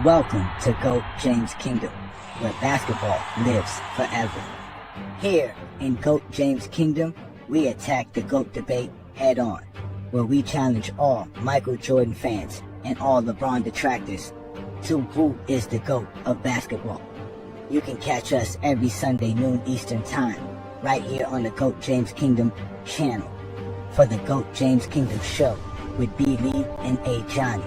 Welcome to GOAT James Kingdom, where basketball lives forever. Here in GOAT James Kingdom, we attack the GOAT debate head on, where we challenge all Michael Jordan fans and all LeBron detractors to who is the GOAT of basketball. You can catch us every Sunday noon Eastern Time, right here on the GOAT James Kingdom channel, for the GOAT James Kingdom show with B. Lee and A. Johnny.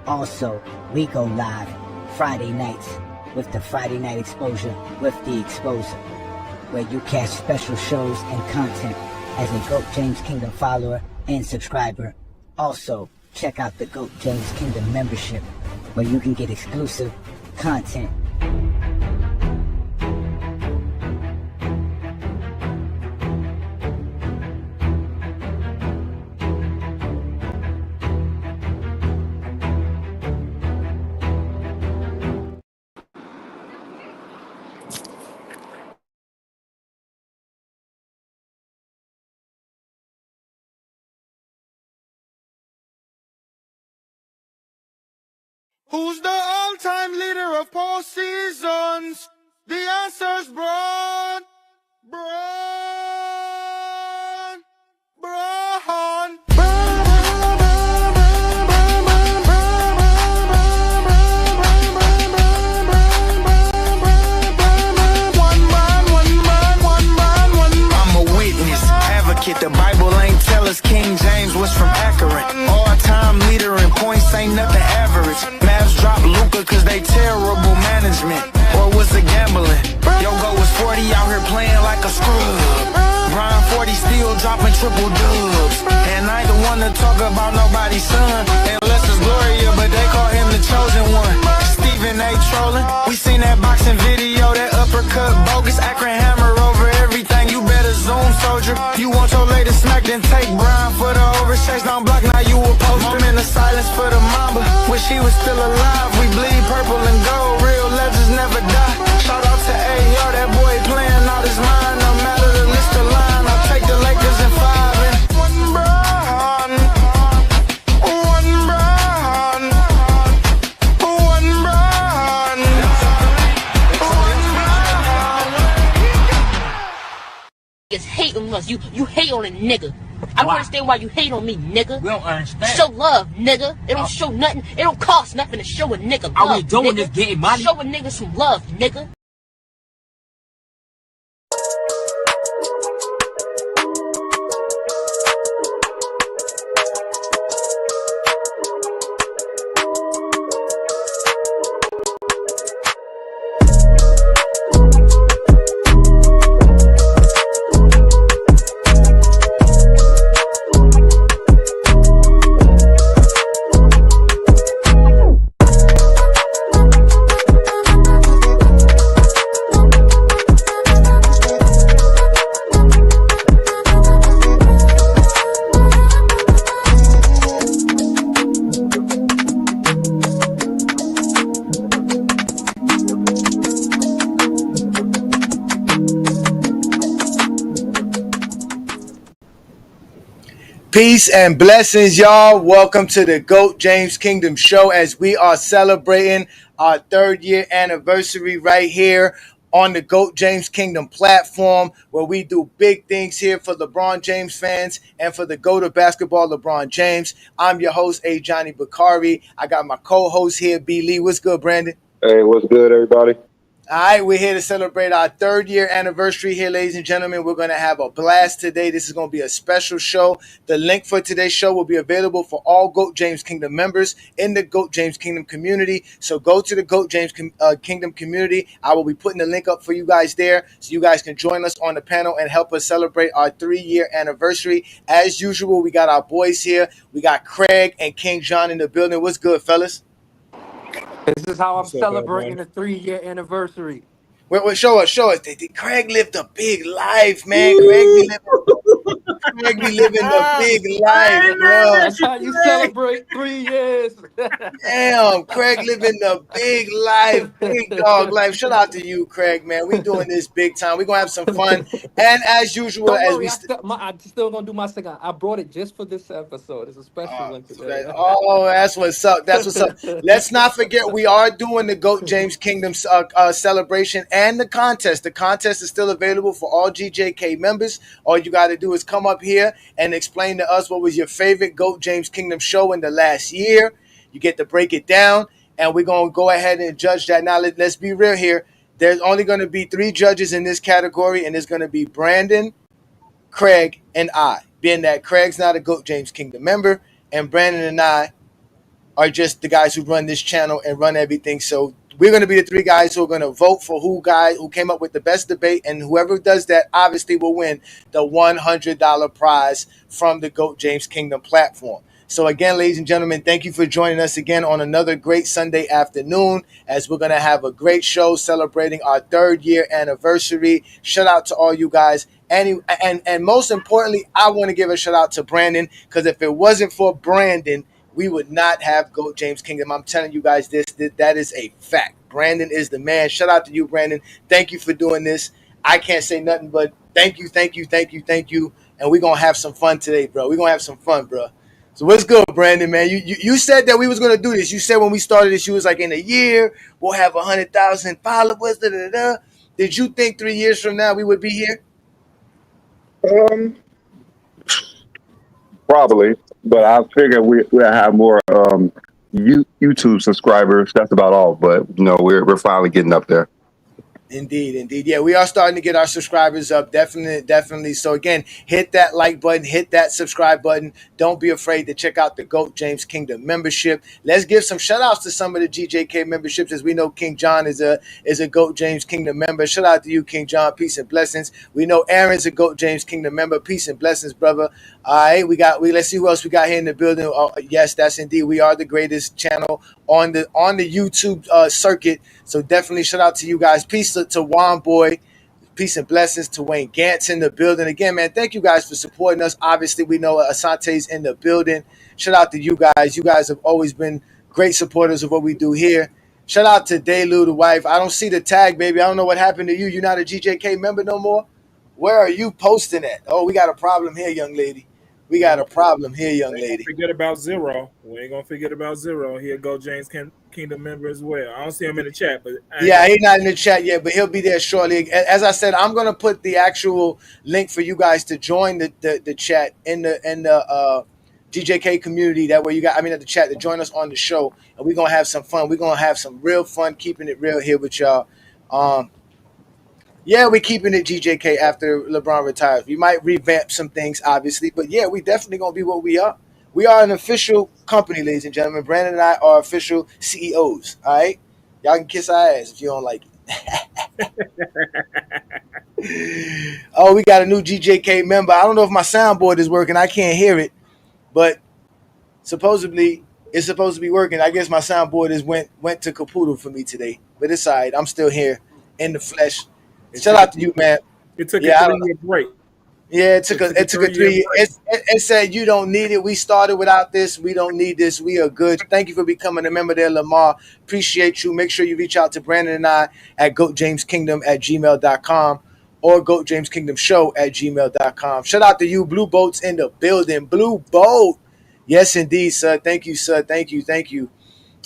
Also, we go live Friday nights with the Friday Night Exposure with the Exposer, where you catch special shows and content as a GOAT James Kingdom follower and subscriber. Also, check out the GOAT James Kingdom membership, where you can get exclusive content. Who's the all-time leader of postseasons? The answer's Bron. I'm a witness, advocate. The Bible ain't tell us King James was from Akron. All-time leader in points ain't nothing average. Mavs drop Luka cause they terrible management. Or was it gambling? Yogo was 40 out here playing like a scrub. Brian 40 still dropping triple dubs. And I ain't the one to talk about nobody's son, unless it's Gloria, but they call him the chosen one. Stephen A. trolling. We seen that boxing video, that uppercut bogus. Akron hammer over everything. You better zoom, soldier. You want your latest smack, then take Brian for the overchase. Down block, now you a poster. Moment of silence for the Mamba. Wish he was still alive. We bleed purple and gold. Real legends never die. Shout out to A.R. That boy playing out his mind. No matter the list of line, I'll take the Lakers in 5 and one Brian. One Brian. One Brian. One Brian. Niggas hate on us. You hate on a nigga. I don't understand why you hate on me, nigga. We don't understand. Show love, nigga. It don't show nothing. It don't cost nothing to show a nigga love. Are we doing nigga. this getting money? Show a nigga some love, nigga. Peace and blessings, y'all. Welcome to the GOAT James Kingdom show as we are celebrating our 3rd year anniversary right here on the GOAT James Kingdom platform, where we do big things here for LeBron James fans and for the GOAT of basketball, LeBron James. I'm your host, A. Johnny Bakari. I got my co-host here, B. Lee. What's good, Brandon? Hey, what's good, everybody? All right, we're here to celebrate our 3rd year anniversary here, ladies and gentlemen. We're going to have a blast today. This is going to be a special show. The link for today's show will be available for all GOAT James Kingdom members in the GOAT James Kingdom community. So go to the GOAT James Kingdom community. I will be putting the link up for you guys there so you guys can join us on the panel and help us celebrate our 3-year anniversary. As usual, we got our boys here. We got Craig and King John in the building. What's good, fellas? This is how I'm celebrating the 3-year anniversary. Wait, show us. Craig lived a big life, man. Craig be living Craig be living the big life, bro. That's how you celebrate 3 years. Damn, Craig living the big life, big dog life. Shout out to you, Craig, man. We doing this big time. We gonna have some fun. And as usual, Don't as worry, we I'm still gonna do my second. I brought it just for this episode. It's a special one today. oh, that's what's up. That's what's up. Let's not forget we are doing the GOAT James Kingdom celebration and the contest. The contest is still available for all GJK members. All you got to do is come up here and explain to us what was your favorite GOAT James Kingdom show in the last year. You get to break it down, and we're gonna go ahead and judge that. Now, let's be real here. There's only going to be 3 judges in this category, and it's going to be Brandon, Craig, and I. Being that Craig's not a GOAT James Kingdom member, and Brandon and I are just the guys who run this channel and run everything. So we're going to be the 3 guys who are going to vote for who came up with the best debate, and whoever does that obviously will win the $100 prize from the GOAT James Kingdom platform. So again, ladies and gentlemen, thank you for joining us again on another great Sunday afternoon as we're going to have a great show celebrating our 3rd year anniversary. Shout out to all you guys. And most importantly, I want to give a shout out to Brandon, because if it wasn't for Brandon, we would not have GOAT James Kingdom. I'm telling you guys that is a fact. Brandon is the man. Shout out to you, Brandon. Thank you for doing this. I can't say nothing but thank you. And we're going to have some fun today, bro. We're going to have some fun, bro. So what's good, Brandon, man? You said that we was gonna do this. You said when we started this, you was like, in a year we'll have 100,000 followers. Did you think 3 years from now we would be here? Probably, but I figure we'll have more YouTube subscribers. That's about all. But we're finally getting up there. Indeed. Yeah, we are starting to get our subscribers up. Definitely. So again, hit that like button, hit that subscribe button. Don't be afraid to check out the GOAT James Kingdom membership. Let's give some shout outs to some of the GJK memberships. As we know, King John is a GOAT James Kingdom member. Shout out to you, King John. Peace and blessings. We know Aaron's a GOAT James Kingdom member. Peace and blessings, brother. All right, let's see who else we got here in the building. Yes, that's indeed. We are the greatest channel on the YouTube circuit. So definitely shout out to you guys. Peace to Juan Boy. Peace and blessings to Wayne Gantz in the building. Again, man, thank you guys for supporting us. Obviously, we know Asante's in the building. Shout out to you guys. You guys have always been great supporters of what we do here. Shout out to Delu, the wife. I don't see the tag, baby. I don't know what happened to you. You're not a GJK member no more? Where are you posting at? Oh, we got a problem here, young lady. We got a problem here, young lady. Forget about Zero. We ain't gonna forget about Zero. He'll go James Kingdom member as well. I don't see him in the chat, but yeah, he's not in the chat yet, but he'll be there shortly. As I said, I'm gonna put the actual link for you guys to join the chat in the GJK community. That way the chat to join us on the show, and we're gonna have some fun. We're gonna have some real fun keeping it real here with y'all. Yeah, we're keeping it GJK after LeBron retires. We might revamp some things, obviously, but yeah, we definitely gonna be what we are. We are an official company, ladies and gentlemen. Brandon and I are official CEOs. All right, y'all can kiss our ass if you don't like it. Oh, we got a new GJK member. I don't know if my soundboard is working. I can't hear it, but supposedly it's supposed to be working. I guess my soundboard went to Capoodle for me today, but it's all right. I'm still here in the flesh. Shout out to you, man. It took a 3-year break. Yeah, it took a 3 year. It said you don't need it. We started without this. We don't need this. We are good. Thank you for becoming a member there, Lamar. Appreciate you. Make sure you reach out to Brandon and I at goatjameskingdom@gmail.com or goatjameskingdomshow@gmail.com. Shout out to you, Blue Boats in the building. Blue Boat. Yes, indeed, sir. Thank you, sir. Thank you.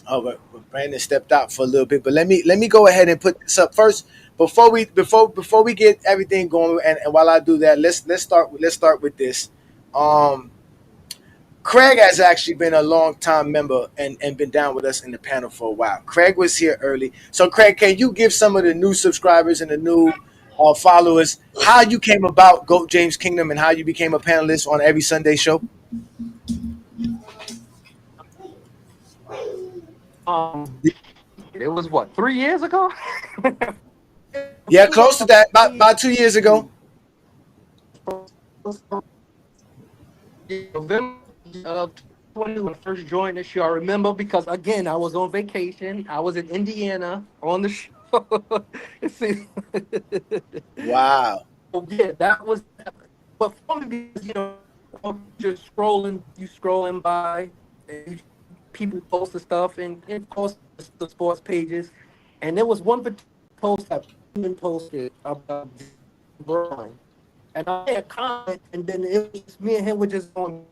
Oh, but Brandon stepped out for a little bit, but let me go ahead and put this up first. Before we get everything going, and while I do that, let's start with this. Craig has actually been a long time member and been down with us in the panel for a while. Craig was here early. So Craig, can you give some of the new subscribers and the new followers how you came about GOAT James Kingdom and how you became a panelist on every Sunday show? It was what, 3 years ago? Yeah, close to that. About 2 years ago. November of 20 when I first joined the show. I remember because again I was on vacation. I was in Indiana on the show. Wow. Yeah, that was. But for me, because just scrolling by, and people posting stuff, and of course the sports pages, and there was one particular post that been posted about Lebron, and I made a comment, and then it was me and him were just going,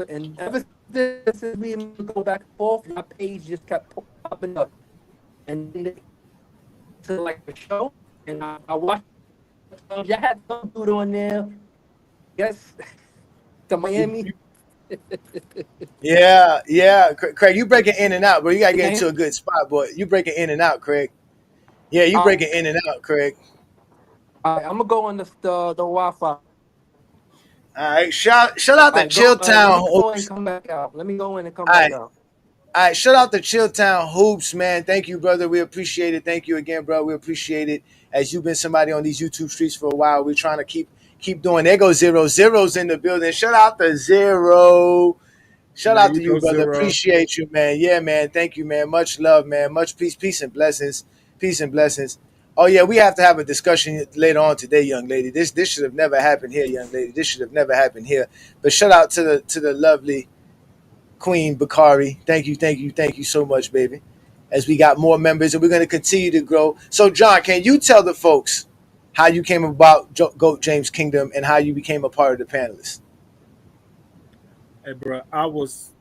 and ever since we go back and forth, my page just kept popping up, and then to like the show, and I watched. You had some dude on there. Yes, to Miami. Yeah. Craig, you breaking in and out, bro. You gotta get into a good spot, boy. You breaking in and out, Craig. Yeah, you breaking in and out, Craig. All right, I'm gonna go on the Wi-Fi. All right, shout out to Chilltown Hoops. Let me go in and come back out. All right, shout out to Chilltown Hoops, man. Thank you, brother. We appreciate it. Thank you again, bro. We appreciate it. As you've been somebody on these YouTube streets for a while, we're trying to keep doing. There goes Zero. Zero's in the building. Shout out to Zero. Shout out to you, brother. Zero. Appreciate you, man. Yeah, man. Thank you, man. Much love, man. Much peace and blessings. Peace and blessings. Oh yeah, we have to have a discussion later on today, young lady. This should have never happened here, young lady. This should have never happened here. But shout out to the lovely Queen Bakari. Thank you so much, baby. As we got more members and we're going to continue to grow. So, John, can you tell the folks how you came about GOAT James Kingdom and how you became a part of the panelists? Hey, bro, I was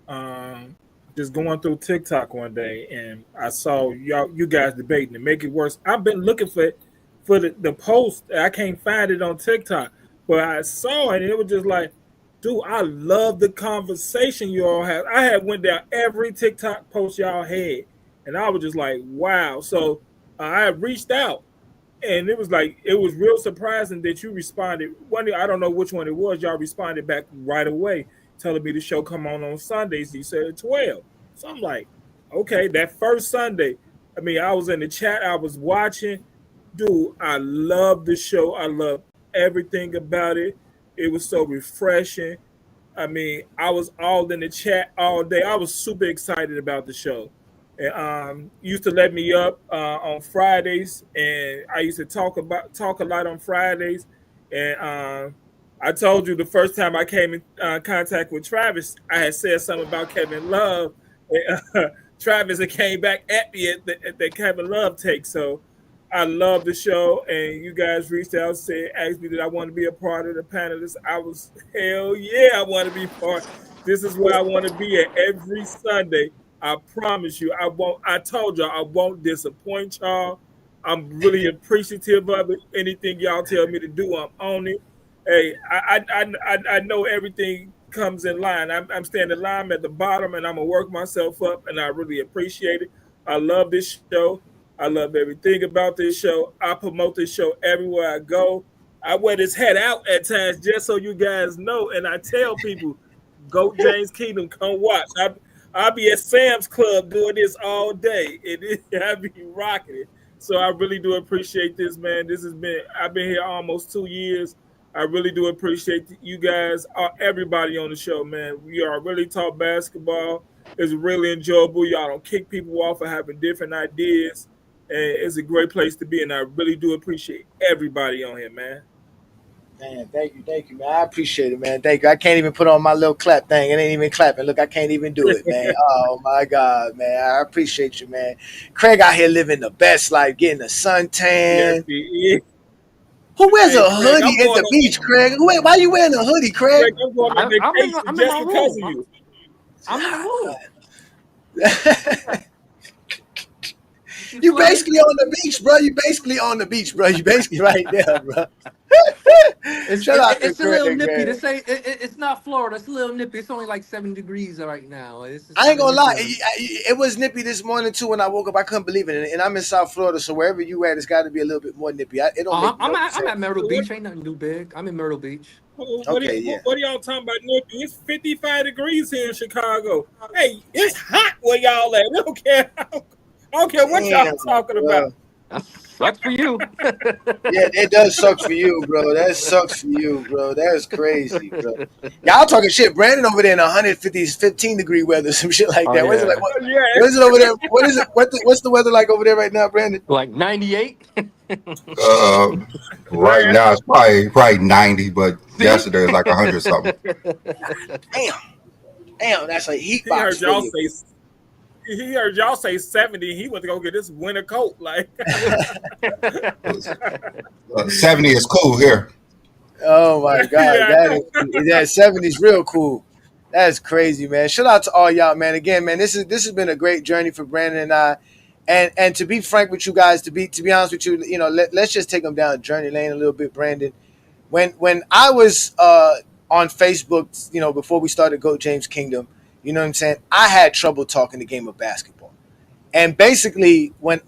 just going through TikTok one day and I saw you guys debating to make it worse. I've been looking for the post. I can't find it on TikTok, but I saw it and it was just like, dude, I love the conversation you all had. I had went down every TikTok post y'all had, and I was just like, wow. So I reached out, and it was real surprising that you responded. I don't know which one it was. Y'all responded back right away, telling me the show come on Sundays. You said 12. So I'm like, okay, that first Sunday. I mean, I was in the chat. I was watching. Dude, I love the show. I love everything about it. It was so refreshing. I mean, I was all in the chat all day. I was super excited about the show. And used to let me up on Fridays, and I used to talk a lot on Fridays. And I told you the first time I came in contact with Travis, I had said something about Kevin Love. And, Travis came back at me at the Kevin Love take. So I love the show, and you guys reached out, asked me that I want to be a part of the panelists. I was, hell yeah, I want to be part. This is where I want to be at every Sunday. I promise you, I told y'all I won't disappoint y'all. I'm really appreciative of it. Anything y'all tell me to do, I'm on it. Hey, I know everything comes in line. I'm staying in line at the bottom, and I'm gonna work myself up, and I really appreciate it. I love this show. I love everything about this show. I promote this show everywhere I go. I wear this hat out at times just so you guys know, and I tell people, GOAT James Kingdom, come watch. I'll be at Sam's Club doing this all day. I'll be rocking it. So I really do appreciate this, man. I've been here almost 2 years. I really do appreciate you guys, everybody on the show, man. We are really talk basketball. It's really enjoyable. Y'all don't kick people off for having different ideas. And it's a great place to be, and I really do appreciate everybody on here, man. Man, thank you, man. I appreciate it, man. Thank you. I can't even put on my little clap thing. It ain't even clapping. Look, I can't even do it, man. Oh, my God, man. I appreciate you, man. Craig out here living the best life, getting the suntan. Yeah. Who wears a hoodie at the beach, Craig? Why you wearing a hoodie, Craig? I'm going on vacation just because of you. I'm in the room. You basically on the beach, bro. You basically on the beach, bro. You basically right there, bro. It's a little nippy. It's not Florida. It's a little nippy. It's only like 7 degrees right now. I ain't gonna lie. It was nippy this morning too. When I woke up, I couldn't believe it. And I'm in South Florida, so wherever you at, it's got to be a little bit more nippy. I'm at Myrtle Beach. Ain't nothing too big. I'm in Myrtle Beach. What are y'all talking about, nippy? It's 55 degrees here in Chicago. Hey, it's hot where y'all at. I don't care what y'all talking about. That sucks for you. Yeah, it does suck for you, bro. That sucks for you, bro. That's crazy, bro. Y'all talking shit. Brandon over there in 15-degree weather, some shit like that. What is it over there? What is it? What's the weather like over there right now, Brandon? Like 98. Right now it's probably 90, but yesterday was like 100 something. Damn, that's a heat He box heard for y'all you. say. He heard y'all say 70. He went to go get this winter coat. Like, 70 is cool here. Oh my God, yeah, I know. that 70's real cool. That's crazy, man. Shout out to all y'all, man. Again, man, this has been a great journey for Brandon and I. And to be frank with you guys, to be honest with you, let's just take them down journey lane a little bit, Brandon. When I was on Facebook, before we started Go James Kingdom, you know what I'm saying? I had trouble talking the game of basketball. And basically, when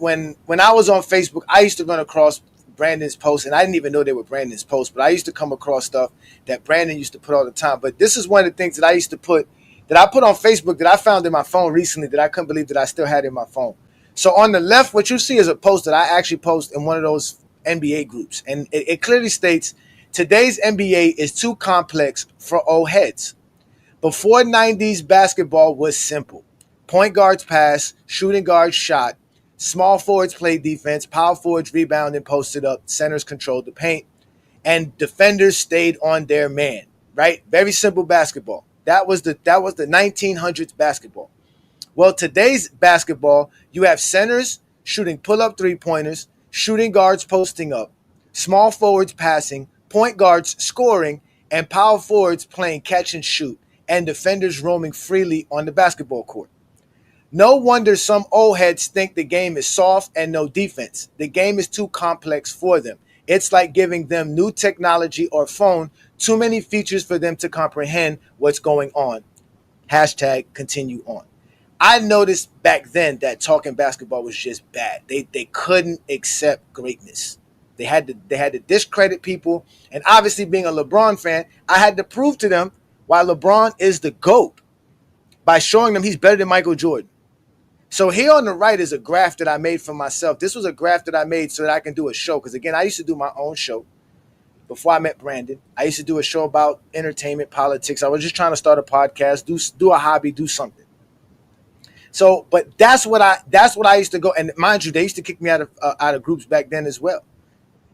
I was on Facebook, I used to run across Brandon's posts, and I didn't even know they were Brandon's posts, but I used to come across stuff that Brandon used to put all the time. But this is one of the things that I used to put, that I put on Facebook, that I found in my phone recently, that I couldn't believe that I still had in my phone. So on the left, what you see is a post that I actually post in one of those NBA groups. And it clearly states, today's NBA is too complex for old heads. Before 90s basketball was simple. Point guards pass, shooting guards shot, small forwards played defense, power forwards rebounded and posted up, centers controlled the paint, and defenders stayed on their man. Right? Very simple basketball. That was the 1900s basketball. Well, today's basketball, you have centers shooting pull-up three-pointers, shooting guards posting up, small forwards passing, point guards scoring, and power forwards playing catch and shoot, and defenders roaming freely on the basketball court. No wonder some old heads think the game is soft and no defense. The game is too complex for them. It's like giving them new technology or phone, too many features for them to comprehend what's going on. Hashtag continue on. I noticed back then that talking basketball was just bad. They couldn't accept greatness. They had to discredit people. And obviously, being a LeBron fan, I had to prove to them why LeBron is the GOAT by showing them he's better than Michael Jordan. So here on the right is a graph that I made for myself. This was a graph that I made so that I can do a show. Because again, I used to do my own show before I met Brandon. I used to do a show about entertainment, politics. I was just trying to start a podcast, do a hobby, do something. So, but that's what I used to go. And mind you, they used to kick me out of groups back then as well.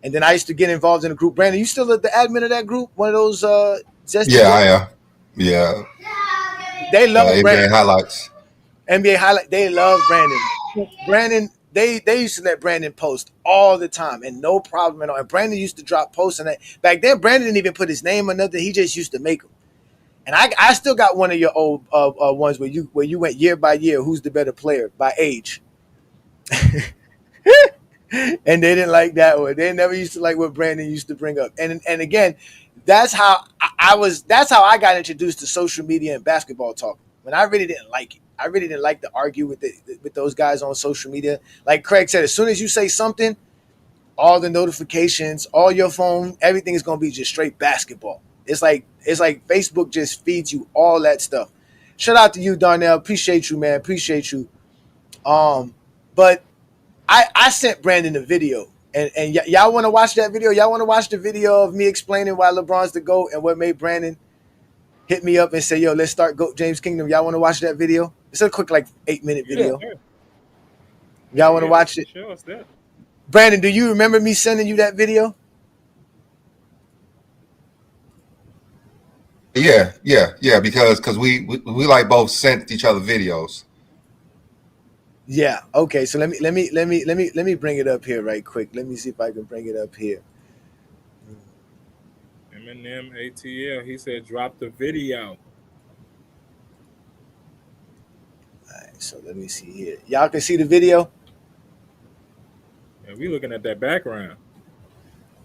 And then I used to get involved in a group. Brandon, you still the admin of that group? One of those zesty Yeah, boys? I am. Yeah. They love NBA Brandon. highlights. NBA highlight. They love Brandon. Brandon, they used to let Brandon post all the time and no problem at all. And Brandon used to drop posts, and back then Brandon didn't even put his name or nothing. He just used to make them. And I still got one of your old ones where you went year by year, who's the better player by age. And they didn't like that one. They never used to like what Brandon used to bring up. And again, that's how that's how I got introduced to social media and basketball talk. When I really didn't like it. I really didn't like to argue with those guys on social media. Like Craig said, as soon as you say something, all the notifications, all your phone, everything is gonna be just straight basketball. It's like Facebook just feeds you all that stuff. Shout out to you, Darnell. Appreciate you, man. Appreciate you. But I sent Brandon a video, and y'all want to watch that video? Y'all want to watch the video of me explaining why LeBron's the GOAT and what made Brandon hit me up and say, "Yo, let's start GOAT James Kingdom." Y'all want to watch that video? It's a quick, like 8-minute video. Yeah. Y'all want to watch it? Show us that. Brandon, do you remember me sending you that video? Yeah. Because we like both sent each other videos. Yeah. Okay. So let me bring it up here right quick. Let me see if I can bring it up here. Eminem ATL. He said, "Drop the video." All right. So let me see here. Y'all can see the video. And we looking at that background.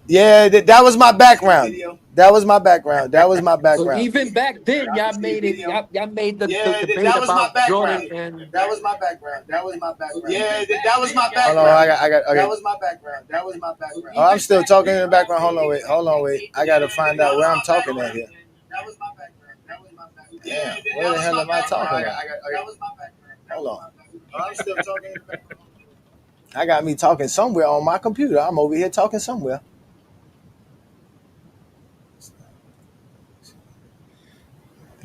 Yeah, that was my background. That was my background. That was my So background. even back then, y'all made it. Y'all made the debate that was my about background. Jordan and That was my background. That was my background. Yeah, that was my background. Hold on, I got. Okay. That was my background. That was my background. Oh, I'm still talking in the background. Hold on, wait. I got to find out where I'm talking at here. That was my background. That was my background. Yeah, where the hell am I talking at? That was my background. Hold on. I'm still talking in the background. I got me talking somewhere on my computer. I'm over here talking somewhere.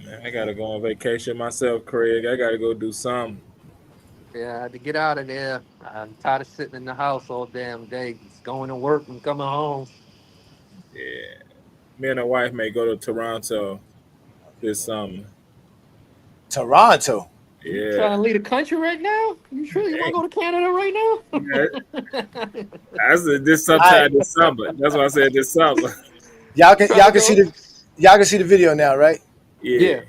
Man, I gotta go on vacation myself, Craig. I gotta go do something. yeah, I had to get out of there. I'm tired of sitting in the house all damn day. Just going to work and coming home. Yeah. Me and my wife may go to Toronto this summer. Toronto. You Yeah. trying to leave the country right now? You sure you want to go to Canada Yeah. right now? I said this sometime this summer. That's why I said this summer. Y'all You can trying y'all to can see go? the video now, right? Yeah. Yeah.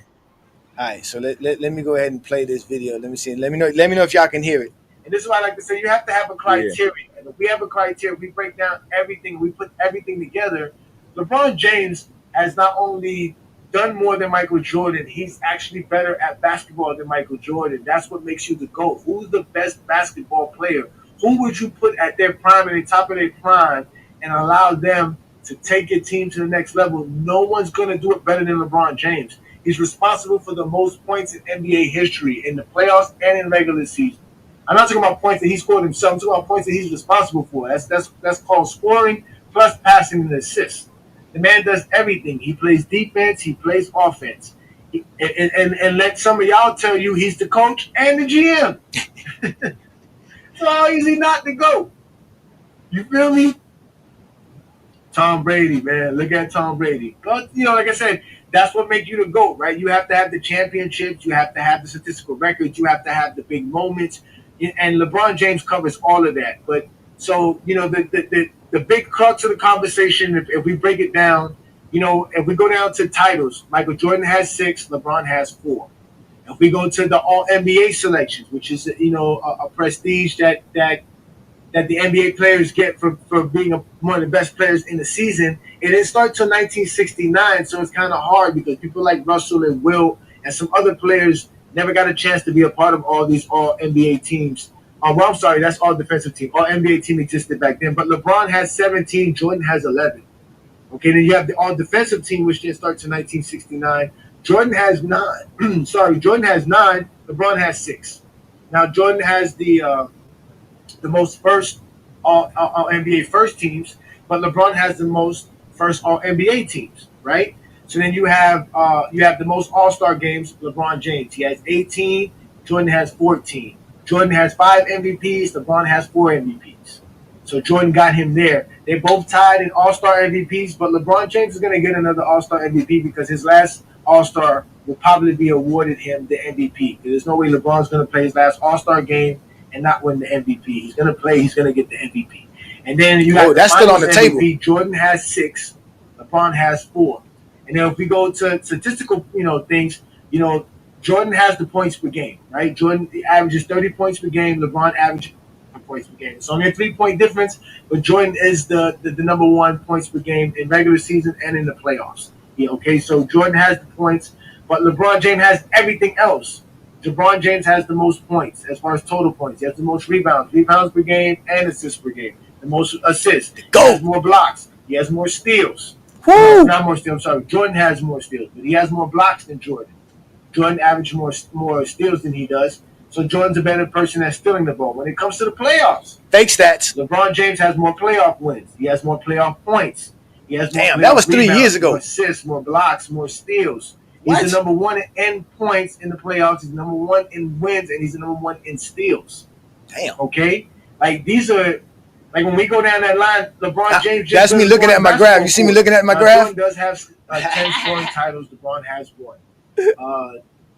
All right, so let me go ahead and play this video. Let me see. Let me know if y'all can hear it. And this is why I like to say you have to have a Yeah. criteria. And if we have a criteria, we break down everything, we put everything together. LeBron James has not only done more than Michael Jordan, he's actually better at basketball than Michael Jordan. That's what makes you the GOAT. Who's the best basketball player? Who would you put at their prime and the top of their prime and allow them to take your team to the next level? No one's going to do it better than LeBron James. He's responsible for the most points in NBA history in the playoffs and in regular season. I'm not talking about points that he scored himself. I'm talking about points that he's responsible for. That's called scoring plus passing and assists. The man does everything. He plays defense. He plays offense. And let some of y'all tell you he's the coach and the GM. So how is he not the GOAT? You feel me? Tom Brady, man. Look at Tom Brady. But, like I said, that's what makes you the GOAT, right? You have to have the championships. You have to have the statistical records. You have to have the big moments. And LeBron James covers all of that. But so, the big crux of the conversation, if we break it down, if we go down to titles, Michael Jordan has 6, LeBron has 4. If we go to the All NBA selections, which is a prestige that the NBA players get for being one of the best players in the season, it didn't start till 1969, so it's kind of hard because people like Russell and Wilt and some other players never got a chance to be a part of all these All NBA teams. Well, I'm sorry, that's All Defensive Team. All NBA team existed back then, but LeBron has 17, Jordan has 11. Okay, then you have the All Defensive Team, which didn't start till 1969. Jordan has 9. Jordan has 9. LeBron has 6. Now Jordan has the most first All NBA first teams, but LeBron has the most first All NBA teams, right? So then you have the most All-Star games. LeBron James, he has 18. Jordan has 14. Jordan has 5 MVPs. LeBron has 4 MVPs. So Jordan got him there. They both tied in All-Star MVPs, but LeBron James is going to get another All-Star MVP because his last All-Star will probably be awarded him the MVP. There's no way LeBron's going to play his last All-Star game and not win the MVP. He's going to play. He's going to get the MVP. And then you have that's still on the MVP. table. Jordan has 6. LeBron has 4. And then if we go to statistical, things, Jordan has the points per game, right? Jordan averages 30 points per game. LeBron averages points per game. It's only a 3-point difference, but Jordan is the number 1 points per game in regular season and in the playoffs. Yeah, okay, so Jordan has the points, but LeBron James has everything else. LeBron James has the most points as far as total points. He has the most rebounds per game and assists per game. The most assists. He has more blocks. He has more steals. Woo! Not more steals. I'm sorry. Jordan has more steals, but he has more blocks than Jordan. Jordan averages more steals than he does. So Jordan's a better person at stealing the ball. When it comes to the playoffs, Fake stats. LeBron James has more playoff wins. He has more playoff points. He has more Damn, that was 3 years ago. More assists, more blocks, more steals. He's the number 1 in points in the playoffs. He's the number 1 in wins, and he's the number 1 in steals. Damn. Okay? Like, these are... Like, when we go down that line, LeBron James... That's me looking at my graph. You see me looking at my graph? Jordan does have 10 scoring titles. LeBron has 1.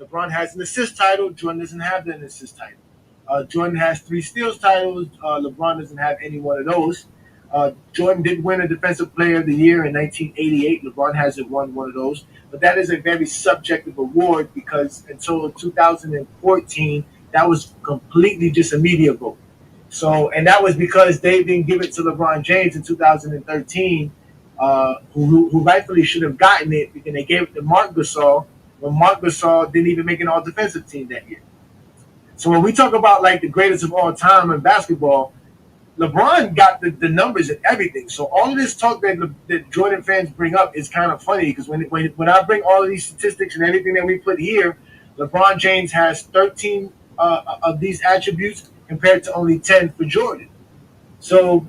LeBron has an assist title. Jordan doesn't have an assist title. Jordan has 3 steals titles. LeBron doesn't have any one of those. Jordan did win a Defensive Player of the Year in 1988. LeBron hasn't won one of those. But that is a very subjective award because until 2014, that was completely just a media vote. So, and that was because they didn't give it to LeBron James in 2013, who rightfully should have gotten it because they gave it to Marc Gasol when Marc Gasol didn't even make an all-defensive team that year. So when we talk about like the greatest of all time in basketball, LeBron got the numbers and everything. So all of this talk that Jordan fans bring up is kind of funny because when I bring all of these statistics and everything that we put here, LeBron James has 13 of these attributes compared to only 10 for Jordan. So,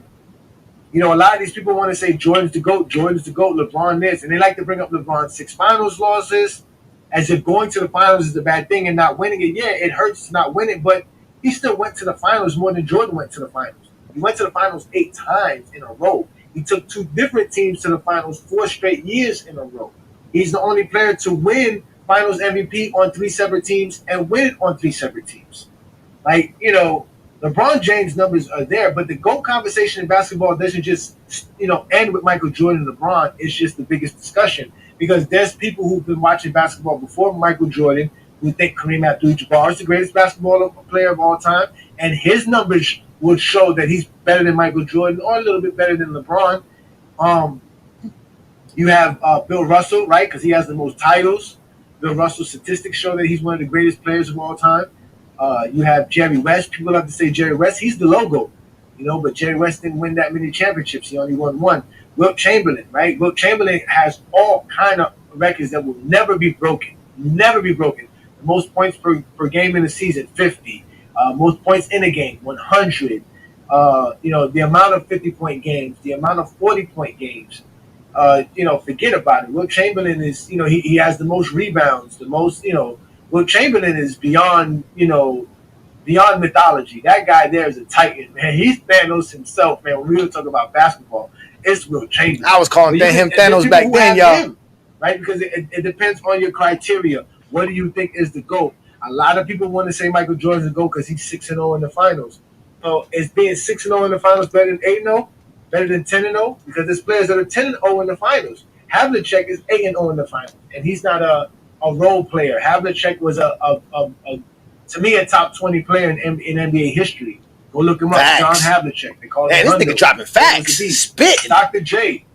a lot of these people want to say Jordan's the GOAT, LeBron this, and they like to bring up LeBron's 6 finals losses as if going to the finals is a bad thing and not winning it. Yeah, it hurts to not win it, but he still went to the finals more than Jordan went to the finals. He went to the finals 8 times in a row. He took 2 different teams to the finals 4 straight years in a row. He's the only player to win finals MVP on 3 separate teams and win it on 3 separate teams. Like, LeBron James numbers are there, but the GOAT conversation in basketball doesn't just, end with Michael Jordan and LeBron. It's just the biggest discussion because there's people who've been watching basketball before Michael Jordan who think Kareem Abdul-Jabbar is the greatest basketball player of all time, and his numbers would show that he's better than Michael Jordan or a little bit better than LeBron. You have Bill Russell, right, because he has the most titles. Bill Russell's statistics show that he's one of the greatest players of all time. You have Jerry West. People love to say Jerry West. He's the logo, but Jerry West didn't win that many championships. He only won 1. Wilt Chamberlain, right? Wilt Chamberlain has all kind of records that will never be broken. Never be broken. The most points per game in a season, 50. Most points in a game, 100. The amount of 50-point games, the amount of 40-point games. Forget about it. Wilt Chamberlain is, he has the most rebounds, the most, Wilt Chamberlain is beyond mythology. That guy there is a titan, man. He's Thanos himself, man. When we were talking about basketball, it's Wilt Chamberlain. I was calling him Thanos back then, y'all. Right? Because it depends on your criteria. What do you think is the GOAT? A lot of people want to say Michael Jordan's the GOAT because he's 6-0 in the finals. So is being 6-0 in the finals better than 8-0? Better than 10-0? Because there's players that are 10-0 in the finals. Havlicek is 8-0 in the finals, and he's not a role player. Havlicek was to me a top 20 player in NBA history. Go look him up, John Havlicek. They call him this nigga dropping facts. Spitting. Dr. J,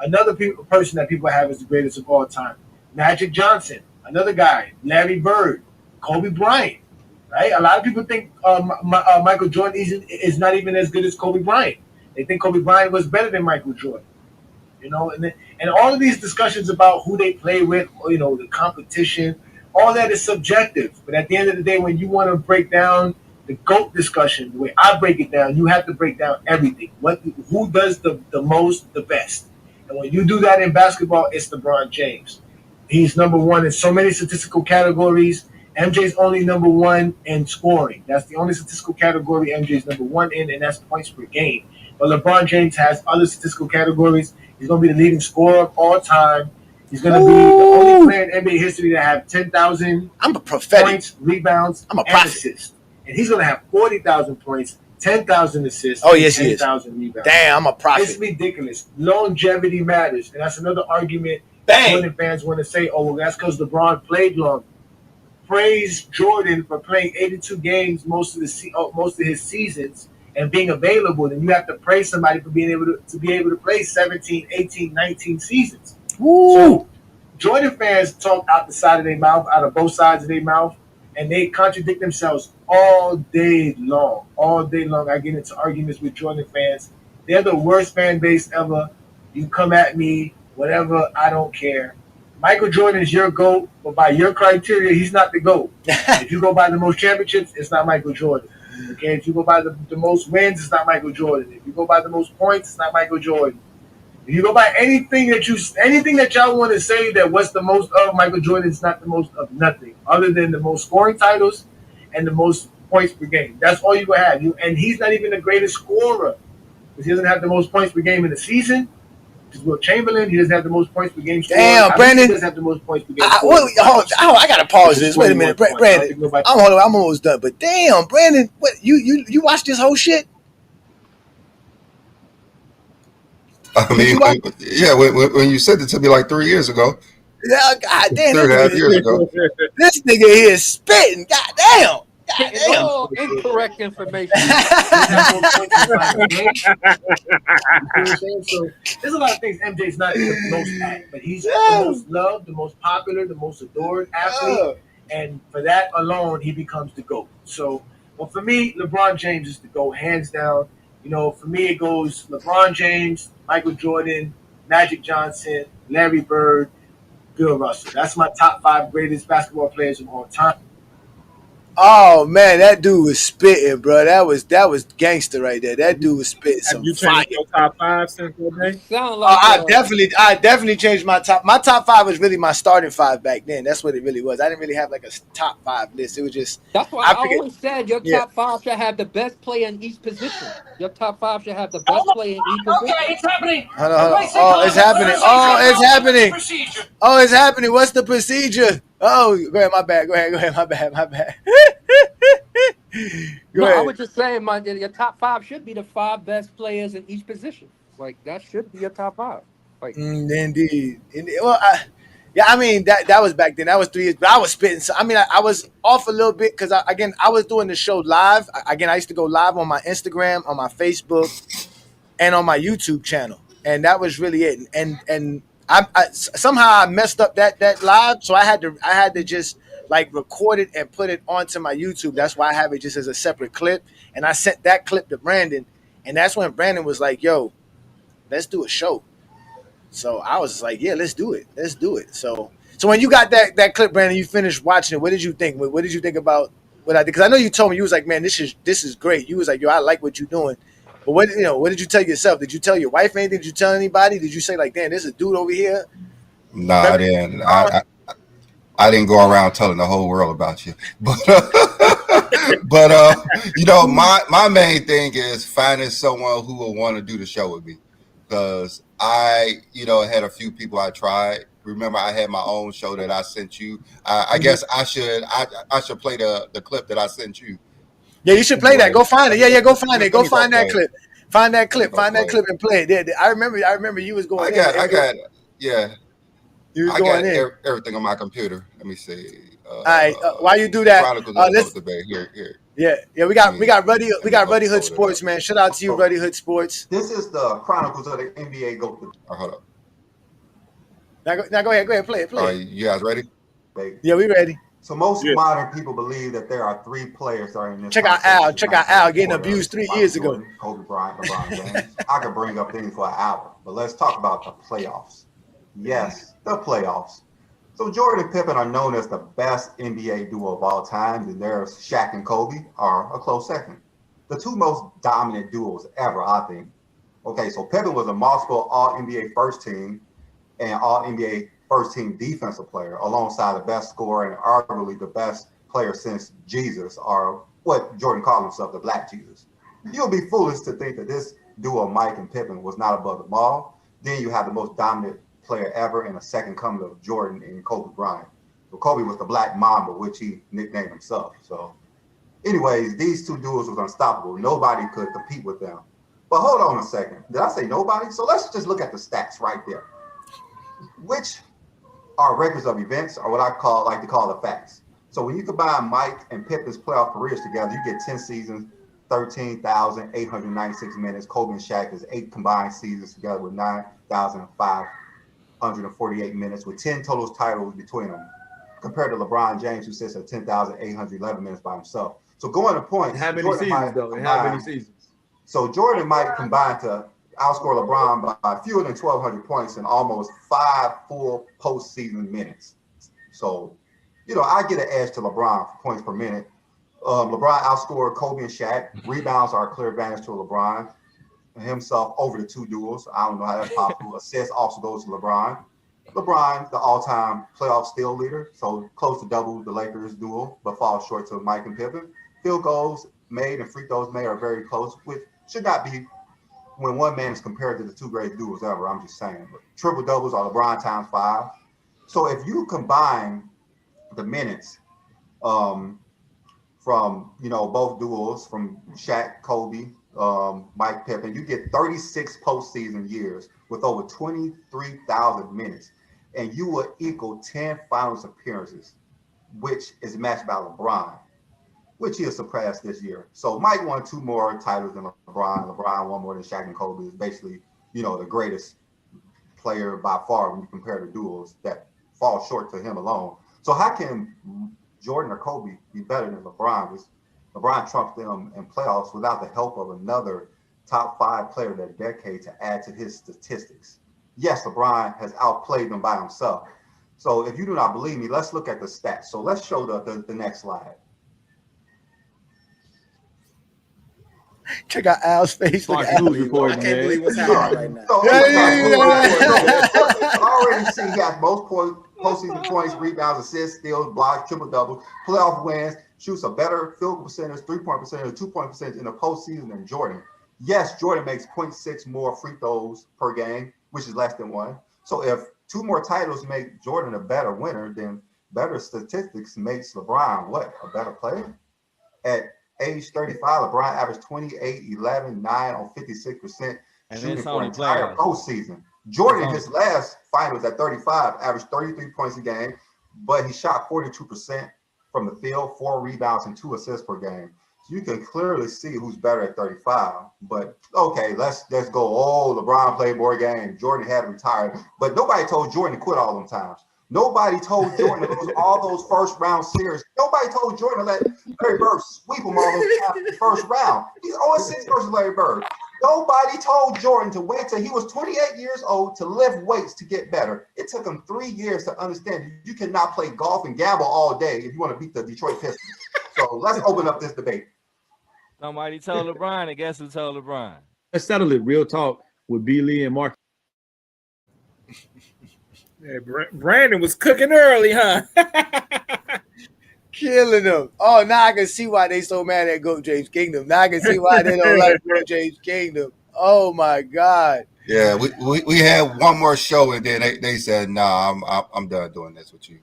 another person that people have as the greatest of all time. Magic Johnson, another guy. Larry Bird, Kobe Bryant. Right? A lot of people think Michael Jordan is not even as good as Kobe Bryant. They think Kobe Bryant was better than Michael Jordan. And all of these discussions about who they play with, the competition, all that is subjective. But at the end of the day, when you want to break down the GOAT discussion, the way I break it down, you have to break down everything. Who does the most, the best. And when you do that in basketball, it's LeBron James. He's number 1 in so many statistical categories. MJ's only number 1 in scoring. That's the only statistical category MJ's number 1 in, and that's points per game. But LeBron James has other statistical categories. He's going to be the leading scorer of all time. He's going to be the only player in NBA history to have 10,000 points, rebounds, and assists. And he's going to have 40,000 points, 10,000 assists, oh, yes, 10,000 rebounds. Damn, I'm a prophet. It's ridiculous. Longevity matters. And that's another argument Jordan fans want to say, oh, well, that's because LeBron played long. Praise Jordan for playing 82 games most of his seasons and being available. Then you have to praise somebody for being able to play 17, 18, 19 seasons. Woo. So Jordan fans talk out the side of their mouth, out of both sides of their mouth, and they contradict themselves all day long. All day long, I get into arguments with Jordan fans. They're the worst fan base ever. You come at me, whatever, I don't care. Michael Jordan is your GOAT, but by your criteria, he's not the GOAT. If you go by the most championships, it's not Michael Jordan. Okay, if you go by the most wins, it's not Michael Jordan. If you go by the most points, it's not Michael Jordan. If you go by anything that y'all want to say that what's the most of Michael Jordan, it's not the most of nothing other than the most scoring titles and the most points per game. That's all you will have. And he's not even the greatest scorer because he doesn't have the most points per game in the season. Wilt Chamberlain, he doesn't have the most points per game. Damn, Brandon. He doesn't have the most points per game. I gotta pause this. Wait a minute, Brandon. I'm almost done. But damn, Brandon, what you watched this whole shit? I mean, when you said it to me like 3 years ago. Yeah, goddamn. 3.5 years ago. This nigga here is spitting. Goddamn. It's all incorrect information. So there's a lot of things MJ's not the most at, but he's the most loved, the most popular, the most adored athlete, and for that alone, he becomes the GOAT. So, but for me, LeBron James is the GOAT, hands down. For me, it goes LeBron James, Michael Jordan, Magic Johnson, Larry Bird, Bill Russell. That's my top 5 greatest basketball players of all time. Oh man, that dude was spitting, bro. That was gangster right there. That dude was spitting Have some you fire. changed your top 5 since that You day? sound like I definitely changed my top. My top five was really my starting five back then. That's what it really was. I didn't really have like a top five list. It was just that's why I I figured, always said your yeah. top five should have the best player in each position. Your top five should have the best player in each position. Okay, it's happening. Hold on, hold on. Oh, it's happening. Oh, it's happening. Oh, it's happening. What's the procedure? Oh, go ahead. My bad. Go ahead. My bad. My bad. Go No, I ahead. was just saying, your top five should be the five best players in each position. Like that should be your top five. Like Indeed. Well, yeah, I mean that was back then. That was 3 years. But I was spitting. So, I mean, I was off a little bit because I was doing the show live. I used to go live on my Instagram, on my Facebook, and on my YouTube channel, and that was really it. And I somehow I messed up that live, so I had to just like record it and put it onto my YouTube. That's why I have it just as a separate clip. And I sent that clip to Brandon, and that's when Brandon was like, "Yo, let's do a show." So I was like, "Yeah, let's do it. Let's do it." So when you got that clip, Brandon, you finished watching it. What did you think? What did you think about what I did? Because I know you told me you was like, "Man, this is great." You was like, "Yo, I like what you're doing." But what did you tell yourself? Did you tell your wife anything? Did you tell anybody? Did you say like, "Damn, there's a dude over here"? Nah, I didn't. I didn't go around telling the whole world about you, but my main thing is finding someone who will want to do the show with me, because I had a few people I tried. Remember, I had my own show that I sent you. I guess I should play the clip that I sent you. Yeah, you should play that. Go find it. Yeah, go find it. Go find that clip. Find that clip. Find that Play clip and play it. Yeah, I remember you was going in. You was going in. Everything on my computer. Let me see. All right. While you do that, Chronicles of the GOAT debate. Here. Yeah. We got Ruddy Hood Sports, man. Shout out to you, Ruddy Hood Sports. This is the Chronicles of the NBA GOAT debate. Hold up. Now go ahead. Play it. All right, you guys ready? Yeah, we ready. So most modern people believe that there are 3 players that are in this. Check out Al getting abused 3 years ago. Kobe Bryant, LeBron James. I could bring up things for an hour, but let's talk about the playoffs. Yes, the playoffs. So Jordan and Pippen are known as the best NBA duo of all time, and there's Shaq and Kobe are a close second. The 2 most dominant duos ever, I think. Okay, so Pippen was a multiple All-NBA first team and All-NBA first team defensive player, alongside the best scorer and arguably the best player since Jesus, or what Jordan called himself, the Black Jesus. You'll be foolish to think that this duo, Mike and Pippen, was not above the ball. Then you have the most dominant player ever and a second coming of Jordan and Kobe Bryant. So Kobe was the Black Mamba, which he nicknamed himself. So anyways, these 2 duos was unstoppable. Nobody could compete with them. But hold on a second. Did I say nobody? So let's just look at the stats right there, which are records of events, or what I like to call the facts. So when you combine Mike and Pippen's playoff careers together, you get 10 seasons, 13,896 minutes. Kobe and Shaq is 8 combined seasons together with 9,548 minutes, with 10 total titles between them, compared to LeBron James, who sits at 10,811 minutes by himself. So going to points. How many seasons, though? How many seasons? So Jordan and Mike combined to outscore LeBron by fewer than 1,200 points in almost 5 full postseason minutes. So, I get an edge to LeBron for points per minute. LeBron outscored Kobe and Shaq. Rebounds are a clear advantage to LeBron himself over the 2 duels. I don't know how that's possible. Assists also goes to LeBron. LeBron, the all-time playoff steal leader, so close to double the Lakers duel, but falls short to Mike and Pippen. Field goals made and free throws made are very close, which should not be when one man is compared to the 2 great duos ever. I'm just saying. But triple doubles are LeBron times 5. So if you combine the minutes from both duels, from Shaq, Kobe, Mike, Pippen, you get 36 postseason years with over 23,000 minutes, and you will equal 10 finals appearances, which is matched by LeBron, which he'll surpass this year. So Mike won 2 more titles than LeBron. LeBron won more than Shaq and Kobe. Is basically, the greatest player by far when you compare the duels that fall short to him alone. So how can Jordan or Kobe be better than LeBron? Because LeBron trumped them in playoffs without the help of another top 5 player of that decade to add to his statistics. Yes, LeBron has outplayed them by himself. So if you do not believe me, let's look at the stats. So let's show the next slide. Check out Al's face. Look Fox at Al. News reporting, I can't man. believe what's All happening right. right now. So, I already see he has most postseason points, rebounds, assists, steals, blocks, triple doubles, playoff wins, shoots a better field goal percentage, 3-point percentage, 2-point percentage in the postseason than Jordan. Yes, Jordan makes 0.6 more free throws per game, which is less than one. So if 2 more titles make Jordan a better winner, then better statistics makes LeBron what? A better player? At age 35, LeBron averaged 28, 11, 9 on 56% And shooting that's for an only entire players. postseason. Jordan, That's only- his last finals at 35, averaged 33 points a game, but he shot 42% from the field, 4 rebounds and 2 assists per game. So you can clearly see who's better at 35. But okay, let's go. Oh, LeBron played more games. Jordan had retired, but nobody told Jordan to quit all them times. Nobody told Jordan to lose all those first round series. Nobody told Jordan to let Larry Bird sweep him all those times in the first round. He's 0-6 versus Larry Bird. Nobody told Jordan to wait till he was 28 years old to lift weights to get better. It took him 3 years to understand you cannot play golf and gamble all day if you want to beat the Detroit Pistons. So let's open up this debate. Somebody told LeBron, and guess who told LeBron? Let's settle it. Real talk with B. Lee and Mark. Yeah, Brandon was cooking early, huh? Killing them. Oh, now I can see why they so mad at GOAT James Kingdom. Now I can see why they don't like GOAT James Kingdom. Oh my God. Yeah, we had one more show and then they said, "Nah, I'm done doing this with you,"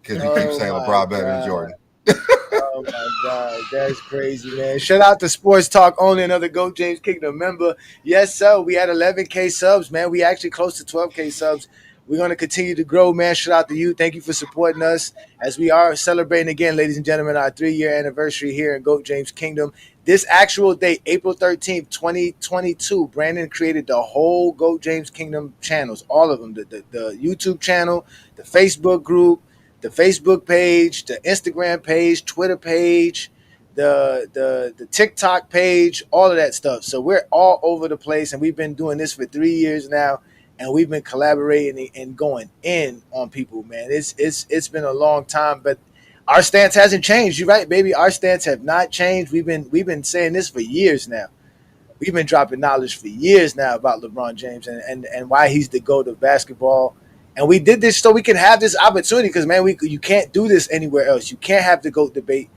because you keep saying LeBron better than Jordan. Oh my God, that's crazy, man. Shout out to Sports Talk Only, another GOAT James Kingdom member. Yes, sir. We had 11K subs, man. We actually close to 12K subs. We're going to continue to grow, man. Shout out to you. Thank you for supporting us as we are celebrating again, ladies and gentlemen, our 3-year anniversary here in GOAT James Kingdom. This actual date, April 13th, 2022, Brandon created the whole GOAT James Kingdom channels, all of them, the YouTube channel, the Facebook group, the Facebook page, the Instagram page, Twitter page, the TikTok page, all of that stuff. So we're all over the place, and we've been doing this for 3 years now, and we've been collaborating and going in on people, man. It's been a long time, but our stance hasn't changed. You're right, baby. Our stance have not changed. We've been saying this for years now. We've been dropping knowledge for years now about LeBron James and why he's the GOAT of basketball. And we did this so we can have this opportunity because, man, you can't do this anywhere else. You can't have the GOAT debate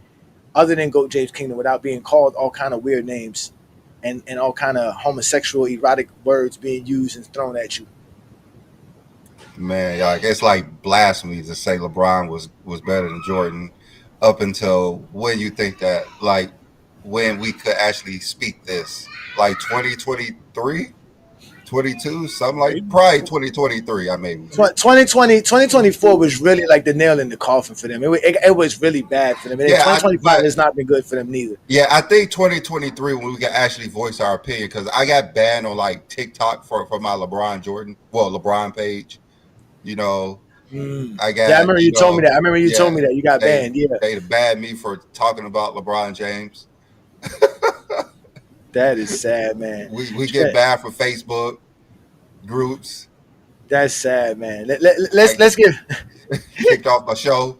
other than GOAT James Kingdom without being called all kind of weird names and all kind of homosexual, erotic words being used and thrown at you. Man, like it's like blasphemy to say LeBron was better than Jordan up until when you think that, like, when we could actually speak this, like 2023, 22, something like probably 2023. I mean, 2024 was really like the nail in the coffin for them. It was really bad for them. And 2025 has not been good for them neither. Yeah, I think 2023 when we can actually voice our opinion, because I got banned on like TikTok for my LeBron page. You know, I got. Yeah, I remember you told me that. I remember you told me that you got banned. Yeah, they banned me for talking about LeBron James. That is sad, man. We get banned from Facebook groups. That's sad, man. Let's give kicked off my show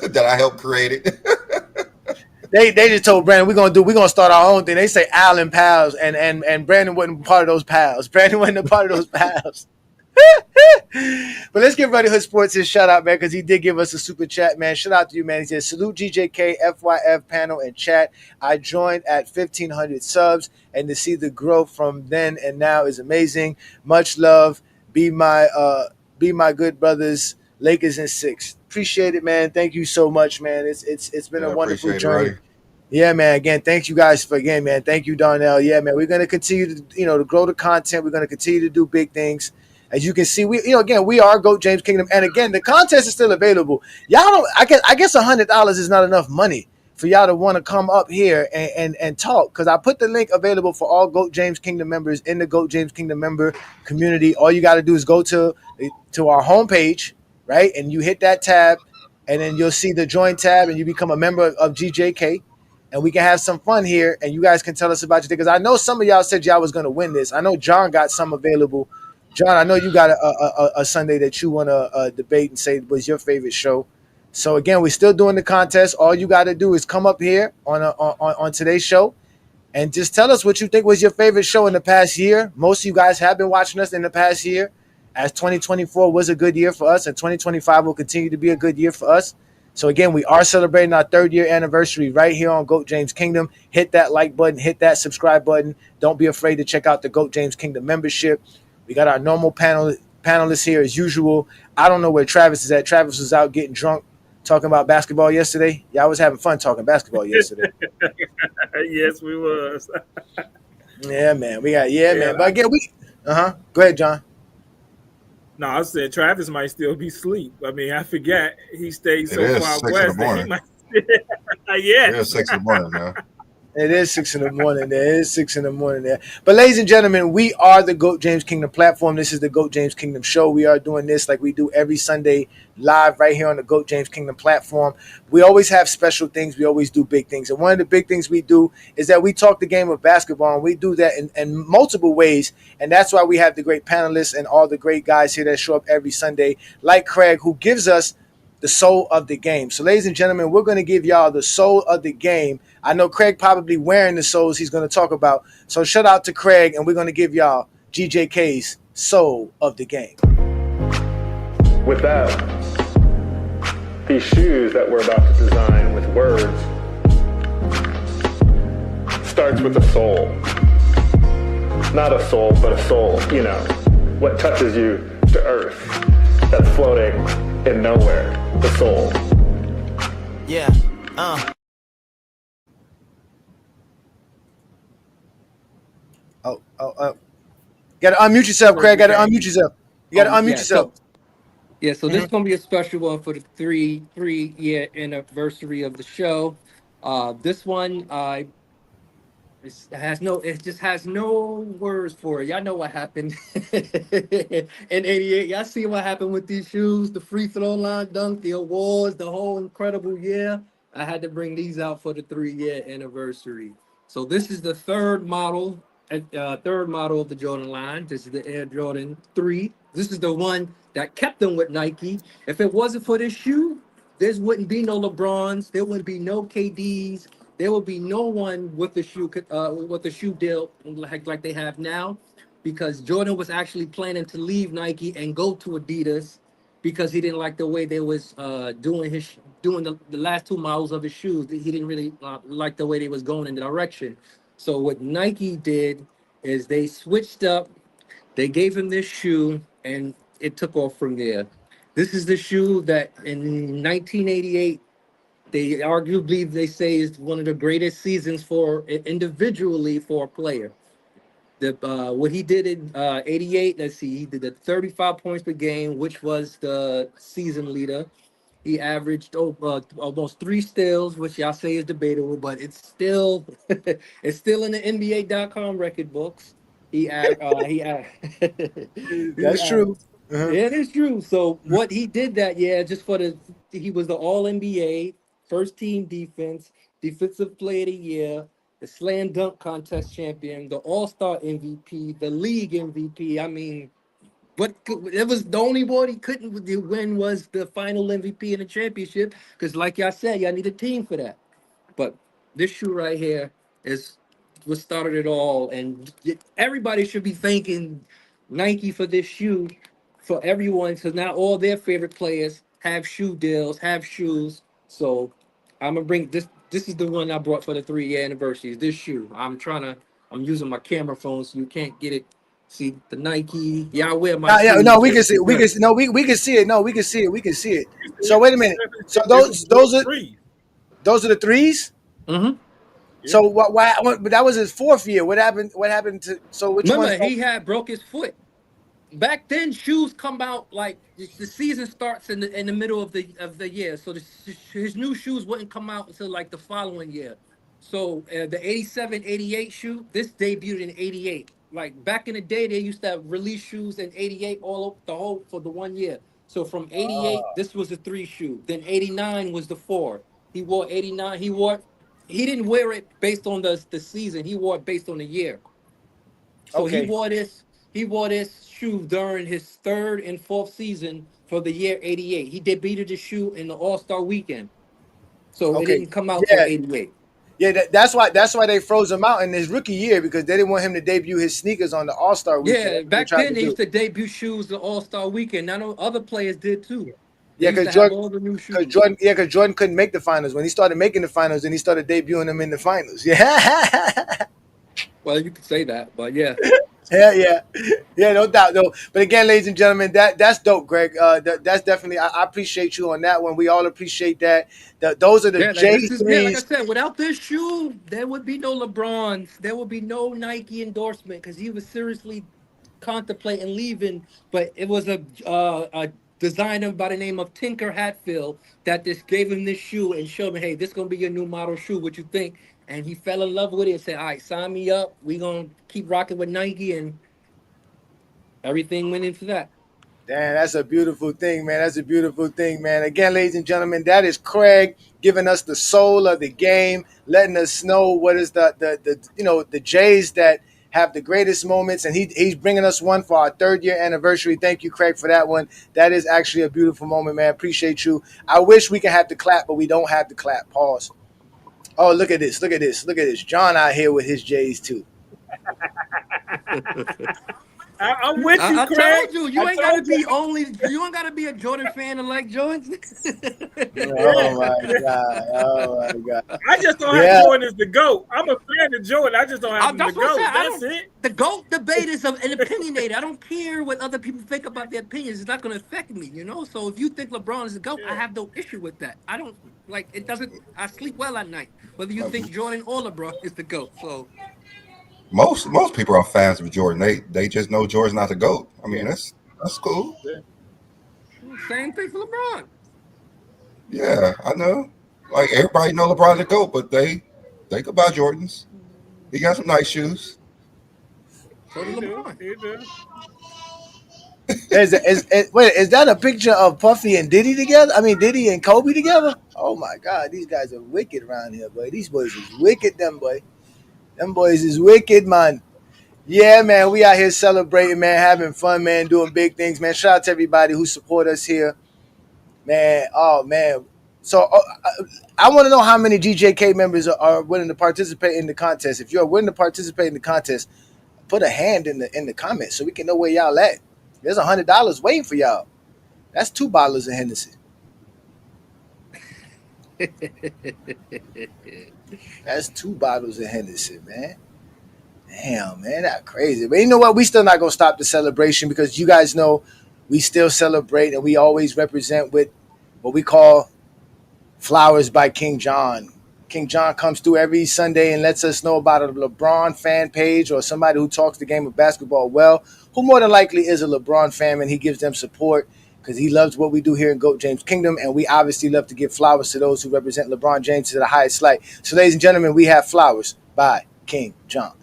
that I helped create it. They just told Brandon we're gonna start our own thing. They say Al and pals, and Brandon wasn't part of those pals. Brandon wasn't a part of those pals. But let's give Running Hood Sports his shout out, man, because he did give us a super chat, man. Shout out to you, man. He says, salute GJK, FYF panel and chat. I joined at 1,500 subs, and to see the growth from then and now is amazing. Much love. Be my good brothers. Lakers in 6. Appreciate it, man. Thank you so much, man. It's been a wonderful journey. Yeah, man. Again, thank you guys for man. Thank you, Darnell. Yeah, man. We're gonna continue to to grow the content. We're gonna continue to do big things. As you can see, we are GOAT James Kingdom, and again, the contest is still available. Y'all don't. I guess $100 is not enough money for y'all to want to come up here and talk, because I put the link available for all GOAT James Kingdom members in the GOAT James Kingdom member community. All you got to do is go to our homepage, right, and you hit that tab, and then you'll see the join tab, and you become a member of GJK. And we can have some fun here, and you guys can tell us about your thing. Because I know some of y'all said y'all was going to win this. I know John got some available. John, I know you got a Sunday that you want to debate and say was your favorite show. So again, we're still doing the contest. All you got to do is come up here on today's show, And just tell us what you think was your favorite show in the past year. Most of you guys have been watching us in the past year, as 2024 was a good year for us, and 2025 will continue to be a good year for us. So again, we are celebrating our 3rd year anniversary right here on GOAT James Kingdom. Hit that like button, hit that subscribe button. Don't be afraid to check out the GOAT James Kingdom membership. We got our normal panelists here as usual. I don't know where Travis is at. Travis was out getting drunk, talking about basketball yesterday. Yeah, I was having fun talking basketball yesterday. Yes, we was. Yeah, man. Man. But again, go ahead, John. No, I said Travis might still be asleep. I mean, I forget he stayed It so is far 6 in the west that he morning. might. Yeah. It is 6 in the morning, man. It is 6 in the morning there. It is 6 in the morning there. But ladies and gentlemen, we are the GOAT James Kingdom platform. This is the GOAT James Kingdom show. We are doing this like we do every Sunday live right here on the GOAT James Kingdom platform. We always have special things. We always do big things. And one of the big things we do is that we talk the game of basketball, and we do that in multiple ways. And that's why we have the great panelists and all the great guys here that show up every Sunday, like Craig, who gives us the soul of the game. So, ladies and gentlemen, we're going to give y'all the soul of the game. I know Craig probably wearing the souls he's going to talk about. So, shout out to Craig, and we're going to give y'all GJK's soul of the game. With that, these shoes that we're about to design with words starts with a soul. Not a soul, but a soul, you know, what touches you to earth, that's floating in nowhere, the soul. Yeah, Got to unmute yourself, Craig. Got to unmute yourself. You got to unmute yourself. So this is gonna be a special one for the three-year anniversary of the show. This one, it just has no words for it. Y'all know what happened in '88. Y'all see what happened with these shoes, the free throw line dunk, the awards, the whole incredible year. I had to bring these out for the 3-year anniversary. So this is the third model of the Jordan line. This is the Air Jordan 3. This is the one that kept them with Nike. If it wasn't for this shoe, there wouldn't be no LeBrons. There wouldn't be no KDs. There will be no one with the shoe deal like they have now, because Jordan was actually planning to leave Nike and go to Adidas because he didn't like the way they was doing the last 2 models of his shoes. He didn't really like the way they was going in the direction. So what Nike did is they switched up. They gave him this shoe, and it took off from there. This is the shoe that in 1988. They say is one of the greatest seasons for individually for a player. What he did in '88, let's see, he did the 35 points per game, which was the season leader. He averaged almost 3 steals, which y'all say is debatable, but it's still it's still in the NBA.com record books. That's true. Yeah, it is true. So what he did that year, he was the All NBA, first team defense, defensive player of the year, the slam dunk contest champion, the All-Star MVP, the league MVP. I mean, it was the only one he couldn't win was the final MVP in the championship, because like y'all said, y'all need a team for that. But this shoe right here is what started it all, and everybody should be thanking Nike for this shoe, for everyone, because now all their favorite players have shoe deals, have shoes. So I'm gonna bring this. This is the one I brought for the 3-year anniversary. This shoe. I'm using my camera phone, so you can't get it. See the Nike. Yeah, I wear my. No, we can see. We can see it. No, we can see it. We can see it. So wait a minute. So those are the threes. Mm-hmm. So why? But that was his 4th year. What happened? What happened to? So which one? Remember, he had broke his foot. Back then, shoes come out like the season starts in the middle of the year. So his new shoes wouldn't come out until like the following year. So the 87, 88 shoe, this debuted in 88. Like back in the day, they used to release shoes in 88 for the 1 year. So from 88, this was the 3 shoe. Then 89 was the 4. He wore 89. He didn't wear it based on the season. He wore it based on the year. So Okay. He wore this shoe during his 3rd and 4th season for the year 88. He debuted the shoe in the All-Star weekend. So it didn't come out till 88. Yeah, that's why they froze him out in his rookie year because they didn't want him to debut his sneakers on the All Star weekend. Yeah, That's what they back tried then to they do. used to debut shoes the All Star Weekend. I know other players did too. They Yeah, used because to have Jordan, all the new because shoes. Jordan, yeah, because Jordan couldn't make the finals. When he started making the finals, then he started debuting them in the finals. Yeah. Well, you could say that, but yeah. Yeah, no doubt, though. But again, ladies and gentlemen, that's dope, Greg. That's definitely. I appreciate you on that one. We all appreciate that. Those are the Yeah, like J this is yeah, like I threes. said, without this shoe, there would be no LeBron, there would be no Nike endorsement because he was seriously contemplating leaving. But it was a designer by the name of Tinker Hatfield that just gave him this shoe and showed me, hey, this gonna be your new model shoe. What you think? And he fell in love with it and said, all right, sign me up. We gonna keep rocking with Nike, and everything went into that. Damn, that's a beautiful thing, man. That's a beautiful thing, man. Again, ladies and gentlemen, that is Craig giving us the soul of the game, letting us know what is the Jays that have the greatest moments, and he's bringing us one for our 3rd-year anniversary. Thank you, Craig, for that one. That is actually a beautiful moment, man. Appreciate you. I wish we could have the clap, but we don't have the clap. Pause. Oh, look at this! Look at this! Look at this! John out here with his Jays too. I'm with you, I Craig. told you, you ain't gotta be a Jordan fan to like Jordan. Oh my god! Oh my god! I just don't have Jordan as the GOAT. I'm a fan of Jordan. I just don't have him the That's what GOAT. I said. That's it. The GOAT debate is an opinionated. I don't care what other people think about their opinions. It's not going to affect me, you know? So if you think LeBron is the GOAT, I have no issue with that. I don't, like, it doesn't, I sleep well at night. Whether you think Jordan or LeBron is the GOAT. So Most people are fans of Jordan. They just know Jordan's not the GOAT. I mean, that's cool. same thing for LeBron. Yeah, I know. Like everybody know LeBron the GOAT, but they think about Jordans. He got some nice shoes. So did LeBron. Wait, is that a picture of Puffy and Diddy together? I mean, Diddy and Kobe together? Oh my God, these guys are wicked around here, boy. These boys is wicked, them boys is wicked, man. Yeah, man, we out here celebrating, man, having fun, man, doing big things, man. Shout out to everybody who support us here, man. Oh man, so I want to know how many GJK members are willing to participate in the contest. If you're willing to participate in the contest, put a hand in the comments so we can know where y'all at. There's $100 waiting for y'all. That's 2 bottles of Hennessy. That's 2 bottles of Hennessy, man. Damn, man, that's crazy. But you know what? We still not gonna stop the celebration because you guys know we still celebrate and we always represent with what we call Flowers by King John. King John comes through every Sunday and lets us know about a LeBron fan page or somebody who talks the game of basketball well, who more than likely is a LeBron fan, and he gives them support because he loves what we do here in GOAT James Kingdom, and we obviously love to give flowers to those who represent LeBron James to the highest light. So, ladies and gentlemen, we have Flowers by King John.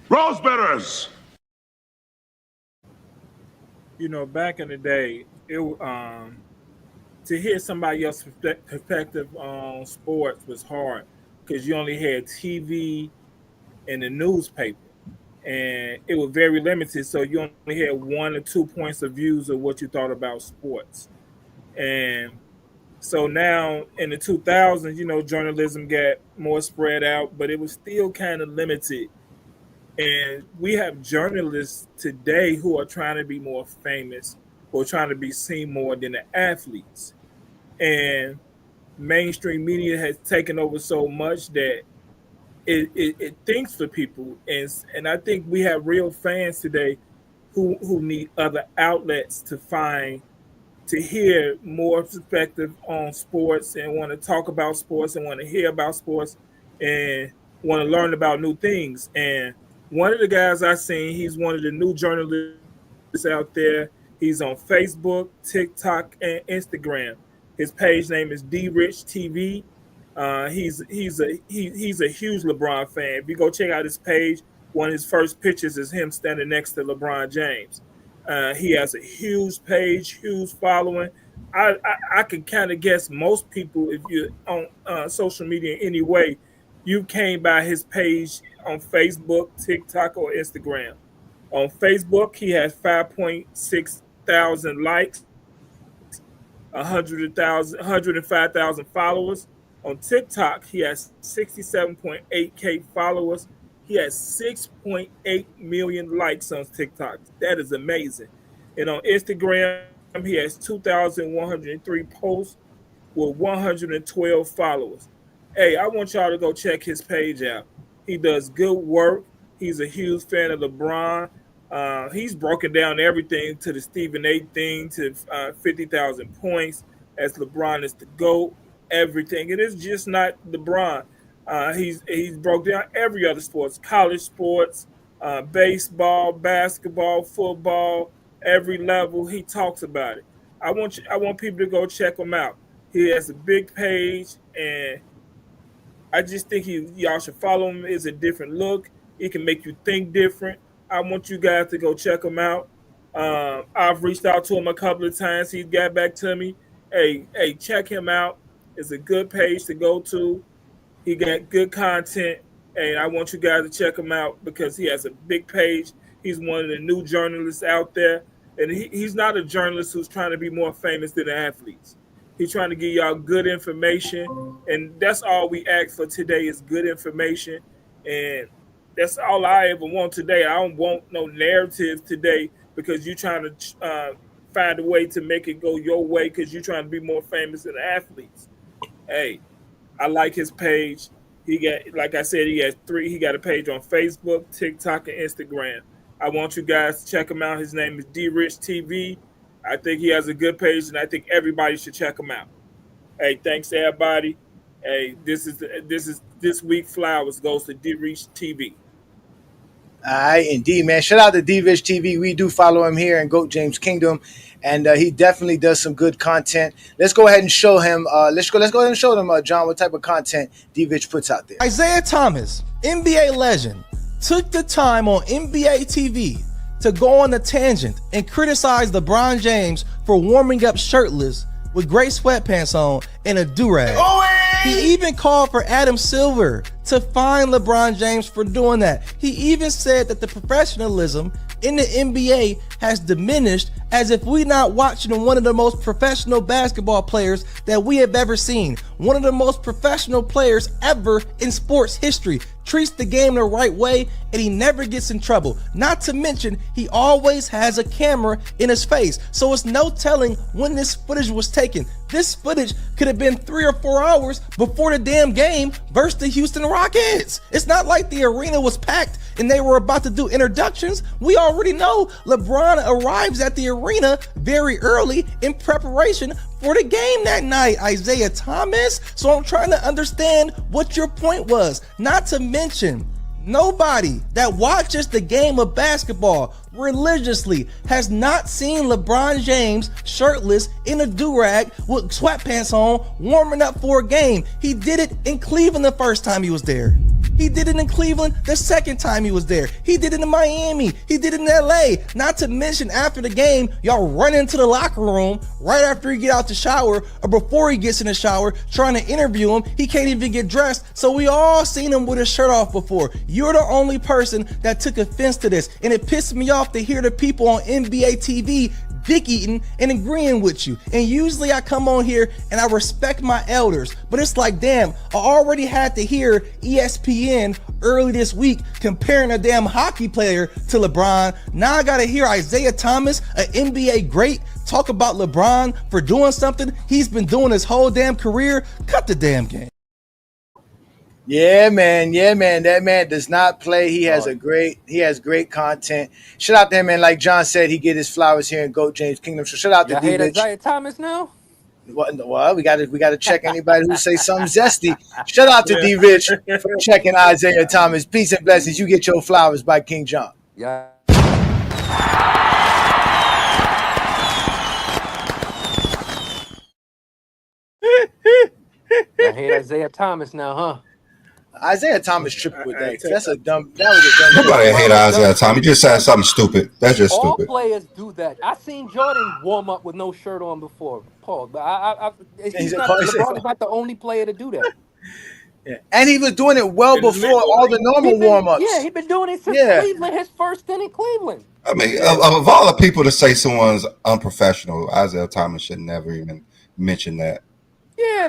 Rosebetters! You know, back in the day, it to hear somebody else's perspective on sports was hard because you only had TV and the newspaper, and it was very limited. So you only had 1 or 2 points of views of what you thought about sports. And so now in the 2000s, you know, journalism got more spread out, but it was still kind of limited. And we have journalists today who are trying to be more famous or trying to be seen more than the athletes. And mainstream media has taken over so much that it thinks for people. And I think we have real fans today who need other outlets to hear more perspective on sports and want to talk about sports and want to hear about sports and want to learn about new things. And one of the guys I seen, he's one of the new journalists out there. He's on Facebook, TikTok, and Instagram. His page name is D Rich TV. He's a huge LeBron fan. If you go check out his page, one of his first pictures is him standing next to LeBron James. He has a huge page, huge following. I can kind of guess most people, if you're on social media in any way, you came by his page on Facebook, TikTok, or Instagram. On Facebook, he has 5.6 thousand likes, 105,000 followers. On TikTok, he has 67.8K followers. He has 6.8 million likes on TikTok. That is amazing. And on Instagram, he has 2,103 posts with 112 followers. Hey, I want y'all to go check his page out. He does good work. He's a huge fan of LeBron. He's broken down everything to the Stephen A thing, to 50,000 points, as LeBron is the GOAT, everything. It is just not LeBron. He's broke down every other sports, college sports, baseball, basketball, football, every level. He talks about it. I want people to go check him out. He has a big page, and I just think y'all should follow him. It's a different look. It can make you think different. I want you guys to go check him out. I've reached out to him a couple of times. He's got back to me. Hey, check him out. It's a good page to go to. He got good content, and I want you guys to check him out because he has a big page. He's one of the new journalists out there, and he's not a journalist who's trying to be more famous than the athletes. He's trying to give y'all good information, and that's all we ask for today is good information, and that's all I ever want today. I don't want no narratives today because you're trying to find a way to make it go your way because you're trying to be more famous than the athletes. Hey, I like his page. He got, like I said, he got a page on Facebook, TikTok, and Instagram. I want you guys to check him out. His name is D Rich TV. I think he has a good page, and I think everybody should check him out. Hey, thanks to everybody. Hey, this week flowers goes to D Rich TV. All right, indeed, man. Shout out to D-Rich TV. We do follow him here in GOAT James Kingdom, and he definitely does some good content. Let's go ahead and show him. Let's go ahead and show them, John, what type of content D-Rich puts out there. Isaiah Thomas, NBA legend, took the time on NBA TV to go on a tangent and criticize LeBron James for warming up shirtless with gray sweatpants on and a do-rag. He even called for Adam Silver to fine LeBron James for doing that. He even said that the professionalism in the NBA has diminished as if we're not watching one of the most professional basketball players that we have ever seen. One of the most professional players ever in sports history. Treats the game the right way, and he never gets in trouble. Not to mention, he always has a camera in his face. So it's no telling when this footage was taken. This footage could have been 3 or 4 hours before the damn game versus the Houston Rockets. It's not like the arena was packed and they were about to do introductions. We already know LeBron arrives at the arena very early in preparation for the game that night, Isaiah Thomas. So I'm trying to understand what your point was. Not to mention, nobody that watches the game of basketball religiously has not seen LeBron James shirtless in a do-rag with sweatpants on warming up for a game. He did it in Cleveland the first time he was there. He did it in Cleveland the second time he was there. He did it in Miami. He did it in LA. Not to mention after the game, y'all run into the locker room right after he get out the shower or before he gets in the shower trying to interview him. He can't even get dressed. So we all seen him with his shirt off before. You're the only person that took offense to this. And it pissed me off to hear the people on NBA TV dick eating and agreeing with you. And usually I come on here and I respect my elders, but it's like, damn, I already had to hear ESPN early this week comparing a damn hockey player to LeBron. Now I gotta hear Isaiah Thomas, an NBA great, talk about LeBron for doing something he's been doing his whole damn career. Cut the damn game. Yeah, man. That man does not play. He has great content. Shout out to him, man. Like John said, he get his flowers here in GOAT James Kingdom. So shout out to D. Rich. Isaiah Thomas now? Well, we got to check anybody who say something zesty. Shout out to D. Rich for checking Isaiah Thomas. Peace and blessings. You get your flowers by King John. Yeah. I hate Isaiah Thomas now, huh? Isaiah Thomas tripping with that. That was a dumb. Nobody hate Isaiah Thomas. He just said something stupid. That's just All stupid. players do that. I seen Jordan warm up with no shirt on before, Paul. But LeBron is not the only player to do that. Yeah. And he was doing it well before all the normal warm-ups. Yeah, he's been doing it since Cleveland, his first stint in Cleveland. I mean, of all the people to say someone's unprofessional, Isaiah Thomas should never even mention that. Yeah,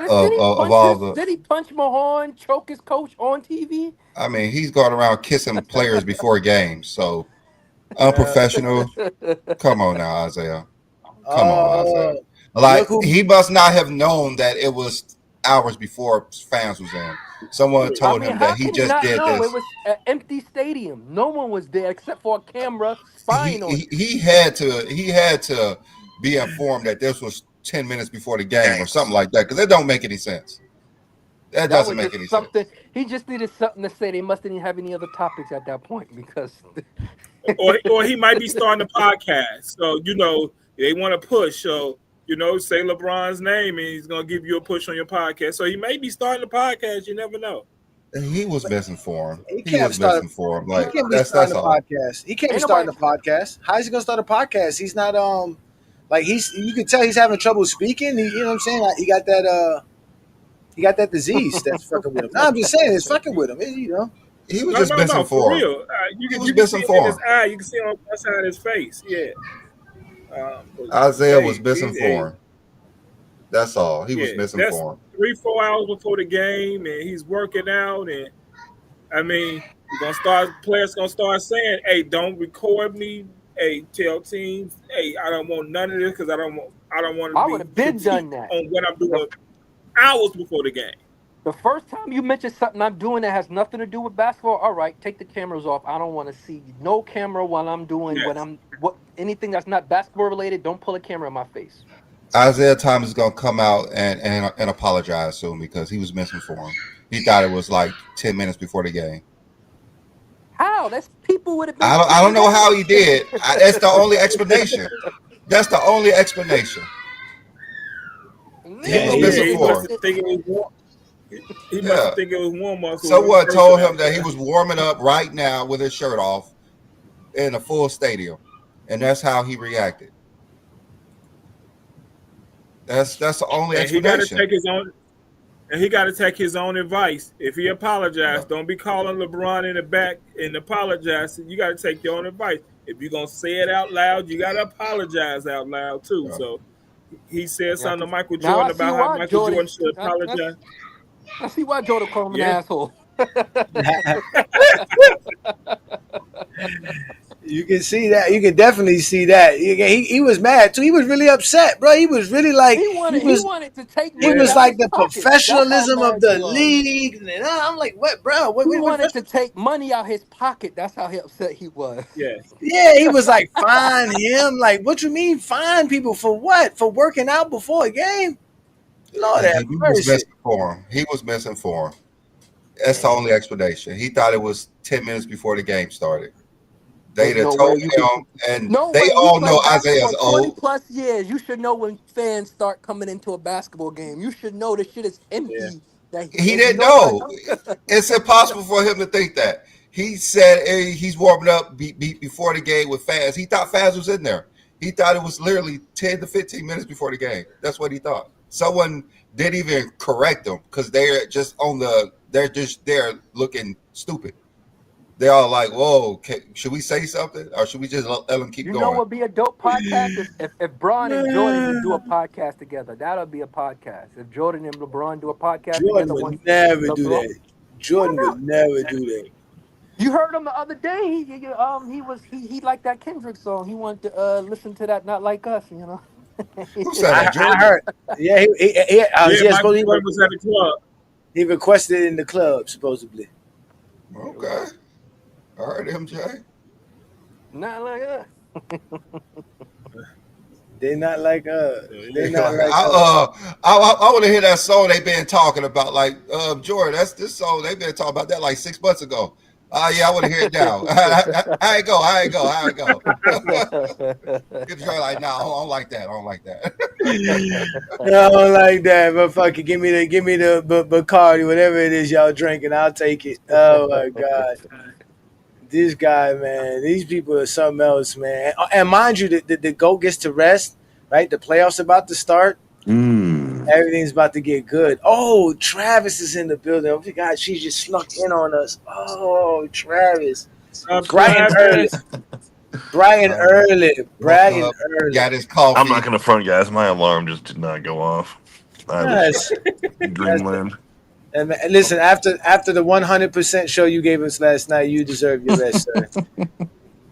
did he punch Mahorn, choke his coach on TV? I mean, he's going around kissing players before games, so unprofessional. Come on now, Isaiah. Come on, Isaiah. Like, he must not have known that it was hours before fans was in. Someone told him that he just did this. It was an empty stadium. No one was there except for a camera spying on him. He had to be informed that this was 10 minutes before the game or something like that, because it don't make any sense. That doesn't make any sense. He just needed something to say. They must didn't have any other topics at that point because or he might be starting a podcast. So, they want to push. So, say LeBron's name and he's going to give you a push on your podcast. So he may be starting a podcast. You never know. He was misinformed. He can't be starting a podcast. He can't be starting a podcast. How is he going to start a podcast? He's not you can tell he's having trouble speaking. You know what I'm saying? Like, he got that disease that's fucking with him. No, I'm just saying it's fucking with him. He was just misinformed. For real. You can see in his eye. You can see on one side of his face. Yeah. Isaiah was misinformed. That's all. He was misinformed. 3-4 hours before the game, and he's working out. And I mean, players gonna start saying, "Hey, don't record me. Hey, tell teams, hey, I don't want none of this because I don't want to." I would have been done that on what I'm doing hours before the game. The first time you mention something I'm doing that has nothing to do with basketball, all right, take the cameras off. I don't want to see no camera while I'm doing anything that's not basketball related. Don't pull a camera in my face. Isaiah Thomas is gonna come out and apologize soon because he was misinformed. He thought it was like 10 minutes before the game. How? That's people would have been. I don't know how he did. That's the only explanation. That's the only explanation. He was misinformed. He must think it was warm up. Someone told him that he was warming up right now with his shirt off in a full stadium, and that's how he reacted. That's the only explanation. He got to take his own advice. If he apologized, don't be calling LeBron in the back and apologize. You got to take your own advice. If you're gonna say it out loud, you got to apologize out loud too. Yeah. So he said something to Michael Jordan about how Michael Jordan should apologize. I see why Jordan called him an asshole. You can see that. You can definitely see that. He was mad too. He was really upset, bro. He was really like he wanted to take. He was like the professionalism of the league. And I'm like, what, bro? He wanted to take money out his pocket. That's how upset he was. Yeah. He was like, fine him. Like, what you mean, fine people for what? For working out before a game? Lord have mercy. He was misinformed. That's the only explanation. He thought it was 10 minutes before the game started. They'd have told him, and they all know Isaiah's old. 20+ years, you should know when fans start coming into a basketball game. You should know the shit is empty. Yeah. He didn't know. It's impossible for him to think that. He said he's warming up before the game with fans. He thought fans was in there. He thought it was literally 10 to 15 minutes before the game. That's what he thought. Someone didn't even correct them because they're just there looking stupid. They're all like, whoa, should we say something? Or should we just let them keep going? You know what would be a dope podcast? if Bron and Jordan would do a podcast together. That'll be a podcast. If Jordan and LeBron do a podcast Jordan together. Would never do that. Jordan would never do that. You heard him the other day. He liked that Kendrick song. He wanted to listen to that Not Like Us, you know. Who said that? I heard. Yeah, he was at the club. He requested it in the club, supposedly. Okay. All right, MJ. Not like us. They're not like us. They're not like us. I want to hear that song they've been talking about. Like, Jordan, that's this song they've been talking about that like 6 months ago. Yeah, I want to hear it now. How it go? How it go? How it go? Get the like, nah, I don't like that. I don't like that. I don't like that, but fuck it. Give me the Bacardi, whatever it is y'all drinking. I'll take it. Oh my god, this guy, man. These people are something else, man. And mind you, the GOAT gets to rest, right? The playoffs about to start. Everything's about to get good. Oh, Travis is in the building. Oh my god, she just snuck in on us. Oh, Travis, Brian early. Brian early. Brian early. Got his coffee. I'm not gonna front, guys. My alarm just did not go off. I was dreamland. And listen, after the 100% show you gave us last night, you deserve your rest, sir.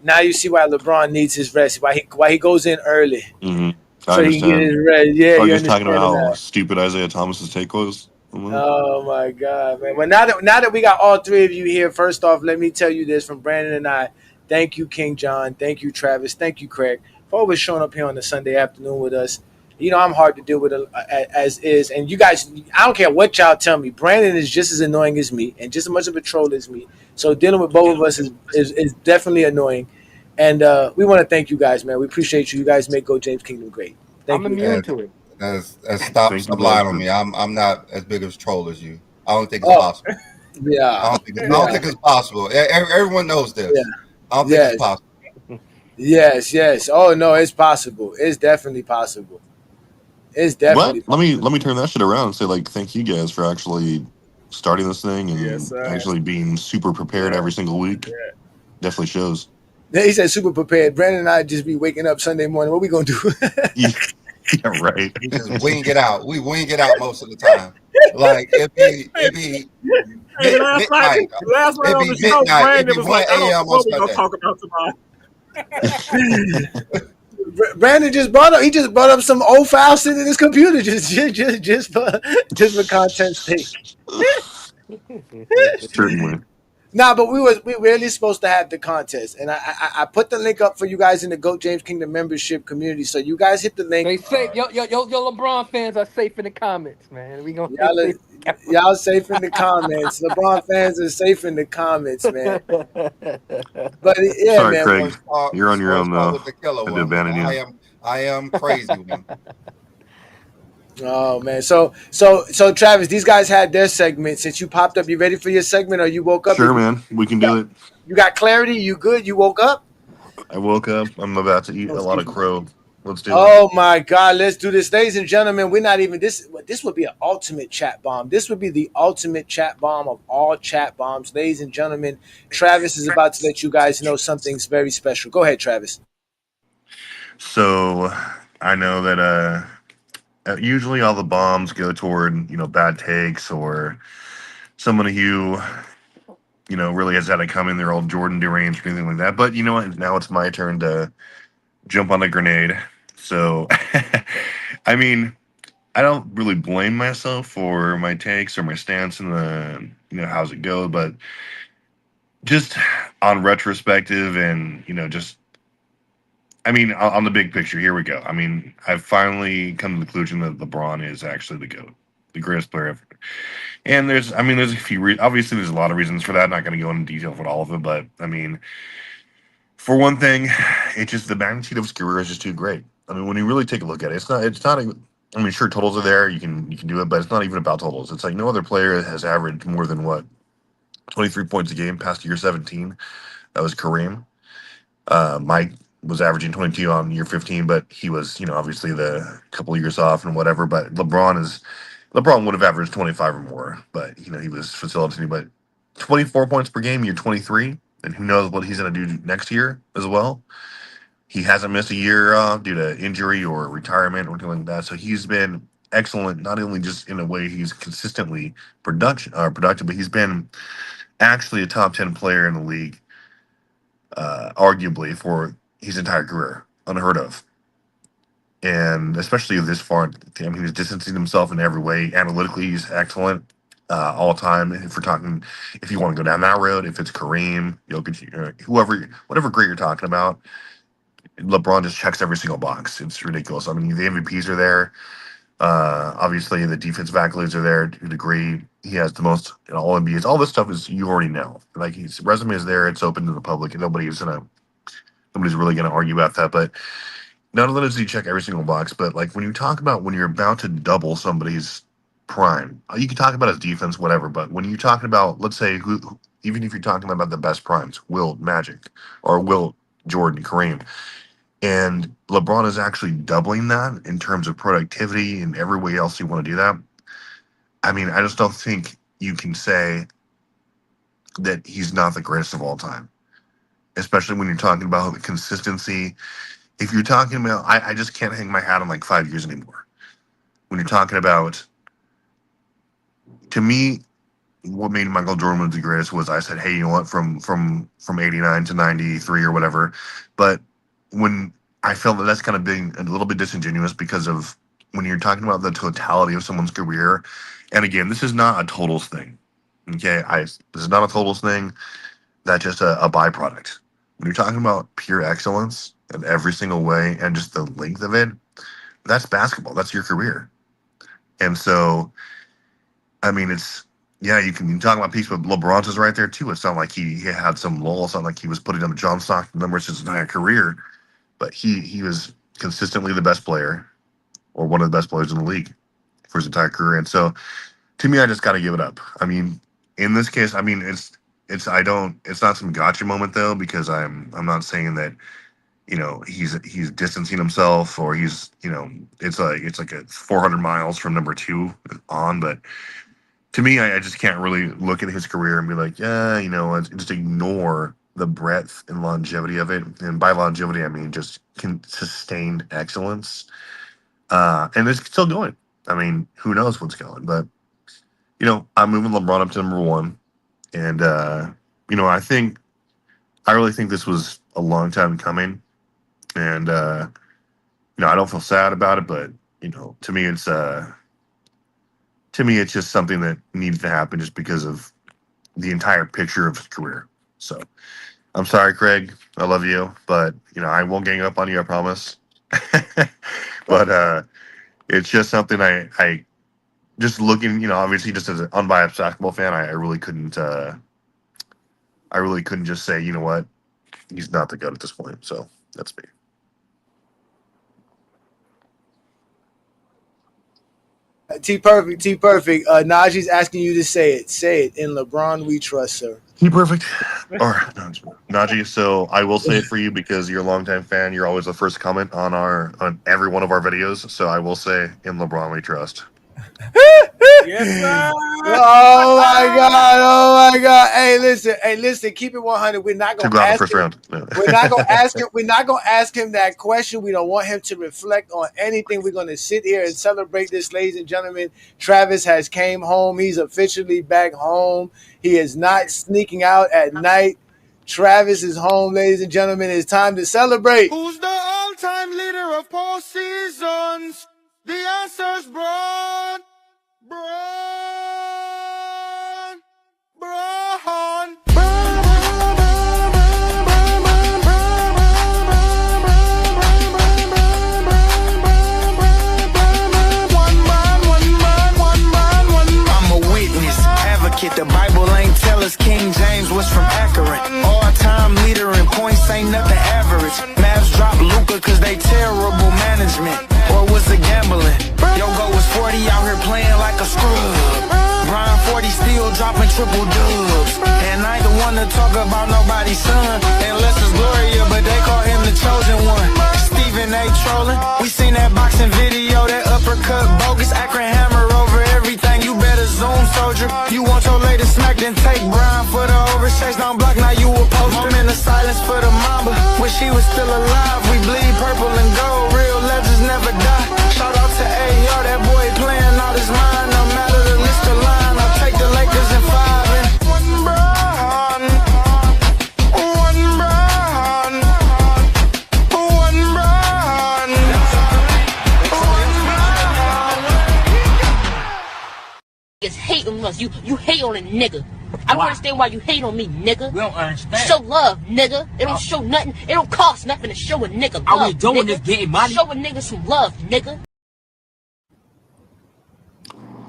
Now you see why LeBron needs his rest. Why he goes in early. Mm-hmm. So he can get his rest. Yeah, you you just talking understand about how that. stupid Isaiah Thomas's take was. Oh my God, man! Well, now that we got all three of you here, first off, let me tell you this from Brandon and I. Thank you, King John. Thank you, Travis. Thank you, Craig, for always showing up here on a Sunday afternoon with us. You know, I'm hard to deal with as is, and you guys, I don't care what y'all tell me. Brandon is just as annoying as me, and just as much of a troll as me. So dealing with both of us is definitely annoying. And we want to thank you guys, man. We appreciate you. You guys make Go James Kingdom great. I'm immune to it. Stop lying on me. I'm not as big of a troll as you. I don't think it's possible. Yeah. I don't think it's possible. Everyone knows this. Yeah. I don't think it's possible. Yes. Oh no, it's possible. It's definitely possible. It's definitely What? Let me turn that shit around and say, like, thank you guys for actually starting this thing and actually being super prepared every single week. Definitely shows. He said super prepared. Brandon and I just be waking up Sunday morning. What we gonna do? Yeah, right. We just wing it out. We wing it out most of the time. Like it be last night on the show, Brandon was like, I don't know what we're gonna talk about tomorrow. Brandon just brought up some old files sitting in his computer just for content's sake. Certainly. Nah, but we really supposed to have the contest, and I put the link up for you guys in the GOAT James Kingdom membership community. So you guys hit the link. They safe. Yo, LeBron fans are safe in the comments, man. We gonna y'all safe in the comments. LeBron fans are safe in the comments, man. But yeah, sorry, man. Craig, you're on your own though. I did abandon you. I am crazy one. Oh man, so Travis, these guys had their segment. Since you popped up, you ready for your segment, or you woke up? Sure, man, we can do it. You got clarity? You good? You woke up? I woke up. I'm about to eat a lot of crow. Let's do it. Oh my God, let's do this, ladies and gentlemen. We're not even this. This would be an ultimate chat bomb. This would be the ultimate chat bomb of all chat bombs, ladies and gentlemen. Travis is about to let you guys know something's very special. Go ahead, Travis. So I know that usually all the bombs go toward, bad takes or somebody who, really has had it coming. They're all Jordan deranged or anything like that. But you know what? Now it's my turn to jump on a grenade. So, I mean, I don't really blame myself for my takes or my stance in the, how's it go. But just on retrospective and, on the big picture, here we go. I mean, I've finally come to the conclusion that LeBron is actually the GOAT, the greatest player ever. And there's a few obviously there's a lot of reasons for that. I'm not going to go into detail for all of them, but I mean, for one thing, it's just the magnitude of his career is just too great. I mean, when you really take a look at it, it's not even, I mean, sure, totals are there, you can do it, but it's not even about totals. It's like no other player has averaged more than 23 points a game past year 17. That was Kareem. Mike was averaging 22 on year 15, but he was, obviously the couple of years off and whatever. But LeBron would have averaged 25 or more, but he was facilitating. But 24 points per game, year 23, and who knows what he's going to do next year as well. He hasn't missed a year due to injury or retirement or anything like that. So he's been excellent, not only just in a way he's consistently productive, but he's been actually a top 10 player in the league, arguably for his entire career, unheard of. And especially this far, I mean, he's distancing himself in every way. Analytically, he's excellent all time. If you want to go down that road, if it's Kareem, Jokic, whatever great you're talking about, LeBron just checks every single box. It's ridiculous. I mean, the MVPs are there. Obviously, the defensive accolades are there to a degree. He has the most all NBAs. All this stuff is you already know. Like his resume is there. It's open to the public, and nobody's really gonna argue about that. But not only does he check every single box, but like when you talk about when you're about to double somebody's prime, you can talk about his defense, whatever. But when you're talking about, let's say, even if you're talking about the best primes, Will Magic or Will Jordan, Kareem. And LeBron is actually doubling that in terms of productivity and every way else you want to do that. I mean, I just don't think you can say that he's not the greatest of all time, especially when you're talking about the consistency. If you're talking about, I just can't hang my hat on like 5 years anymore. When you're talking about, to me, what made Michael Jordan the greatest was I said, hey, you know what, from 89 to 93 or whatever. But when I felt that that's kind of being a little bit disingenuous because of when you're talking about the totality of someone's career. And again, this is not a totals thing. Okay, this is not a totals thing. That's just a byproduct. When you're talking about pure excellence in every single way and just the length of it, that's basketball. That's your career. And so, I mean, you can talk about peace, but LeBron's is right there too. It's not like he had some lull. It's not like he was putting up John Stockton numbers his entire career, but he was consistently the best player or one of the best players in the league for his entire career. And so, to me, I just got to give it up. I mean, in this case, I mean, it's not some gotcha moment though, because I'm not saying that, you know, he's distancing himself or he's, you know, it's like a 400 miles from number 2 on, but to me, I just can't really look at his career and be like, yeah, you know, just ignore the breadth and longevity of it. And by longevity, I mean just sustained excellence. And it's still going. I mean, who knows what's going, but you know, I'm moving LeBron up to number 1. And, you know, I really think this was a long time coming. And, you know, I don't feel sad about it, but, you know, to me, it's just something that needs to happen just because of the entire picture of his career. So I'm sorry, Craig. I love you, but, you know, I won't gang up on you, I promise. But it's just something I just looking, you know, obviously just as an unbiased basketball fan, I really couldn't just say, you know what, he's not the GOAT at this point. So that's me. T Perfect. Najee's asking you to say it. Say it. In LeBron we trust, sir. T Perfect. Or Najee, so I will say it for you because you're a longtime fan. You're always the first comment on every one of our videos. So I will say, in LeBron we trust. Yes, sir. Oh my God. Hey, listen, keep it 100. We're not gonna ask first him. round. No. We're not gonna ask him that question. We don't want him to reflect on anything. We're gonna sit here and celebrate this, ladies and gentlemen. Travis has came home. He's officially back home. He is not sneaking out at night. Travis is home, ladies and gentlemen. It's time to celebrate. Who's the all-time leader of postseasons? The answer's Bron. The Bible ain't tell us King James was from Akron. All-time leader in points ain't nothing average. Mavs drop Luka cause they terrible management. Or was it gambling? Yogo was 40 out here playing like a scrub. Brian 40 still dropping triple dubs. And I ain't the one to talk about nobody's son, unless it's Gloria, but they call him the chosen one. Stephen A. trolling. We seen that boxing video, that uppercut bogus. Akron hammer over everything. You better zoom, soldier. You want your lady smacked and take Brian for the overchase. Don't block, now you a poster. Moment of silence for the mamba. Wish he was still alive. We bleed purple and gold. Real legends never die. Shout out to AR, that boy playing out his mind. No matter the list of line, I'll take the Lakers in 5 and one Brian. One Brian. One Brian. Niggas hate on us. You hate on a nigga. I don't understand why you hate on me, nigga. We don't understand. Show love, nigga. It don't show nothing. It don't cost nothing to show a nigga love. All we doing is getting money. Show a nigga some love, nigga.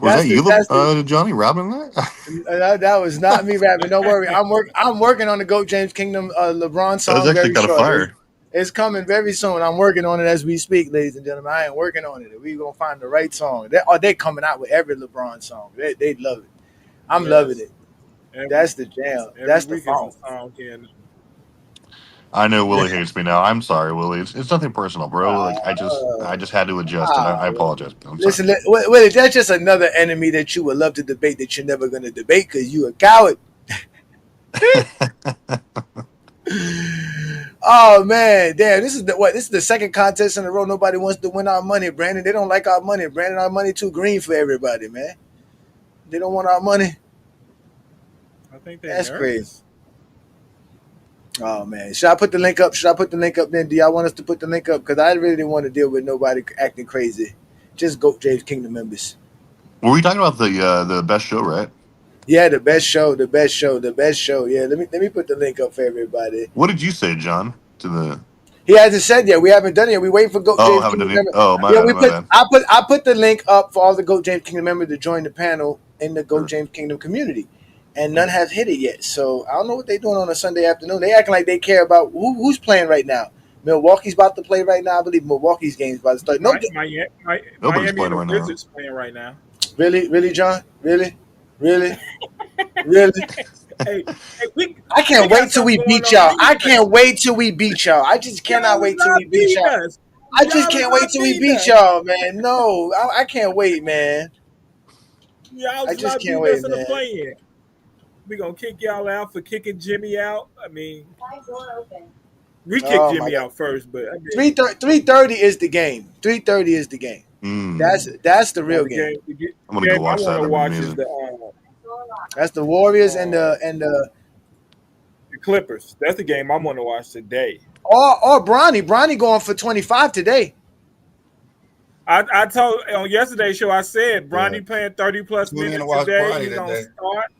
Was that you, That's the Johnny, rapping that? that was not me rapping. Don't worry. I'm working on the GOAT James Kingdom LeBron That was song actually very kind of shortly. fire. It's coming very soon. I'm working on it as we speak, ladies and gentlemen. I ain't working on it. We gonna find the right song. They coming out with every LeBron song. They love it. I'm loving it. That's the jam. That's the phone. I know Willie hates me now. I'm sorry, Willie. It's nothing personal, bro. Like I just had to adjust, and I apologize. I'm Listen, sorry. wait, that's just another enemy that you would love to debate that you're never gonna debate because you a coward. Oh man, damn! This is the second contest in a row. Nobody wants to win our money, Brandon. They don't like our money, Brandon. Our money too green for everybody, man. They don't want our money. I think that's crazy. Oh man, should I put the link up? Then? Do y'all want us to put the link up? Because I really didn't want to deal with nobody acting crazy. Just GOAT James Kingdom members. Were we talking about the best show, right? Yeah, the best show. Yeah, let me put the link up for everybody. What did you say, John? To the He hasn't said yet. We haven't done it yet. We waiting for GOAT James Kingdom members. Oh, my bad. I put the link up for all the GOAT James Kingdom members to join the panel in the GOAT James Kingdom community, and none have hit it yet. So I don't know what they're doing on a Sunday afternoon. They acting like they care about who's playing right now. Milwaukee's about to play right now. I believe Milwaukee's game's about to start. Miami Nobody's and playing the right now. Wizards playing right now. Really, John? Really? Hey, I can't wait till we beat y'all. I can't wait till we beat y'all. I just cannot wait till we beat y'all. I just can't wait till we beat y'all, man. No, I can't wait, man. I just can't wait, man. We gonna kick y'all out for kicking Jimmy out. I mean, we kicked Jimmy out first, but I mean, 3:30 is the game. 3:30 is the game. That's the real game. I'm gonna go watch that. That's the Warriors and the Clippers. That's the game I'm gonna watch today. Or Bronny going for 25 today. I told on yesterday's show. I said Bronny playing 30+ minutes today. He's gonna start.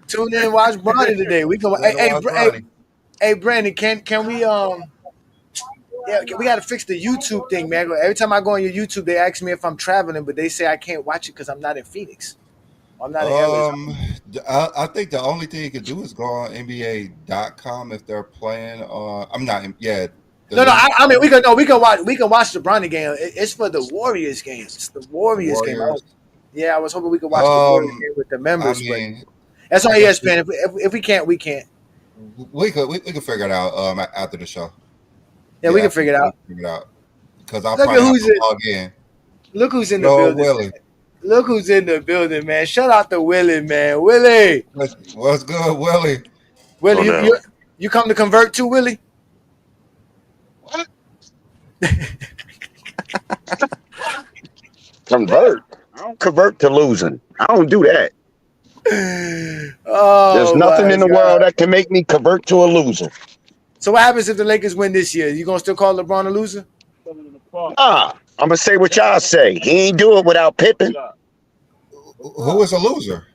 Tune in and watch Bronny today. We go. Hey, Brandon, can we Yeah, we got to fix the YouTube thing, man. Every time I go on your YouTube, they ask me if I'm traveling, but they say I can't watch it because I'm not in Phoenix. I'm not in LA. I think the only thing you could do is go on NBA.com if they're playing. I'm not. I mean we can watch the Bronny game. It's for the Warriors game. It's the Warriors game. I was hoping we could watch the Warriors game with the members, but that's on ESPN. If we can't, we can't. We could figure it out after the show. Yeah, we can figure it out. Because I'll probably have to log in. Look who's in the building. Willie. Look who's in the building, man. Shout out to Willie, man. Willie. What's good, Willie? Willie, you come to convert too, Willie? What? Convert? I don't convert to losing. I don't do that. There's nothing in the world that can make me convert to a loser. So what happens if the Lakers win this year? You gonna still call LeBron a loser? I'm gonna say what y'all say. He ain't do it without Pippen. Who is a loser?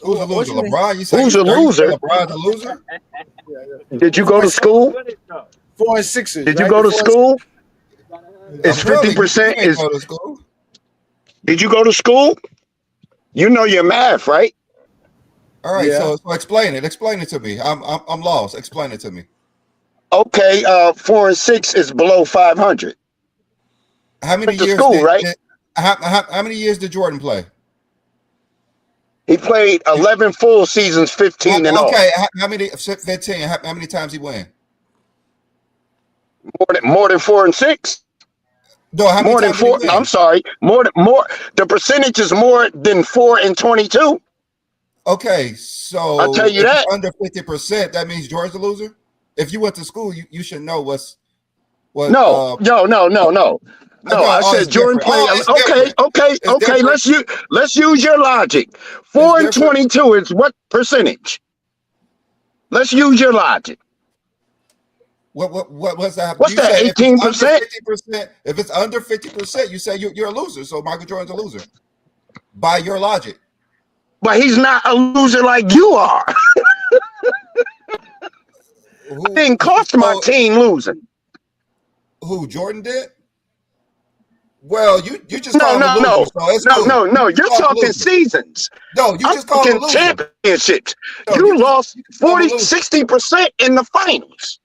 Who's a loser? LeBron? You say who's a loser? LeBron's a loser? Did you go to school? 4 and 6. Did you go to school? It's 50%. Did you go to school? You know your math, right? All right, so explain it. Explain it to me. I'm lost. Explain it to me. Okay, 4 and 6 is below 500. How many years? How many years did Jordan play? He played 11 full seasons, 15 and all. Okay, how many? 15. How many times he win? More than 4 and 6. No, how many more than 4. I'm sorry. More. The percentage is more than 4 and 22. Okay, so I'll tell you that under 50%, that means Jordan's a loser. If you went to school, you should know what. No. No, I said Jordan played. Okay. Let's use your logic. 4 and 22 is what percentage? Let's use your logic. What's that? What's that? 18%. If it's under 50%, you say you're a loser. So Michael Jordan's a loser by your logic. But he's not a loser like you are. It didn't cost my team losing. Who, Jordan did? Well, you just call him a loser. So it's cool. No. You're talking seasons. No, you just call him a loser. Championships. No, you lost 60% in the finals.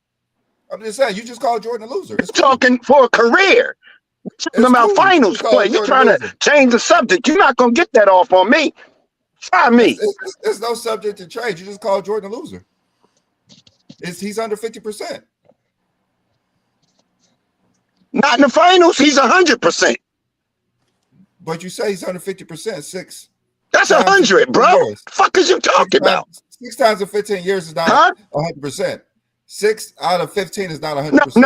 I'm just saying, you just called Jordan a loser. It's talking for a career. We're talking about finals play. You're trying to change the subject. You're not going to get that off on me. Try me. There's no subject to change. You just called Jordan a loser. He's under 50%. Not in the finals. He's 100%. But you say he's under 50%. Six. That's 100, bro. What the fuck is you talking about? 6 times in 15 years is not 100%. 6 out of 15 is not 100%.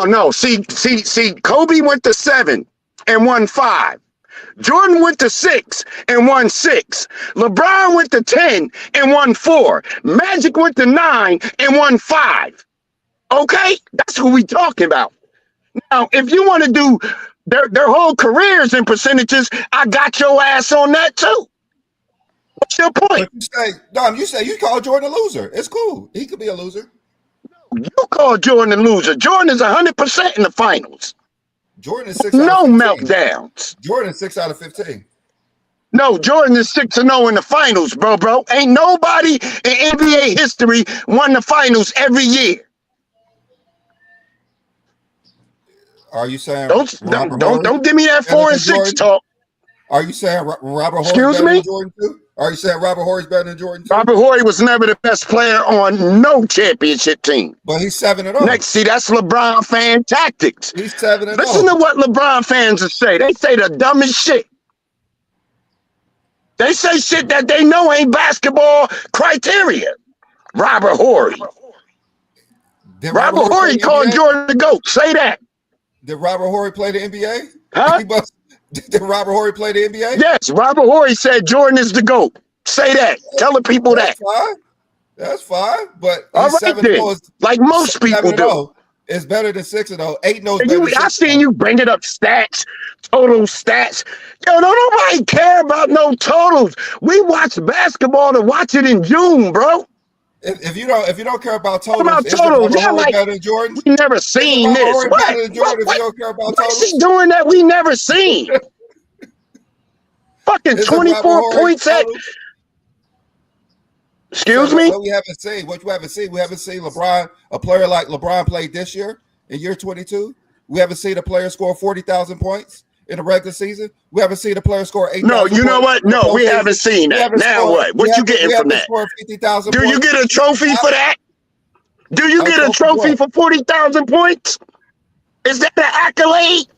No. See, Kobe went to 7 and won 5. Jordan went to 6 and won 6. LeBron went to 10 and won 4. Magic went to 9 and won 5. Okay? That's who we talking about. Now, if you want to do their whole careers in percentages, I got your ass on that too. What's your point? You say you call Jordan a loser. It's cool. He could be a loser. You call Jordan a loser. Jordan is 100% in the finals. Jordan is 6 out of 15. No meltdowns. Jordan is 6 out of 15. No, Jordan is 6-0 in the finals, bro. Ain't nobody in NBA history won the finals every year. Are you saying don't give me that 4 and 6 talk? Are you saying Robert Horry Excuse better me? than Jordan too? Are you saying Robert Horry's better than Jordan too? Robert Horry was never the best player on no championship team. But he's 7-0. Next, see, that's LeBron fan tactics. He's 7-0. Listen to what LeBron fans say. They say the dumbest shit. They say shit that they know ain't basketball criteria. Robert Horry. Robert Horry called Jordan the GOAT. Say that. Did Robert Horry play the NBA? Huh? Did Robert Horry play the NBA? Yes, Robert Horry said Jordan is the GOAT. Say that. Tell the people that. Fine. That's fine. But all right then. Like most people do. It's better than 6-0. 8-0. I seen you bringing up stats, total stats. Yo, don't nobody care about no totals. We watch basketball to watch it in June, bro. If you don't care about totals, better than Jordan? We never seen this. What? If you don't care about totals? What's he doing that we never seen? Fucking 24 points at. Excuse me? What you haven't seen. We haven't seen LeBron, a player like LeBron played this year in year 22. We haven't seen a player score 40,000 points in the regular season. We haven't seen a player score 8,000 points. No, you know what? No, we haven't seen that. Now what? What you getting from that? Do you get a trophy for that? Do you get a trophy for 40,000 points? Is that an accolade?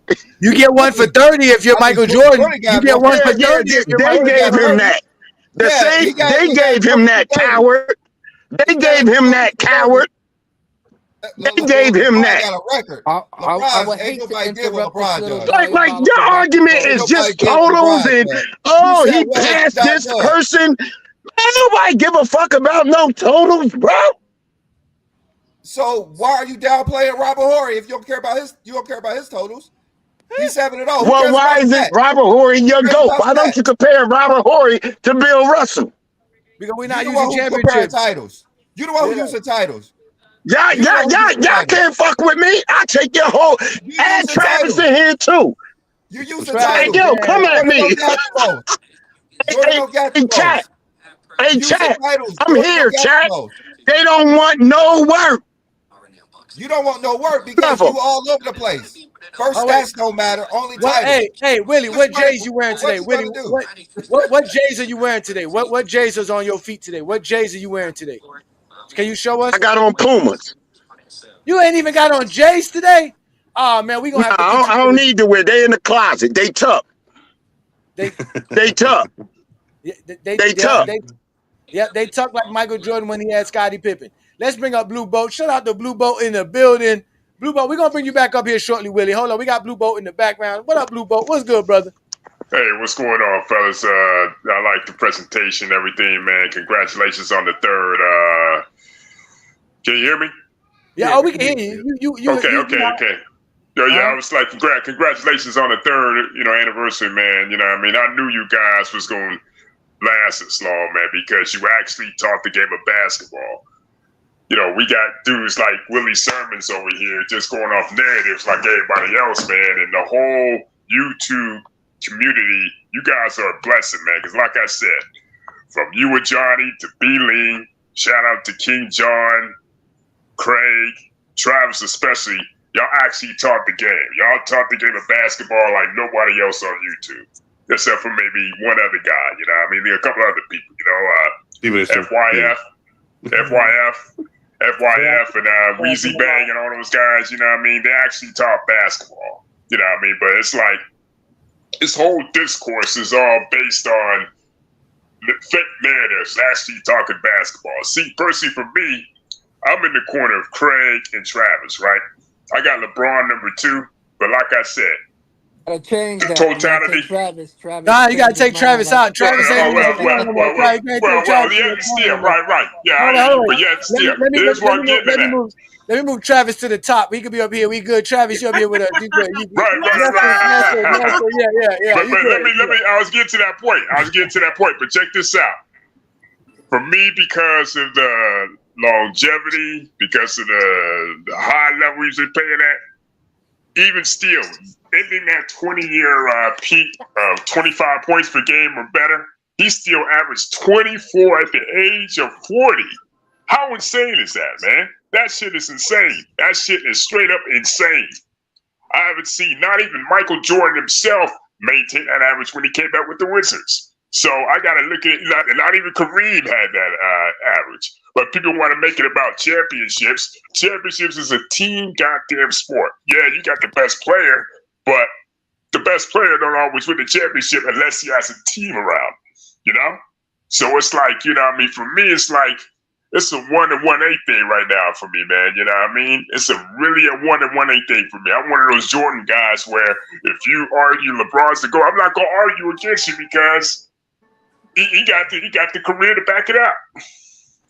You get one for 30 if you're Michael Jordan. You get one for 30 if you're Michael Jordan. They gave him that. They gave him that coward. They gave him that coward. They gave him that. I would hate to interrupt like your argument is just totals and he passed this person. Man, nobody give a fuck about no totals, bro. So why are you downplaying Robert Horry if you don't care about his totals? He's 7-0. Well, why is it Robert Horry your GOAT? Why don't you compare Robert Horry to Bill Russell? Because we're not using championships. Titles. You the one who using titles. Y'all can't fuck with me. I take your whole add Travis in here too. You using titles. Yo, come at me. Hey, chat. I'm here, chat. They don't want no work. You don't want no work because you all over the place. First stats don't matter. Only titles. Hey, Willie, what J's you wearing today? Willie, what J's are you wearing today? What J's is on your feet today? What J's are you wearing today? Can you show us? I got on Pumas. You ain't even got on J's today? Oh man, we gonna have to. I don't need to wear. They in the closet. They tuck. They tuck. They tuck. They tuck like Michael Jordan when he had Scottie Pippen. Let's bring up Blue Boat. Shout out to Blue Boat in the building. Blue Boat, we're gonna bring you back up here shortly, Willie. Hold on, we got Blue Boat in the background. What up, Blue Boat? What's good, brother? Hey, what's going on, fellas? I like the presentation, everything, man. Congratulations on the third. Can you hear me? Yeah, we can hear you. Okay. Yeah, I was like, congratulations on the third, anniversary, man. You know what I mean? I knew you guys was going to last this long, man, because you actually taught the game of basketball. You know, we got dudes like Willie Sermons over here just going off narratives like everybody else, man. And the whole YouTube community, you guys are a blessing, man. Because like I said, from you and Johnny to B-Lee, shout out to King John, Craig, Travis especially, y'all actually taught the game. Y'all taught the game of basketball like nobody else on YouTube. Except for maybe one other guy, you know. I mean, there are a couple other people, you know. FYF, and Weezy Bang and all those guys, you know what I mean? They actually taught basketball, you know what I mean? But it's like, this whole discourse is all based on fake narratives, actually talking basketball. See, personally for me, I'm in the corner of Craig and Travis, right? I got LeBron number 2, but like I said, Gotta change that. totality. Travis. Nah, you gotta take Travis out. Travis ain't right. Yeah, still, right. Yeah, but yeah, still. Let me move Travis to the top. He could be up here. We good. Travis, you up here with us. You good. Right. Yeah. But let me. I was getting to that point. But check this out. For me, because of the longevity, because of the high levels they're paying at, even still, ending that 20-year peak of 25 points per game or better, he still averaged 24 at the age of 40. How insane is that, man? That shit is insane. That shit is straight up insane. I haven't seen not even Michael Jordan himself maintain that average when he came back with the Wizards. So I got to look at it. Not even Kareem had that average. But people want to make it about championships. Championships is a team goddamn sport. Yeah, you got the best player, but the best player don't always win the championship unless he has a team around, you know? So it's like, you know what I mean? For me, it's like, it's a 1 and 1/8 thing right now for me, man. You know what I mean? It's really a 1 and 1/8 thing for me. I'm one of those Jordan guys where if you argue LeBron's the GOAT, I'm not going to argue against you because he got the career to back it up.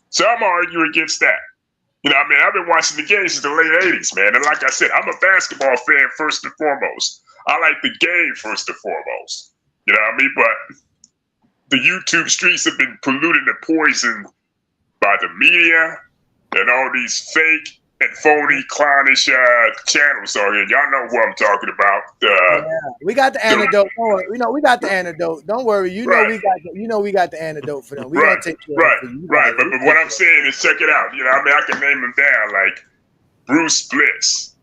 So I'm going to argue against that. You know what I mean? I've been watching the game since the late 80s, man. And like I said, I'm a basketball fan first and foremost. I like the game first and foremost. You know what I mean? But the YouTube streets have been polluted and poisoned by the media and all these fake and phony clownish channels on here. Y'all know who I'm talking about. We got the antidote. Don't worry. We got the antidote. Don't worry. You know we got the antidote for them. We gonna take care of it for you. Right. But what I'm saying is, check it out. You know what I mean? I can name them down like Bruce Bliss.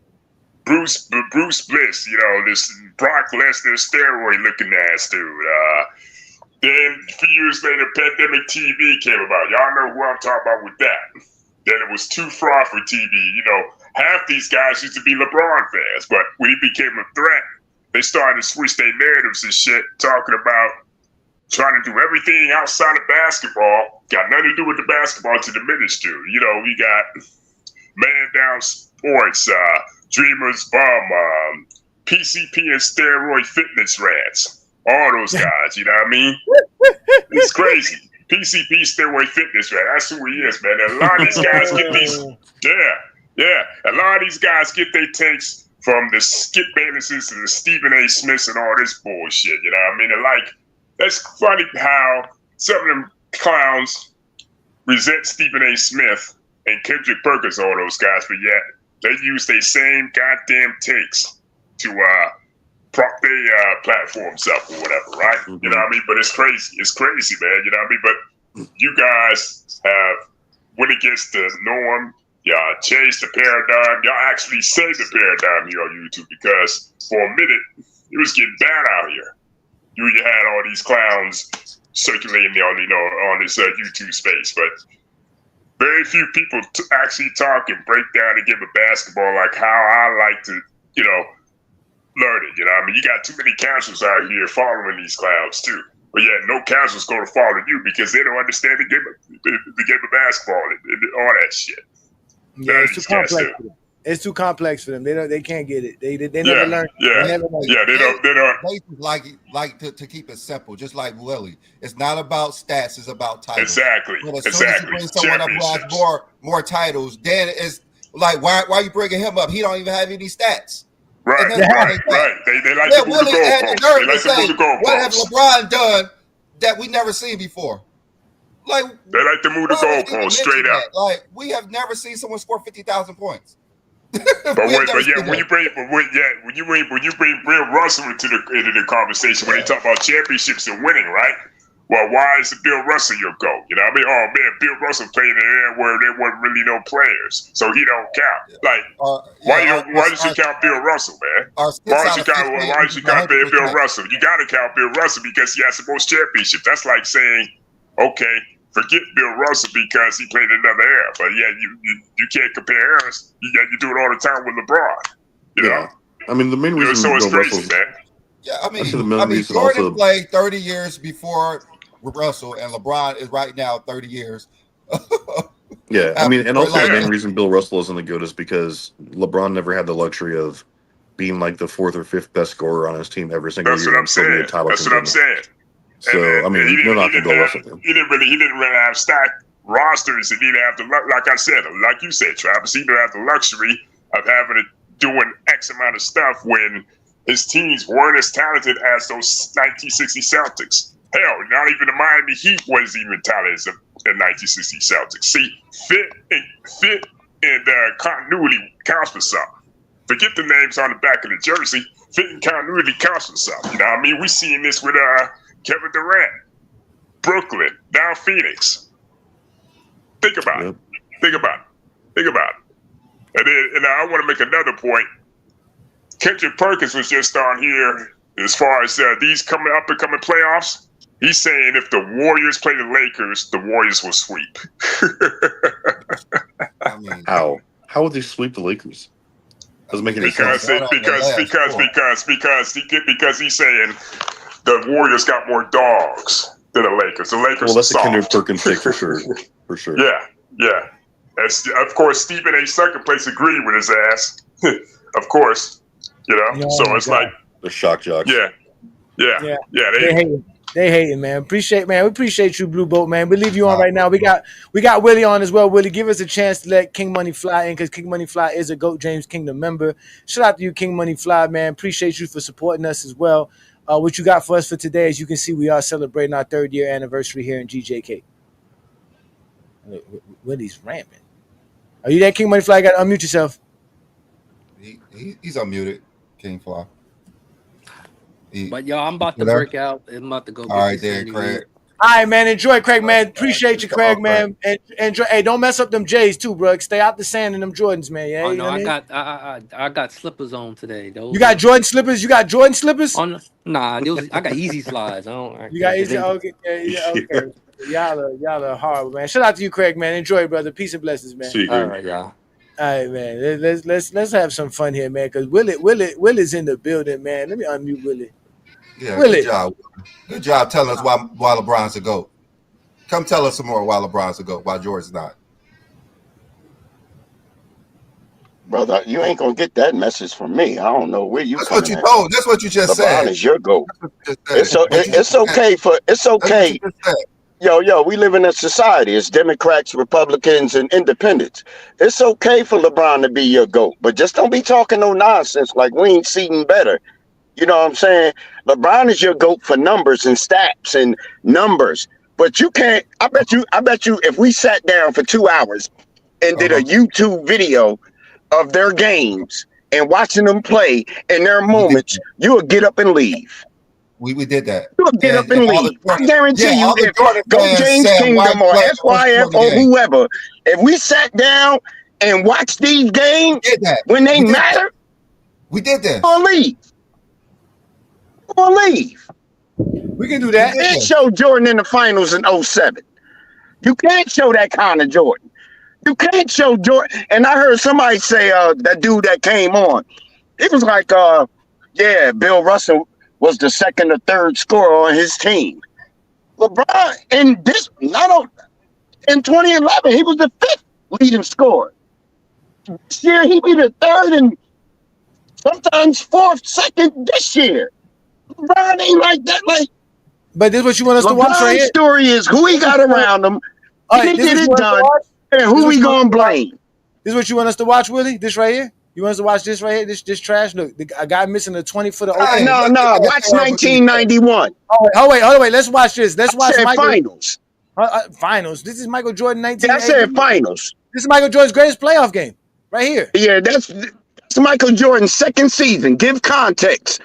Bruce Bliss, you know, this Brock Lesnar steroid looking ass dude. Then a few years later, Pandemic TV came about. Y'all know who I'm talking about with that. Then it was Too Fraud for TV. You know, half these guys used to be LeBron fans, but when he became a threat, they started to switch their narratives and shit, talking about trying to do everything outside of basketball. Got nothing to do with the basketball to diminish dude. You know, we got Man Down Sports, Dreamers Bum, PCP and Steroid Fitness Rats. All those guys, you know what I mean? It's crazy. PCP Steroid Fitness Rat. That's who he is, man. And a lot of these guys get these, a lot of these guys get their takes from the Skip Baylesses and the Stephen A. Smiths and all this bullshit, you know what I mean? And like, that's funny how some of them clowns resent Stephen A. Smith and Kendrick Perkins, all those guys, but yet they use their same goddamn takes to prop their platforms up or whatever, right? Mm-hmm. You know what I mean? But it's crazy. It's crazy, man. You know what I mean? But you guys have went against the norm. Y'all changed the paradigm. Y'all actually saved the paradigm here on YouTube because for a minute, it was getting bad out here. You had all these clowns circulating on this YouTube space, but very few people actually talk and break down the game of basketball like how I like to, learn it. You know what I mean? You got too many casuals out here following these clowns too. But yeah, no casuals going to follow you because they don't understand the game of basketball and all that shit. Yeah, it's too complex for them. It's too complex for them. They can't get it. They never learn. Yeah, they don't. Like to keep it simple, just like Willie. It's not about stats. It's about titles. Exactly. But as soon as you bring someone up who has more titles, then it's like why are you bringing him up? He don't even have any stats. Right. They like to move the goalposts. What have LeBron done that we never seen before? Like they like to move the goalposts straight up. Like we have never seen someone score 50,000 points. When you bring Bill Russell into the conversation when they talk about championships and winning, right? Well, why is Bill Russell your GOAT? You know, I mean, oh man, Bill Russell played in there where there wasn't really no players, so he don't count. Like, why did you count Bill Russell, man? Why did you count Bill Russell? You got to count Bill Russell because he has the most championships. That's like saying, okay, forget Bill Russell because he played in another era, but yeah, you can't compare eras. You do it all the time with LeBron. You know, I mean, the main reason so it's Bill crazy, Russell's, man. Yeah, I mean, Jordan played 30 years before Russell, and LeBron is right now 30 years. Yeah, I mean, and also the main reason Bill Russell isn't the GOAT is because LeBron never had the luxury of being like the 4th or 5th best scorer on his team every single year. That's what I'm saying. So I mean, you're not going to Bill Russell. He didn't really have stacked rosters, and he didn't have the like I said, like you said, Travis. He didn't have the luxury of having to doing X amount of stuff when his teams weren't as talented as those 1960 Celtics. Hell, not even the Miami Heat wasn't even talented as the 1960 Celtics. See, fit and continuity counts for something. Forget the names on the back of the jersey. Fit and continuity counts for something. You know what I mean? We seeing this with Kevin Durant, Brooklyn, now Phoenix. Think about it. Think about it. And I want to make another point. Kendrick Perkins was just on here as far as these up and coming playoffs. He's saying if the Warriors play the Lakers, the Warriors will sweep. I mean, how would they sweep the Lakers? Doesn't make any sense. Because he's saying the Warriors got more dogs than the Lakers. The Lakers. Well, that's a soft. Kendrick Perkins take for sure. For sure. Yeah. As, of course, Stephen A. Second Place agreed with his ass. Of course, you know. So it's like the shock jocks. Yeah. They hating, man. We appreciate you, Blue Boat, man. We leave you on right now. We got Willie on as well. Willie, give us a chance to let King Money Fly in because King Money Fly is a GOAT James Kingdom member. Shout out to you, King Money Fly, man. Appreciate you for supporting us as well. What you got for us for today? As you can see, we are celebrating our 3rd year anniversary here in GJK. Willie's ramping. Are you there, King Money Fly? You got to unmute yourself. He's unmuted, King Fly. But y'all, I'm about to break out. I'm about to go. All right, there, Craig. All right, man. Enjoy, Craig, man. Appreciate you, Craig, man. And enjoy. Hey, don't mess up them J's too, bro. Stay out the sand in them Jordans, man. Yeah. Oh no, I got slippers on today. Those you got Jordan slippers? You got Jordan slippers? Oh, no. Nah, I got easy slides. You got easy. Okay, yeah, okay. Y'all are horrible, man. Shout out to you, Craig, man. Enjoy, brother. Peace and blessings, man. All right, y'all. All right, man. Let's have some fun here, man. Because Willie's in the building, man. Let me unmute Willie. Yeah, Willie. Good job telling us why LeBron's a GOAT. Come tell us some more why LeBron's a GOAT, why Jordan's not. Brother, you ain't gonna get that message from me. I don't know where you. That's what you told. That's what you just said. LeBron is your GOAT. It's okay. Yo, we live in a society. It's Democrats, Republicans, and Independents. It's okay for LeBron to be your GOAT, but just don't be talking no nonsense like we ain't seen better. You know what I'm saying? LeBron is your GOAT for numbers and stats and numbers. But you can't, I bet you, if we sat down for 2 hours and did a YouTube video of their games and watching them play in their moments, you would get up and leave. We did that. You would get up and leave. I guarantee you, if GOAT James Kingdom or SYF or whoever, if we sat down and watched these games when they matter, we did that. Or leave. We can do that. You can't show Jordan in the finals in 07. You can't show that kind of Jordan. You can't show Jordan. And I heard somebody say that dude that came on, it was like, Bill Russell was the 2nd or 3rd scorer on his team. LeBron in 2011, he was the 5th leading scorer. This year he be the 3rd and sometimes 4th, 2nd this year. LeBron ain't like that. But this is what you want us to watch right here? LeBron's story is who he got around him, he get it done, and who we gonna blame. This is what you want us to watch, Willie? This right here? You want us to watch this right here? This trash? Look, a guy missing a 20-footer. No. Watch 1991. Oh wait. Let's watch this. Let's watch Michael. Finals. Finals. This is Michael Jordan 19. I said finals. This is Michael Jordan's greatest playoff game right here. Yeah, that's Michael Jordan's second season. Give context.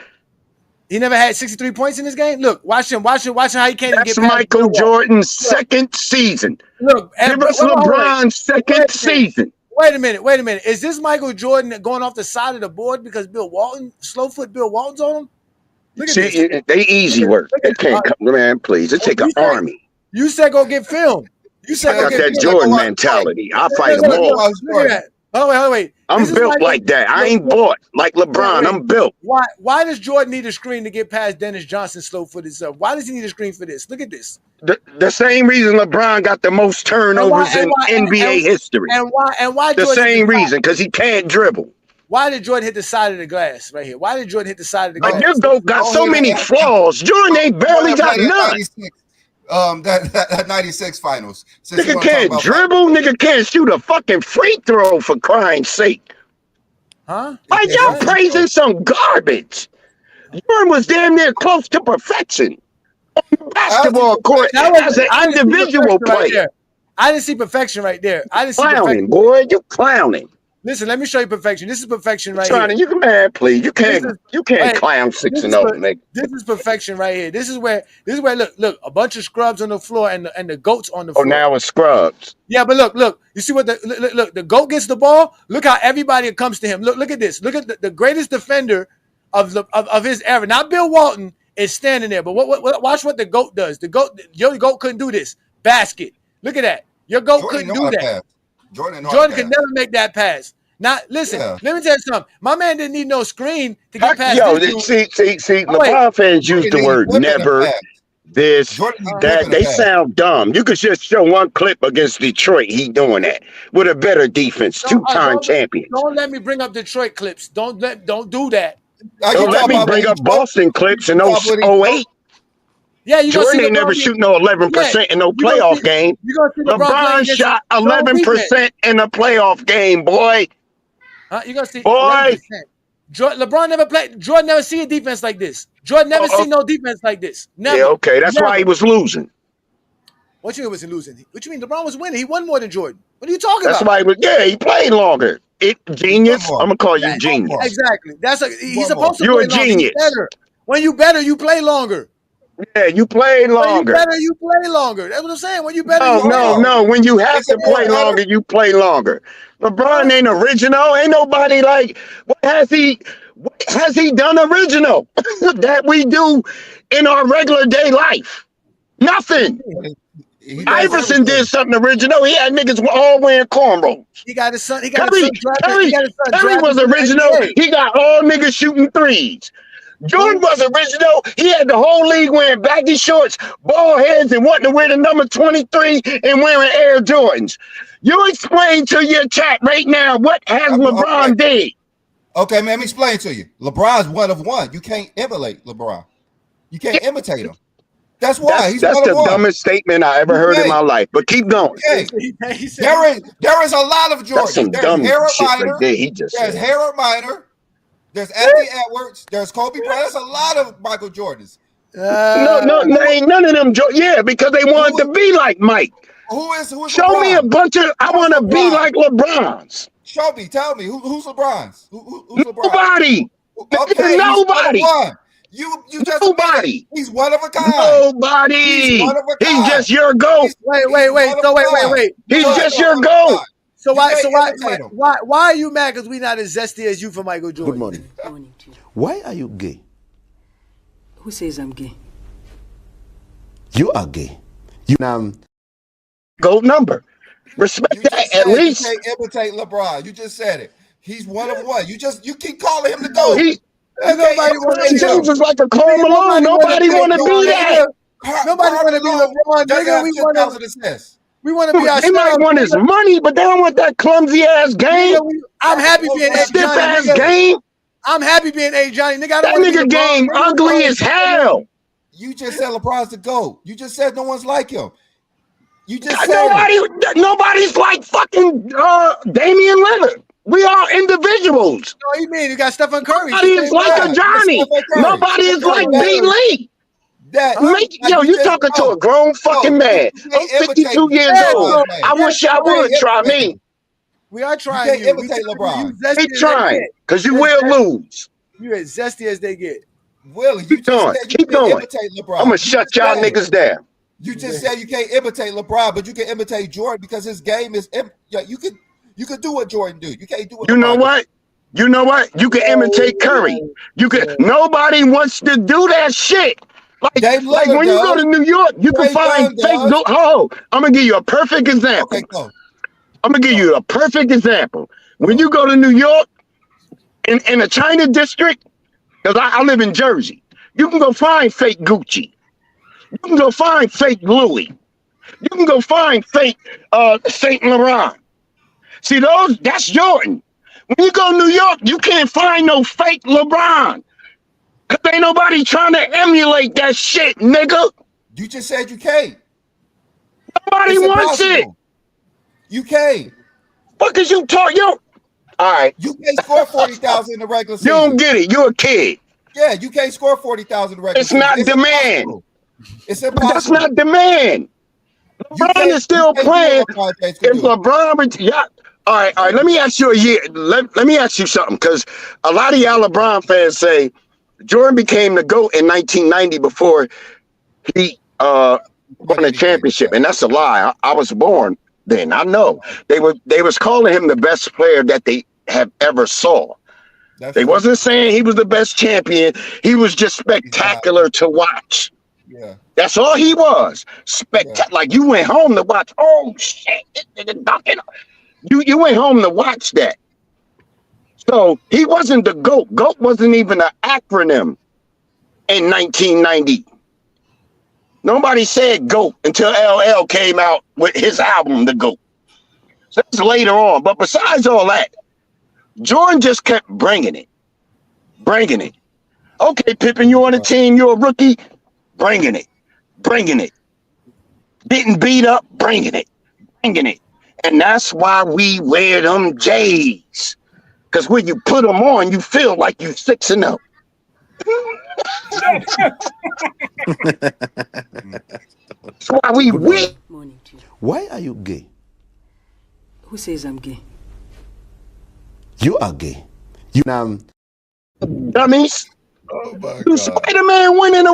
He never had 63 points in this game. Look, watch him how he can't even get past Michael Jordan's second season. Look, give us LeBron's second season. Wait a minute. Is this Michael Jordan going off the side of the board because Bill Walton's on him? Look at this. They easy work. They can't come, man, please. It take an army. You said go get film. You said I got that Jordan mentality. I fight them all. Look at that. Oh, wait. I'm built like that. I ain't bought like LeBron. I'm built. Why does Jordan need a screen to get past Dennis Johnson's slow-footed stuff? Why does he need a screen for this? Look at this. The same reason LeBron got the most turnovers in NBA history. And why the same reason, because he can't dribble. Why did Jordan hit the side of the glass right here? Why did Jordan hit the side of the glass? Like, your GOAT got so many flaws. Jordan ain't barely got none. That 96 finals. Nigga can't dribble. Nigga can't shoot a fucking free throw, for crying sake. Huh? Like, y'all praising some garbage. Jordan was damn near close to perfection on the basketball court as an individual player. I didn't see perfection right there. I didn't see clowning, perfection. Boy. You clowning. Listen, let me show you perfection. This is perfection right here. You can, man, please. You can't clown 6-0, nigga. This is perfection right here. This is where look, a bunch of scrubs on the floor and the goats on the floor. Oh, now it's scrubs. Yeah, but look. You see what the goat gets the ball? Look how everybody comes to him. Look at this. Look at the greatest defender of his era. Not Bill Walton is standing there, but watch what the goat does. Your goat couldn't do this. Basket. Look at that. Your goat couldn't do that. Jordan could never make that pass. Now, listen, let me tell you something. My man didn't need no screen to get past this. See, LeBron fans use the word never, this, that. They sound dumb. You could just show one clip against Detroit. He doing that with a better defense, two-time champion. Don't let me bring up Detroit clips. Don't do that. Don't let me bring up Boston clips in 08. Yeah, you Jordan ain't never shoot no 11% in no playoff game. LeBron shot 11% in a playoff game, boy. You're gonna see 11%. LeBron never played. Jordan never see a defense like this. Jordan never see no defense like this. Never. Yeah, okay. That's why he was losing. What you mean was he losing? What you mean? LeBron was winning. He won more than Jordan. What are you talking about? That's why he was. Yeah, he played longer. Genius. I'm gonna call you genius. Exactly. He's supposed to. You're play a genius. When you better, you play longer. Yeah, you play longer. When you better, you play longer. That's what I'm saying. When you better, no. When you have to play longer, you play longer. LeBron ain't original. Ain't nobody like. What has he done original that we do in our regular day life? Nothing. Iverson did something original. He had niggas all wearing cornrows. He got his son. Curry was original. He got all niggas shooting threes. Jordan was original. He had the whole league wearing baggy shorts, bald heads, and wanting to wear the number 23 and wearing Air Jordans. You explain to your chat right now what has LeBron did. Okay, man, let me explain to you. LeBron's one of one. You can't emulate LeBron. You can't imitate him. That's why he's that's one the of one. Dumbest statement I ever heard in my life. But keep going. Okay. There is a lot of Jordan. There's Harold Miner. There's Harold Miner. There's Anthony Edwards. There's Kobe Bryant. There's a lot of Michael Jordans. No, ain't none of them. Yeah, because they wanted to be like Mike. Who is Show LeBron? me a bunch of. I want to be like LeBron's. Show me. Tell me who's LeBron's. Who's LeBron? Nobody. Okay, nobody. You just nobody. He's one of a kind. Nobody. He's just your GOAT. Wait. He's just your GOAT. So why are you mad because we not as zesty as you for Michael Jordan? Good morning. Why are you gay? Who says I'm gay? You are gay. GOAT number. Respect that at least. You can't imitate LeBron. You just said it. He's one of one. You keep calling him the GOAT. Nobody James is like a Karl Malone. Nobody want to be that. Nobody want to be LeBron. Nigga, we want to be ourselves. They might want his money, but they don't want that clumsy ass game. I'm happy being A. Stiff ass game. I'm happy being A. Johnny. Nigga, that nigga game ugly as hell. You just said LeBron's the GOAT. You just said no one's like him. You just said nobody's like fucking Damian Lillard. We are individuals. No, you mean you got Stephen Curry? Nobody is like a Johnny. Nobody is like B. Lee. You're talking to a grown fucking man. I'm 52 years old. I wish y'all would try me. We are trying you. Imitate LeBron. Keep trying, because you will lose. You're as zesty as they get. Willie, you just said you can't imitate LeBron. I'm gonna shut y'all niggas down. You just said you can't imitate LeBron, but you can imitate Jordan because his game is. You could do what Jordan do. You can't do what. You know what? You know what? You can imitate Curry. You can. Nobody wants to do that shit. Like when you go to New York, you can find fake. I'm gonna give you a perfect example. I'm gonna give you a perfect example. When you go to New York, in the China district, because I live in Jersey, you can go find fake Gucci. You can go find fake Louis. You can go find fake Saint Laurent. See that's Jordan. When you go to New York, you can't find no fake LeBron. Cause ain't nobody trying to emulate that shit, nigga. You just said you can't. Nobody wants it. You can't. What cause you talk, yo? All right. You can't score 40,000 in the regular season. You don't get it. You're a kid. Yeah, you can't score 40,000 in the regular season. It's not demand. Impossible. It's impossible. That's not demand. LeBron is still playing. If LeBron, all right. Let me ask you let me ask you something, because a lot of y'all LeBron fans say Jordan became the GOAT in 1990 before he won a championship, and that's a lie. I was born then. I know they was calling him the best player that they have ever saw. They wasn't saying he was the best champion. He was just spectacular to watch. Yeah, that's all he was. Spectacular. Like you went home to watch. Oh shit! You went home to watch that. So he wasn't the GOAT. GOAT wasn't even an acronym in 1990. Nobody said GOAT until LL came out with his album, The GOAT. So that's later on. But besides all that, Jordan just kept bringing it. Okay, Pippen, you on the team, you're a rookie. Bringing it. Getting beat up, bringing it. And that's why we wear them J's. Because when you put them on, you feel like you 6-0. That's why we win. Why are you gay? Who says I'm gay? You are gay. You dummies. Oh my God. Spider-Man win in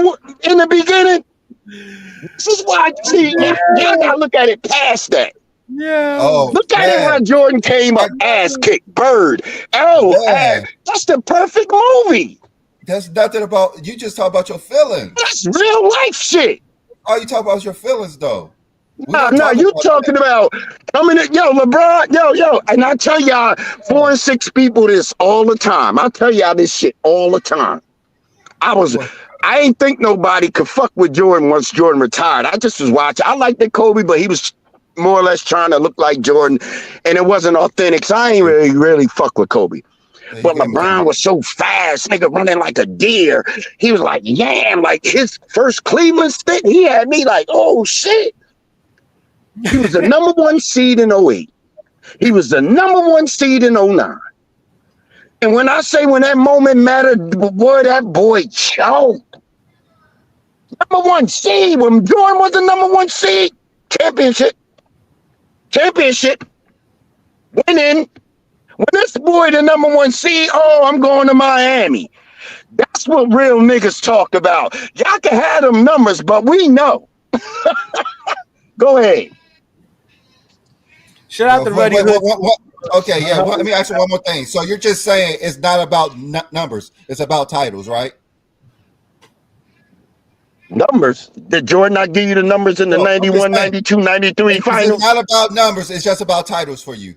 the beginning. This is why y'all gotta look at it past that. Yeah. Oh, look at it how Jordan came up ass kicked Bird. That's the perfect movie. That's nothing about you. Just talk about your feelings. That's real life shit. Oh, you talk about your feelings though. No, you talking about coming in, LeBron, and I tell y'all 4 and 6 people this all the time. I tell y'all this shit all the time. I ain't think nobody could fuck with Jordan once Jordan retired. I just was watching. I liked that Kobe, but he was more or less trying to look like Jordan, and it wasn't authentic. So I ain't really fuck with Kobe. But LeBron was so fast, nigga, running like a deer. He was like, like his first Cleveland stint, he had me like, oh shit. He was the number 1 seed in 08. He was the number 1 seed in 09. And when I say when that moment mattered, boy, that boy choked. Number 1 seed, when Jordan was the number 1 seed, championship, winning. When this boy the number 1 seed, I'm going to Miami. That's what real niggas talk about. Y'all can have them numbers, but we know. Go ahead. Shout out to Ruddy Hood. Okay, yeah. Let me ask you one more thing. So you're just saying it's not about numbers; it's about titles, right? Numbers? Did Jordan not give you the numbers in the 91, 92, 93 finals? It's not about numbers; it's just about titles for you.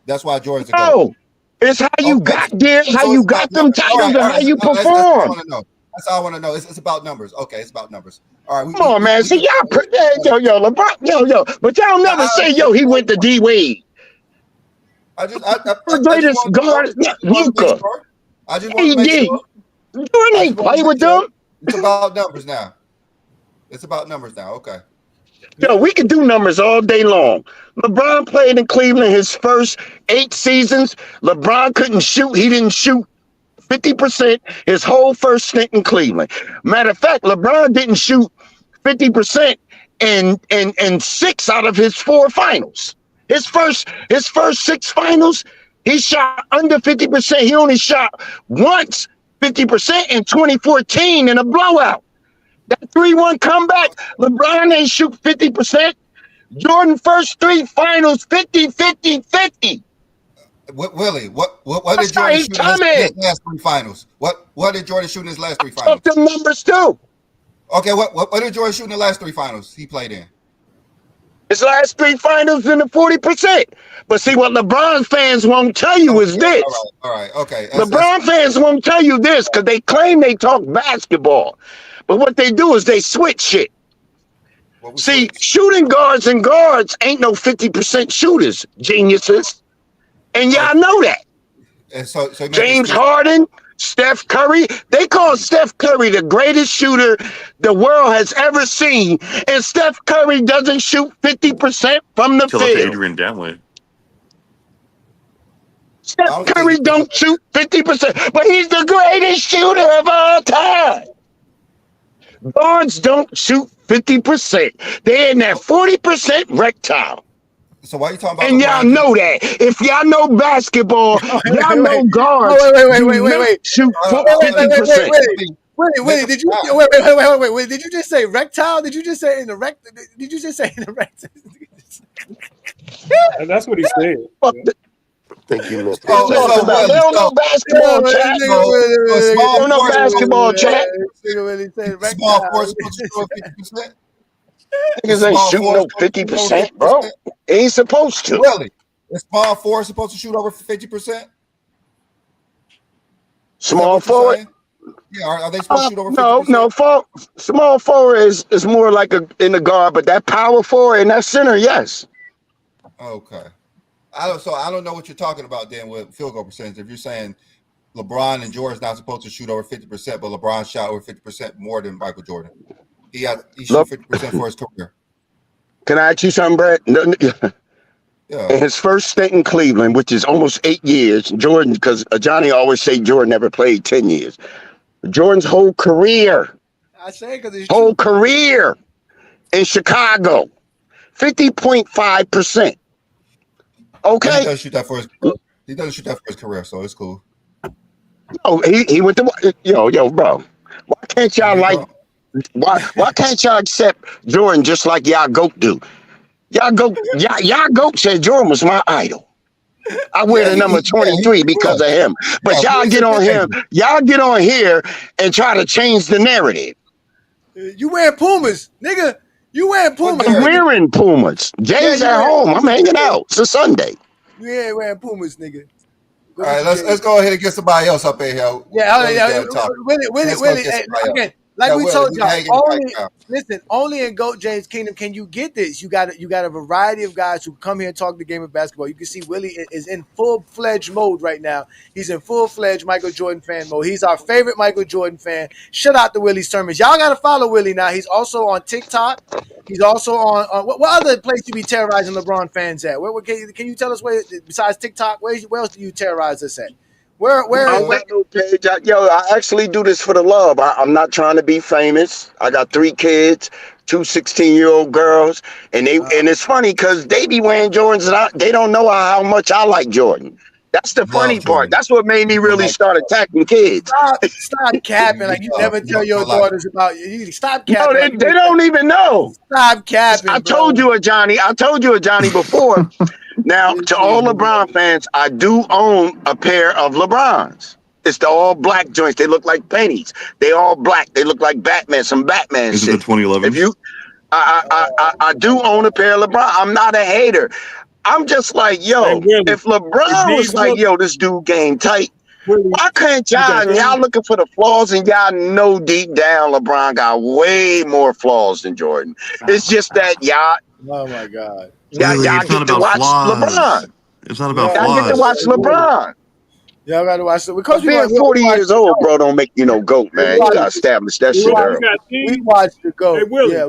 That's why Jordan's a GOAT. No, it's how you got there, how you got them titles, and how you perform. That's all I want to know. It's about numbers. Okay, it's about numbers. All right. Come on, man. See, y'all, LeBron, but y'all never say, he went to D Wade. I just greatest guard, Luka. I just want to make sure. Jordan ain't play with them. It's about numbers now. Okay. We can do numbers all day long. LeBron played in Cleveland his first 8 seasons. LeBron couldn't shoot. He didn't shoot 50% his whole first stint in Cleveland. Matter of fact, LeBron didn't shoot 50% in 6 out of his 4 finals. His first 6 finals, he shot under 50%. He only shot once 50% in 2014 in a blowout. That 3-1 comeback, LeBron ain't shoot 50%. Jordan first 3 finals, 50. Willie, what did Jordan shoot in his last 3 finals? What did Jordan shoot in his last 3 finals? Fuck them numbers too. Okay, what did Jordan shoot in the last 3 finals he played in? His last 3 finals in the 40%. But see, what LeBron fans won't tell you is this. All right, okay. LeBron fans won't tell you this because they claim they talk basketball. But what they do is they switch shit. See, shooting guards and guards ain't no 50% shooters, geniuses. And y'all know that. And so James Harden, Steph Curry, they call Steph Curry the greatest shooter the world has ever seen. And Steph Curry doesn't shoot 50% from the field. Adrian Dantley. Steph Curry don't shoot 50%, but he's the greatest shooter of all time. Guards don't shoot 50%. They're in that 40% rectile. So why are you talking about? And y'all know that. If y'all know basketball, y'all know guards. Wait. Shoot 50%. Wait, did you wait, did you just say rectile? Did you just say in the rect? Did you just say in the rect? That's what he said. Thank you, Mr. They don't know basketball, chat. They don't know basketball, chat. Small forward supposed to shoot 50%. Niggas ain't shooting no 50%, bro. Ain't supposed to. Really? Is small forward supposed to shoot over 50%? Small forward? Yeah, are they supposed to shoot over 50%? No. Small forward is more like in the guard, but that power forward in that center, yes. Okay. I don't know what you're talking about then with field goal percentage. If you're saying LeBron and Jordan's not supposed to shoot over 50%, but LeBron shot over 50% more than Michael Jordan. He shot 50% for his career. Can I ask you something, Brett? Yeah. In his first stint in Cleveland, which is almost 8 years, Jordan, because Johnny always say Jordan never played 10 years. Jordan's whole career, career in Chicago, 50.5%. Okay. He doesn't shoot that for his career, so it's cool. Oh, he went to yo, bro. Why can't y'all why can't y'all accept Jordan just like y'all goat do? Y'all goat said Jordan was my idol. I wear the number 23 because of him. But y'all get on here and try to change the narrative. You wearing Pumas, nigga. You wearing Pumas. I'm wearing Pumas. Jay's at home. I'm hanging out. It's a Sunday. You ain't wearing Pumas, nigga. All right, let's go ahead and get somebody else up in here. Willie, again, like we told y'all, only in GOAT James Kingdom can you get this. You got a variety of guys who come here and talk the game of basketball. You can see Willie is in full-fledged mode right now. He's in full-fledged Michael Jordan fan mode. He's our favorite Michael Jordan fan. Shout out to Willie's sermons. Y'all got to follow Willie now. He's also on TikTok. He's also on what other place you be terrorizing LeBron fans at? Where can you tell us where besides TikTok? Where else do you terrorize us at? Where page? I actually do this for the love. I'm not trying to be famous. I got 3 kids, 2 16-year-old girls, and it's funny because they be wearing Jordans and they don't know how much I like Jordan. That's the funny part. That's what made me really start attacking kids. Stop capping. Like you never tell your daughters about you. Stop capping. No, they don't even know. Stop capping. I told you a Johnny before. Now, to all LeBron fans, I do own a pair of LeBrons. It's the all black joints. They look like pennies. They all black. They look like Batman. Some Batman Is shit. it the 2011? I do own a pair of LeBron. I'm not a hater. I'm just like, if LeBron was like, this dude game tight, why can't y'all looking for the flaws and y'all know deep down LeBron got way more flaws than Jordan. It's just that y'all. Oh my God. Y'all get to watch LeBron. It's not about flaws. Y'all get to watch LeBron. Y'all gotta watch it. Because being 40 years old, bro, don't make you no GOAT, man. You gotta establish that shit early. We watched the GOAT. Hey, Willie. Yeah,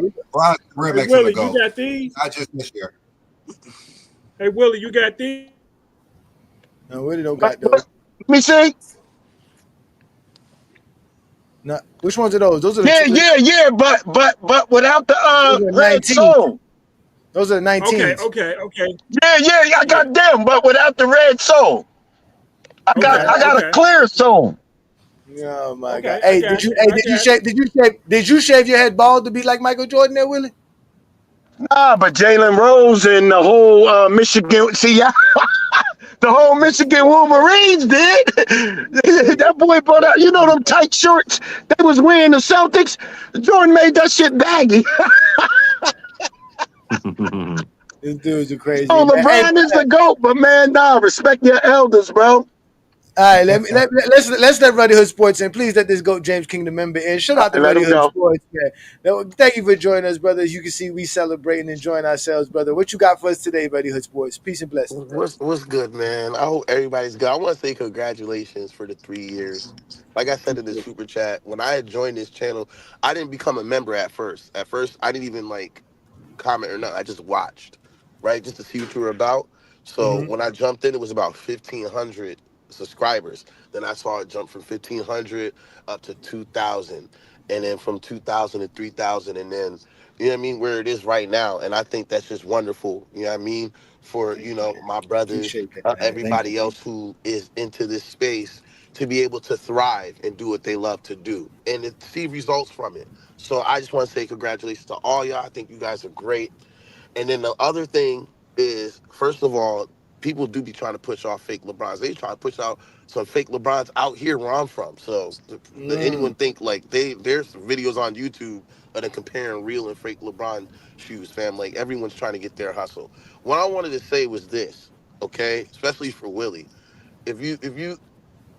Willie, you got these? Not just this year. Hey, Willie, you got these? No, Willie don't got those. Let me see. No, which ones are those? Those are the Yeah. But without the red 19. zone. Those are the 19s. Okay. Yeah. I got them, but without the red zone. I got a clear zone. Oh my God! Okay, I Hey, got you. did you shave your head bald to be like Michael Jordan there, Willie? Nah, but Jalen Rose and the whole Michigan. See, yeah, the whole Michigan Wolverines did. That boy brought out, them tight shorts they was wearing the Celtics. Jordan made that shit baggy. These dudes are crazy. Oh, Man. Hey, LeBron is the GOAT, but man, nah, respect your elders, bro. all right, let's let Ruddy Hood Sports in. Please let this GOAT James Kingdom member in. Shout out to Let Ruddy him Hood go. Sports, man. Thank you for joining us, brother. As you can see, we celebrating, enjoying ourselves, brother. What you got for us today, Ruddy Hood Sports? Peace and blessings. What's good, man? I hope everybody's good. I want to say congratulations for the 3 years. Like I said in the super chat, when I had joined this channel, I didn't become a member at first. At first, I didn't even comment or nothing. I just watched, right, just to see what you were about. So when I jumped in, it was about 1,500 subscribers. Then I saw it jump from 1,500 up to 2,000, and then from 2,000 to 3,000, and then where it is right now. And I think that's just wonderful. You know what I mean? For my brothers, Appreciate that, man. Thank everybody you. else who is into this space to be able to thrive and do what they love to do and to see results from it. So I just want to say congratulations to all y'all. I think you guys are great. And then the other thing is, first of all, people do be trying to push off fake LeBrons. They try to push out some fake LeBrons out here where I'm from. So anyone think there's videos on YouTube of them comparing real and fake LeBron shoes, fam. Like everyone's trying to get their hustle. What I wanted to say was this, okay, especially for Willie. If you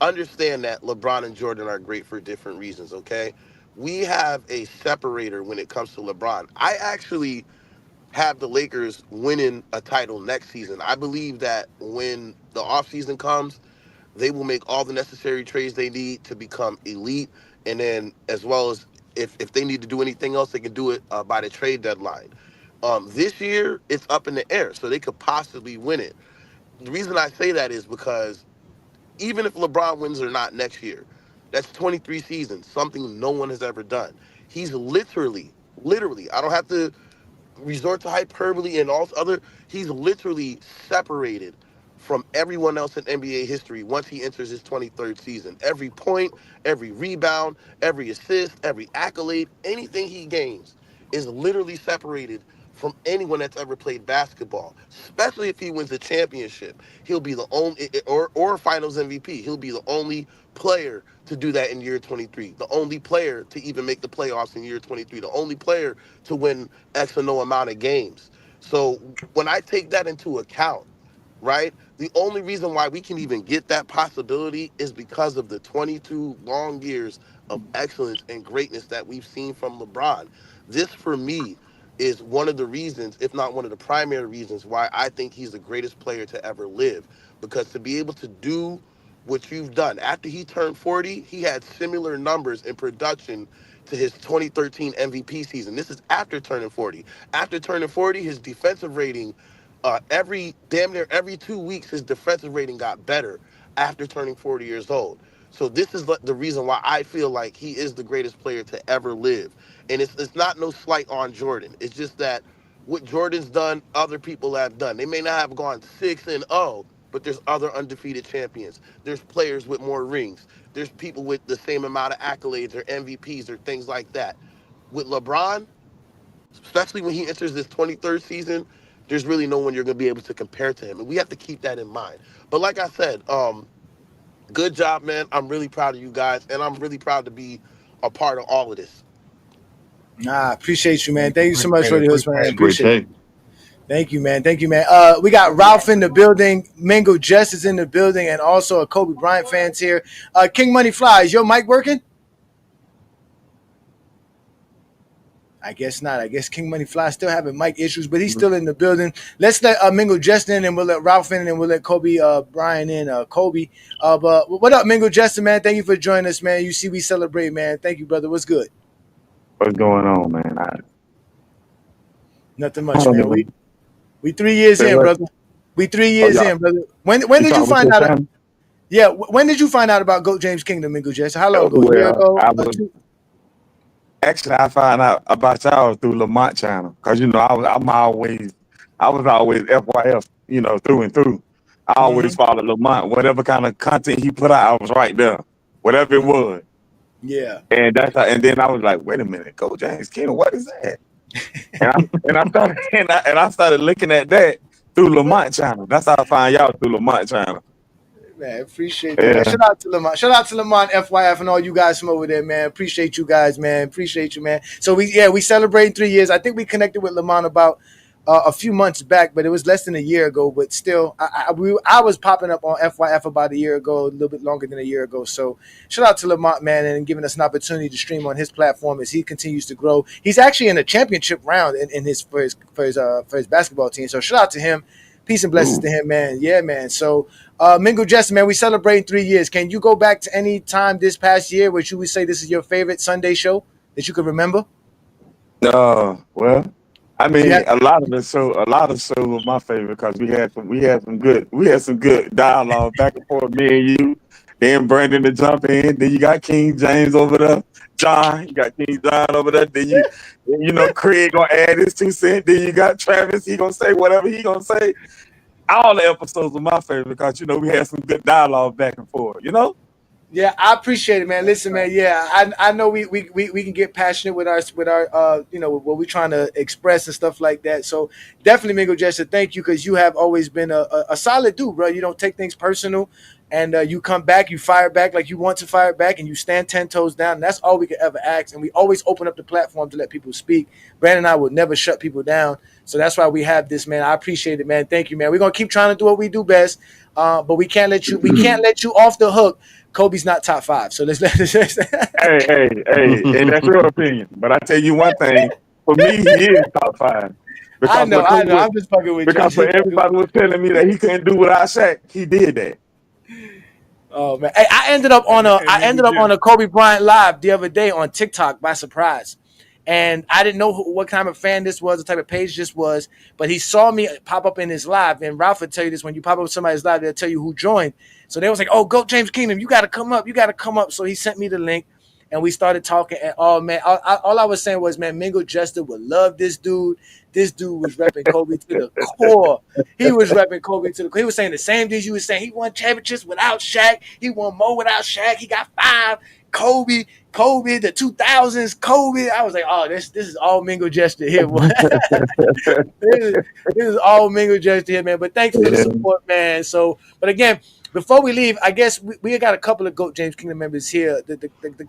understand that LeBron and Jordan are great for different reasons, okay? We have a separator when it comes to LeBron. I actually have the Lakers winning a title next season. I believe that when the offseason comes, they will make all the necessary trades they need to become elite. And then as well as if they need to do anything else, they can do it by the trade deadline. This year, it's up in the air, so they could possibly win it. The reason I say that is because even if LeBron wins or not next year, that's 23 seasons, something no one has ever done. He's literally, I don't have to resort to hyperbole and all other. He's literally separated from everyone else in NBA history once he enters his 23rd season. Every point, every rebound, every assist, every accolade, anything he gains is literally separated from anyone that's ever played basketball. Especially if he wins a championship, he'll be the only or Finals MVP. He'll be the only player to do that in year 23. The only player to even make the playoffs in year 23. The only player to win X or no amount of games. So when I take that into account, right, the only reason why we can even get that possibility is because of the 22 long years of excellence and greatness that we've seen from LeBron. This, for me, is one of the reasons, if not one of the primary reasons, why I think he's the greatest player to ever live. Because to be able to do what you've done after he turned 40, he had similar numbers in production to his 2013 MVP season. This is after turning 40. After turning 40, his defensive rating, damn near every 2 weeks, his defensive rating got better after turning 40 years old. So this is the reason why I feel like he is the greatest player to ever live. And it's not no slight on Jordan. It's just that what Jordan's done, other people have done. They may not have gone 6-0, but there's other undefeated champions. There's players with more rings. There's people with the same amount of accolades or MVPs or things like that. With LeBron, especially when he enters this 23rd season, there's really no one you're going to be able to compare to him. And we have to keep that in mind. But like I said, good job, man. I'm really proud of you guys. And I'm really proud to be a part of all of this. Appreciate you, man. Thank you so much for the host, man. Great Appreciate take. it. Thank you, man. We got Ralph in the building. Mingo Jess is in the building, and also a Kobe Bryant fans here. King Money Fly, is your mic working? I guess not. I guess King Money Fly still having mic issues, but he's still in the building. Let's let Mingo Jess in, and we'll let Ralph in, and we'll let Kobe Bryant in. Kobe. But what up, Mingo Jess, man? Thank you for joining us, man. You see, we celebrate, man. Thank you, brother. What's good? What's going on, man? Nothing much, man. We 3 years Say in, what? brother. We 3 years y'all- in, brother. When did you find out? Yeah. When did you find out about Goat James Kingdom, Mingo Jess? How long ago? A year Well, ago? I was actually I found out about y'all through Lamont channel because I was always FYF, through and through. I always followed Lamont. Whatever kind of content he put out, I was right there. Whatever it was. Yeah. And and then I was like, wait a minute, Coach James Keenan, what is that? I started looking at that through Lamont channel. That's how I find y'all through Lamont channel. Man, appreciate that, man. Shout out to Lamont. Shout out to Lamont, FYF, and all you guys from over there, man. Appreciate you guys, man. Appreciate you, man. So we celebrated 3 years. I think we connected with Lamont about a few months back, but it was less than a year ago. But still, I was popping up on FYF about a year ago, a little bit longer than a year ago. So shout out to Lamont, man, and giving us an opportunity to stream on his platform as he continues to grow. He's actually in a championship round for his basketball team. So shout out to him. Peace and blessings to him, man. Yeah, man. So, Mingo Jesse, man, we celebrating 3 years. Can you go back to any time this past year which you would say this is your favorite Sunday show that you could remember? Well, I mean, a lot of the shows were my favorite because we had some good dialogue back and forth, me and you. Then Brandon to jump in. Then you got King James over there. John, you got King John over there. Then Craig gonna add his 2 cents. Then you got Travis. He gonna say whatever he gonna say. All the episodes were my favorite because we had some good dialogue back and forth. Yeah, I appreciate it, man. Listen, man. Yeah, I know we can get passionate with our what we're trying to express and stuff like that. So definitely, Mingo Jester, thank you because you have always been a solid dude, bro. You don't take things personal, and you come back, you fire back like you want to fire back, and you stand 10 toes down. And that's all we could ever ask. And we always open up the platform to let people speak. Brandon and I will never shut people down. So that's why we have this, man. I appreciate it, man. Thank you, man. We're gonna keep trying to do what we do best, but we can't let you off the hook. Kobe's not top 5, so let's Hey, and that's your opinion. But I tell you one thing, for me, he is top 5. I know. I'm just fucking with you. Because for everybody was telling me that he couldn't do without Shaq, he did that. Oh man, hey, I ended up on a Kobe Bryant live the other day on TikTok by surprise. And I didn't know what kind of fan this was, the type of page this was, but he saw me pop up in his live. And Ralph would tell you this: when you pop up somebody's live, they'll tell you who joined. So they was like, "Oh, Goat James Kingdom, you got to come up, you got to come up." So he sent me the link, and we started talking. And oh man, all I was saying was, man, Mingo Jester would love this dude. This dude was repping Kobe to the core. He was repping Kobe to the core. He was saying the same things you were saying. He won championships without Shaq. He won more without Shaq. He got 5. Kobe, the 2000s, Kobe. I was like, oh, this is all Mingo Jester here. this is all Mingo Jester here, man. But thanks for the support, man. So, but again, before we leave, I guess we got a couple of Goat James Kingdom members here.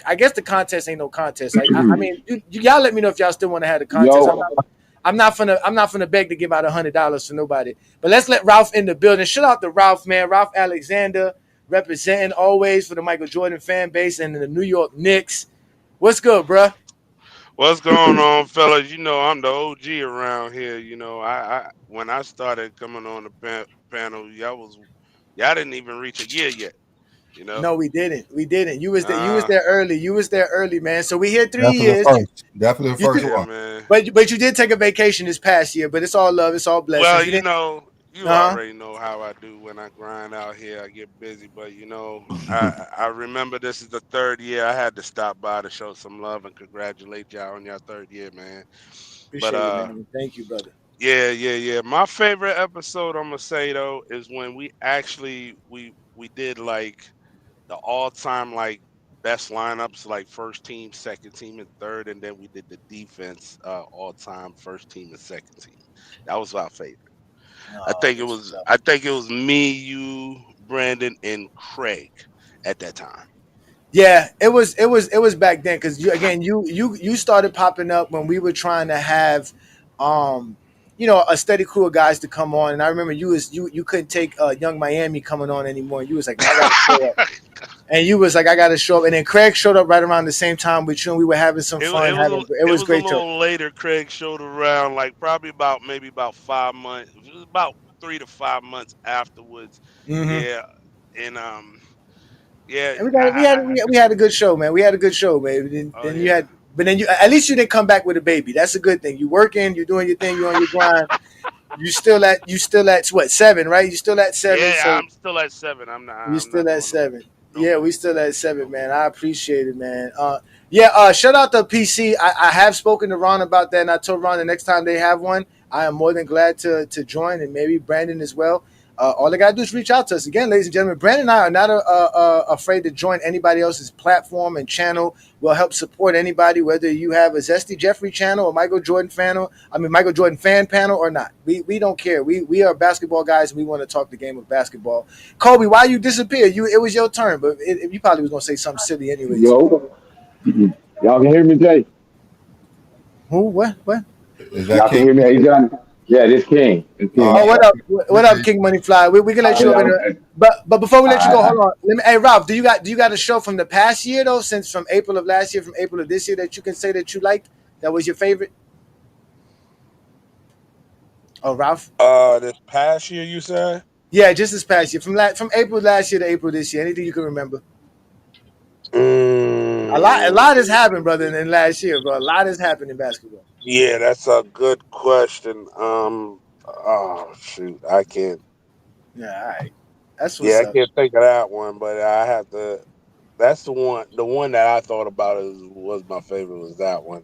I guess the contest ain't no contest. I mean, y'all let me know if y'all still want to have the contest. I'm not finna beg to give out $100 for nobody. But let's let Ralph in the building. Shout out to Ralph, man. Ralph Alexander, representing always for the Michael Jordan fan base and the New York Knicks. What's good, bruh? What's going on, fellas? I'm the OG around here. I when I started coming on the panel, y'all didn't even reach a year yet. No, we didn't. You was there early. You was there early, man. So we here 3 years. Definitely the first one. Man. But you did take a vacation this past year. But it's all love. It's all blessings. Well, you already know how I do when I grind out here. I get busy, but I remember this is the 3rd year. I had to stop by to show some love and congratulate y'all on your 3rd year, man. Appreciate it, man. Thank you, brother. Yeah. My favorite episode, I'm gonna say though, is when we actually we did like the all-time like best lineups, like first team, second team, and third, and then we did the defense all-time first team and second team. That was our favorite. I think it was me, you, Brandon, and Craig at that time. Yeah, it was back then because you started popping up when we were trying to have a steady crew of guys to come on, and I remember you couldn't take Young Miami coming on anymore. And you was like, I gotta show up. And you was like, I gotta show up. And then Craig showed up right around the same time with you, and we were having some fun. It was great. A little later, Craig showed around, like probably about 5 months. It was about 3 to 5 months afterwards. Mm-hmm. Yeah, and yeah. And we had a good show, man. We had a good show, man. Then you at least you didn't come back with a baby. That's a good thing. You working, you're doing your thing, you're on your grind. You still at what, 7, right? You still at 7. Yeah, So I'm still at 7. I'm not. we I'm still not at doing 7. no Yeah, more. we still at 7, man. I appreciate it, man. Shout out to PC. I have spoken to Ron about that, and I told Ron the next time they have one, I am more than glad to join, and maybe Brandon as well. All they gotta do is reach out to us again, ladies and gentlemen. Brandon and I are not afraid to join anybody else's platform and channel. We'll help support anybody, whether you have a Zesty Jeffrey channel or Michael Jordan fan panel or not. We don't care. We are basketball guys, and we want to talk the game of basketball. Kobe, why you disappeared? It was your turn, but you probably was gonna say something silly anyways. Yo, y'all can hear me, Jay? Who? What? Is Y'all that can King? hear me? Hey, John. Yeah, this King. This King. Oh, what up? What up, King Money Fly? We can let you up in a, but before we let you go, hold on. Hey, Ralph, do you got a show from the past year though, since from April of last year, from April of this year, that you can say that you liked? That was your favorite? Oh, Ralph. This past year, you said? Yeah, just this past year, from April last year to April this year. Anything you can remember? A lot has happened, brother, in last year, bro. A lot has happened in basketball. Yeah, that's a good question. Oh shoot, I can't. Yeah, all right. That's what's Yeah, I up. can't think of that one, but I have to. That's the one. The one that I thought about was my favorite. Was that one?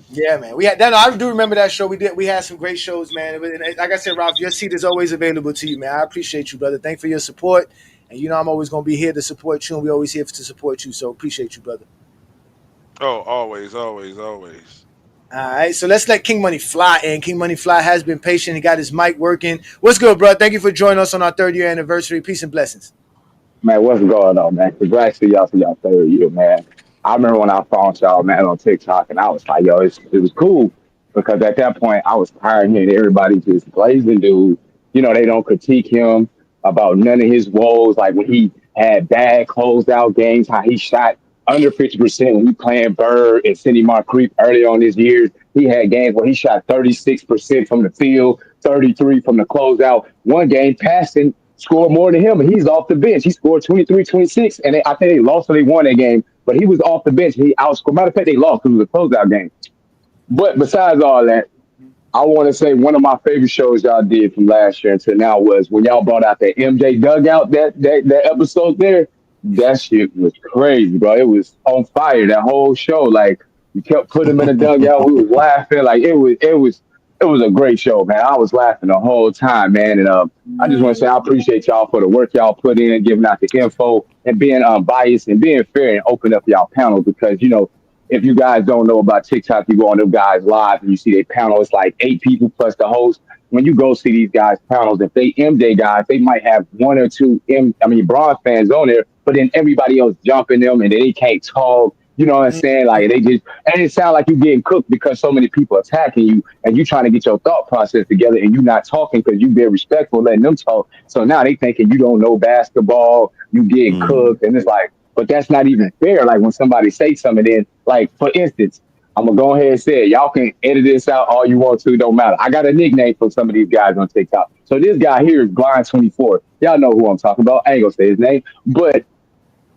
Yeah, man. We had that. I do remember that show. We had some great shows, man. And like I said, Ralph, your seat is always available to you, man. I appreciate you, brother. Thanks for your support. And I'm always gonna be here to support you, and we always here to support you. So appreciate you, brother. Oh, always, always, always. All right, so let's let King Money Fly in. King Money Fly has been patient. He got his mic working. What's good, bro? Thank you for joining us on our 3rd-year anniversary. Peace and blessings. Man, what's going on, man? Congrats to y'all for y'all 3rd year, man. I remember when I found y'all, man, on TikTok, and I was like, yo, it was cool because at that point I was tired of hearing everybody just blazing dude. They don't critique him about none of his woes, like when he had bad closed out games, how he shot under 50% when he playing Bird and Cindy Moncrief early on his years. He had games where he shot 36% from the field, 33 from the closeout. One game passing scored more than him, and he's off the bench. He scored 23, 26, and I think they lost or they won that game, but he was off the bench. He outscored. Matter of fact, they lost because it was a closeout game. But besides all that, I want to say one of my favorite shows y'all did from last year until now was when y'all brought out that MJ dugout, that episode there. That shit was crazy, bro. It was on fire, that whole show. Like, you kept putting him in the dugout. We was laughing. Like, it was a great show, man. I was laughing the whole time, man. And I just want to say I appreciate y'all for the work y'all put in, giving out the info and being unbiased and being fair and open up y'all panel because, if you guys don't know about TikTok, you go on them guys live and you see their panel. It's like 8 people plus the host. When you go see these guys' panels, if they MJ guys, they might have 1 or 2 Bron fans on there, but then everybody else jumping them and they can't talk. You know what I'm saying? Like and it sounds like you getting cooked because so many people attacking you and you trying to get your thought process together and you not talking because you being respectful, letting them talk. So now they thinking you don't know basketball, you getting cooked, and it's like, but that's not even fair. Like when somebody say something, then like for instance, I'm gonna go ahead and say it. Y'all can edit this out all you want to, it don't matter. I got a nickname for some of these guys on TikTok. So this guy here is Blind24. Y'all know who I'm talking about. I ain't gonna say his name, but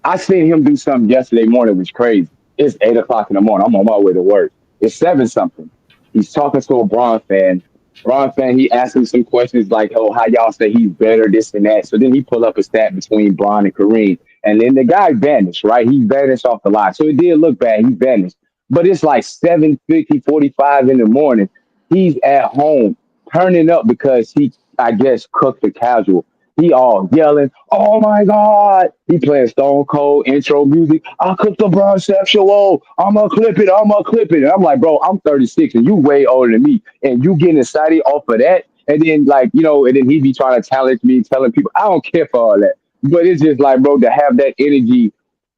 I seen him do something yesterday morning, which was crazy. It's 8 o'clock in the morning. I'm on my way to work. It's 7 something. He's talking to a Bron fan. Bron fan, he asked him some questions like, oh, how y'all say he's better, this and that. So then he pull up a stat between Bron and Kareem. And then the guy vanished, right? He vanished off the line. So it did look bad. He vanished. But it's like 7:50, 45 in the morning. He's at home turning up because he, I guess, cooked the casual. He all yelling, "Oh my God!" He playing Stone Cold intro music. I cooked the bronsexual. I'ma clip it. I'ma clip it. And I'm like, bro, I'm 36 and you way older than me, and you getting excited off of that. And then and then he be trying to challenge me, telling people I don't care for all that. But it's just like, bro, to have that energy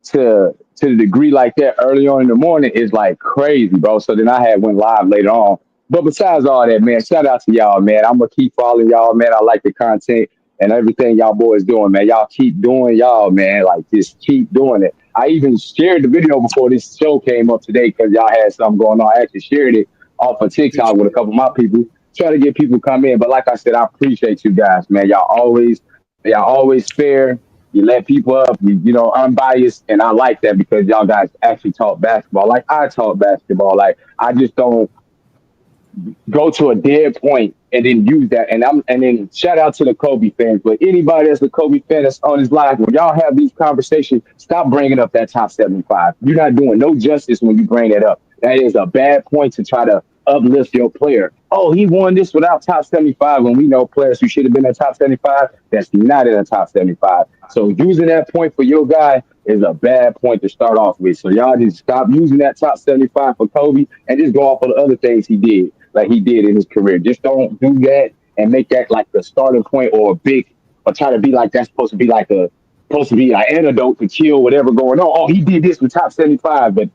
to the degree like that early on in the morning is like crazy, bro. So then I had went live later on. But besides all that, man, shout out to y'all, man. I'm gonna keep following y'all, man. I like the content and everything y'all boys doing, man. Y'all keep doing y'all, man. Like just keep doing it. I even shared the video before this show came up today because y'all had something going on. I actually shared it off of TikTok with a couple of my people, trying to get people to come in. But like I said, I appreciate you guys, man. Y'all always fair. You let people up, unbiased, and I like that because y'all guys actually talk basketball. Like I talk basketball. Like I just don't go to a dead point and then use that. And then shout out to the Kobe fans, but anybody that's a Kobe fan that's on his live, when y'all have these conversations, stop bringing up that top 75. You're not doing no justice when you bring that up. That is a bad point to try to uplift your player. Oh, he won this without top 75 when we know players who should have been in top 75 that's not in the top 75. So using that point for your guy is a bad point to start off with. So y'all just stop using that top 75 for Kobe and just go off of the other things he did, like he did in his career. Just don't do that and make that like the starting point or a big, or try to be like that's supposed to be an antidote to kill whatever going on. Oh, he did this with top 75, but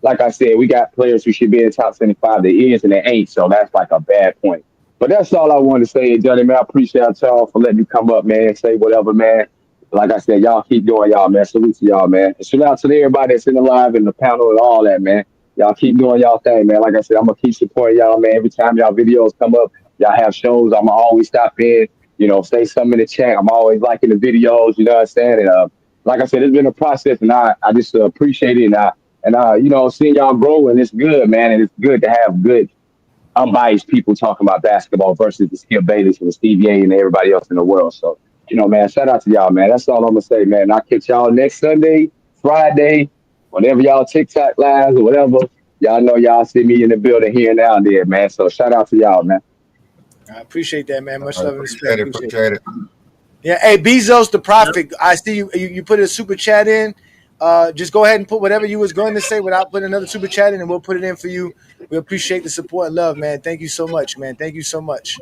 like I said, we got players who should be in the top 75 that is and they ain't. So that's like a bad point. But that's all I wanted to say, Johnny, man. I appreciate y'all for letting me come up, man, say whatever, man. Like I said, y'all keep doing y'all, man. Salute to y'all, man. And shout out to everybody that's in the live and the panel and all that, man. Y'all keep doing y'all thing, man. Like I said, I'm gonna keep supporting y'all, man. Every time y'all videos come up, y'all have shows, I'm gonna always stop in, say something in the chat. I'm always liking the videos, you know what I'm saying? And like I said, it's been a process, and I just appreciate it. Seeing y'all grow, and it's good, man. And it's good to have good, unbiased people talking about basketball versus the Skip Bayless and the Stevie A and everybody else in the world. So, man, shout out to y'all, man. That's all I'm gonna say, man. I'll catch y'all next Sunday, Friday, whenever y'all TikTok lives or whatever. Y'all know y'all see me in the building here now and there, man. So shout out to y'all, man. I appreciate that, man. Much love and respect. Appreciate it. Yeah, hey, Bezos the Prophet. I see you put a super chat in. Just go ahead and put whatever you was going to say without putting another super chat in, and we'll put it in for you. We appreciate the support and love, man. Thank you so much, man. Thank you so much.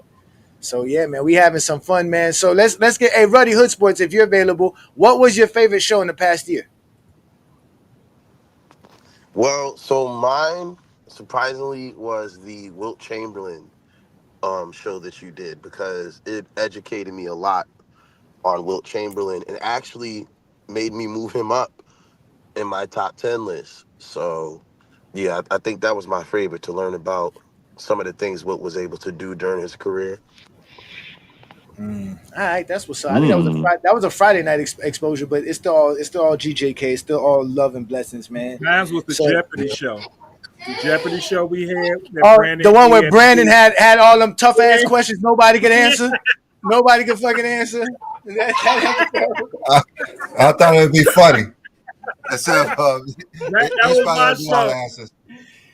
So yeah, man, we having some fun, man. So let's get Ruddy Hood Sports, if you're available. What was your favorite show in the past year? Well, so mine surprisingly was the Wilt Chamberlain show that you did, because it educated me a lot on Wilt Chamberlain and actually made me move him up in my top 10 list. So yeah, I think that was my favorite, to learn about some of the things Wilt was able to do during his career. All right, that's what's up. I think that was a Friday night exposure, but it's still all GJK. It's still all love and blessings, man. Mine was the Jeopardy show. The Jeopardy show we had. The one where Brandon had all them tough ass questions nobody could answer. Nobody could fucking answer. I thought it would be funny. That was my show.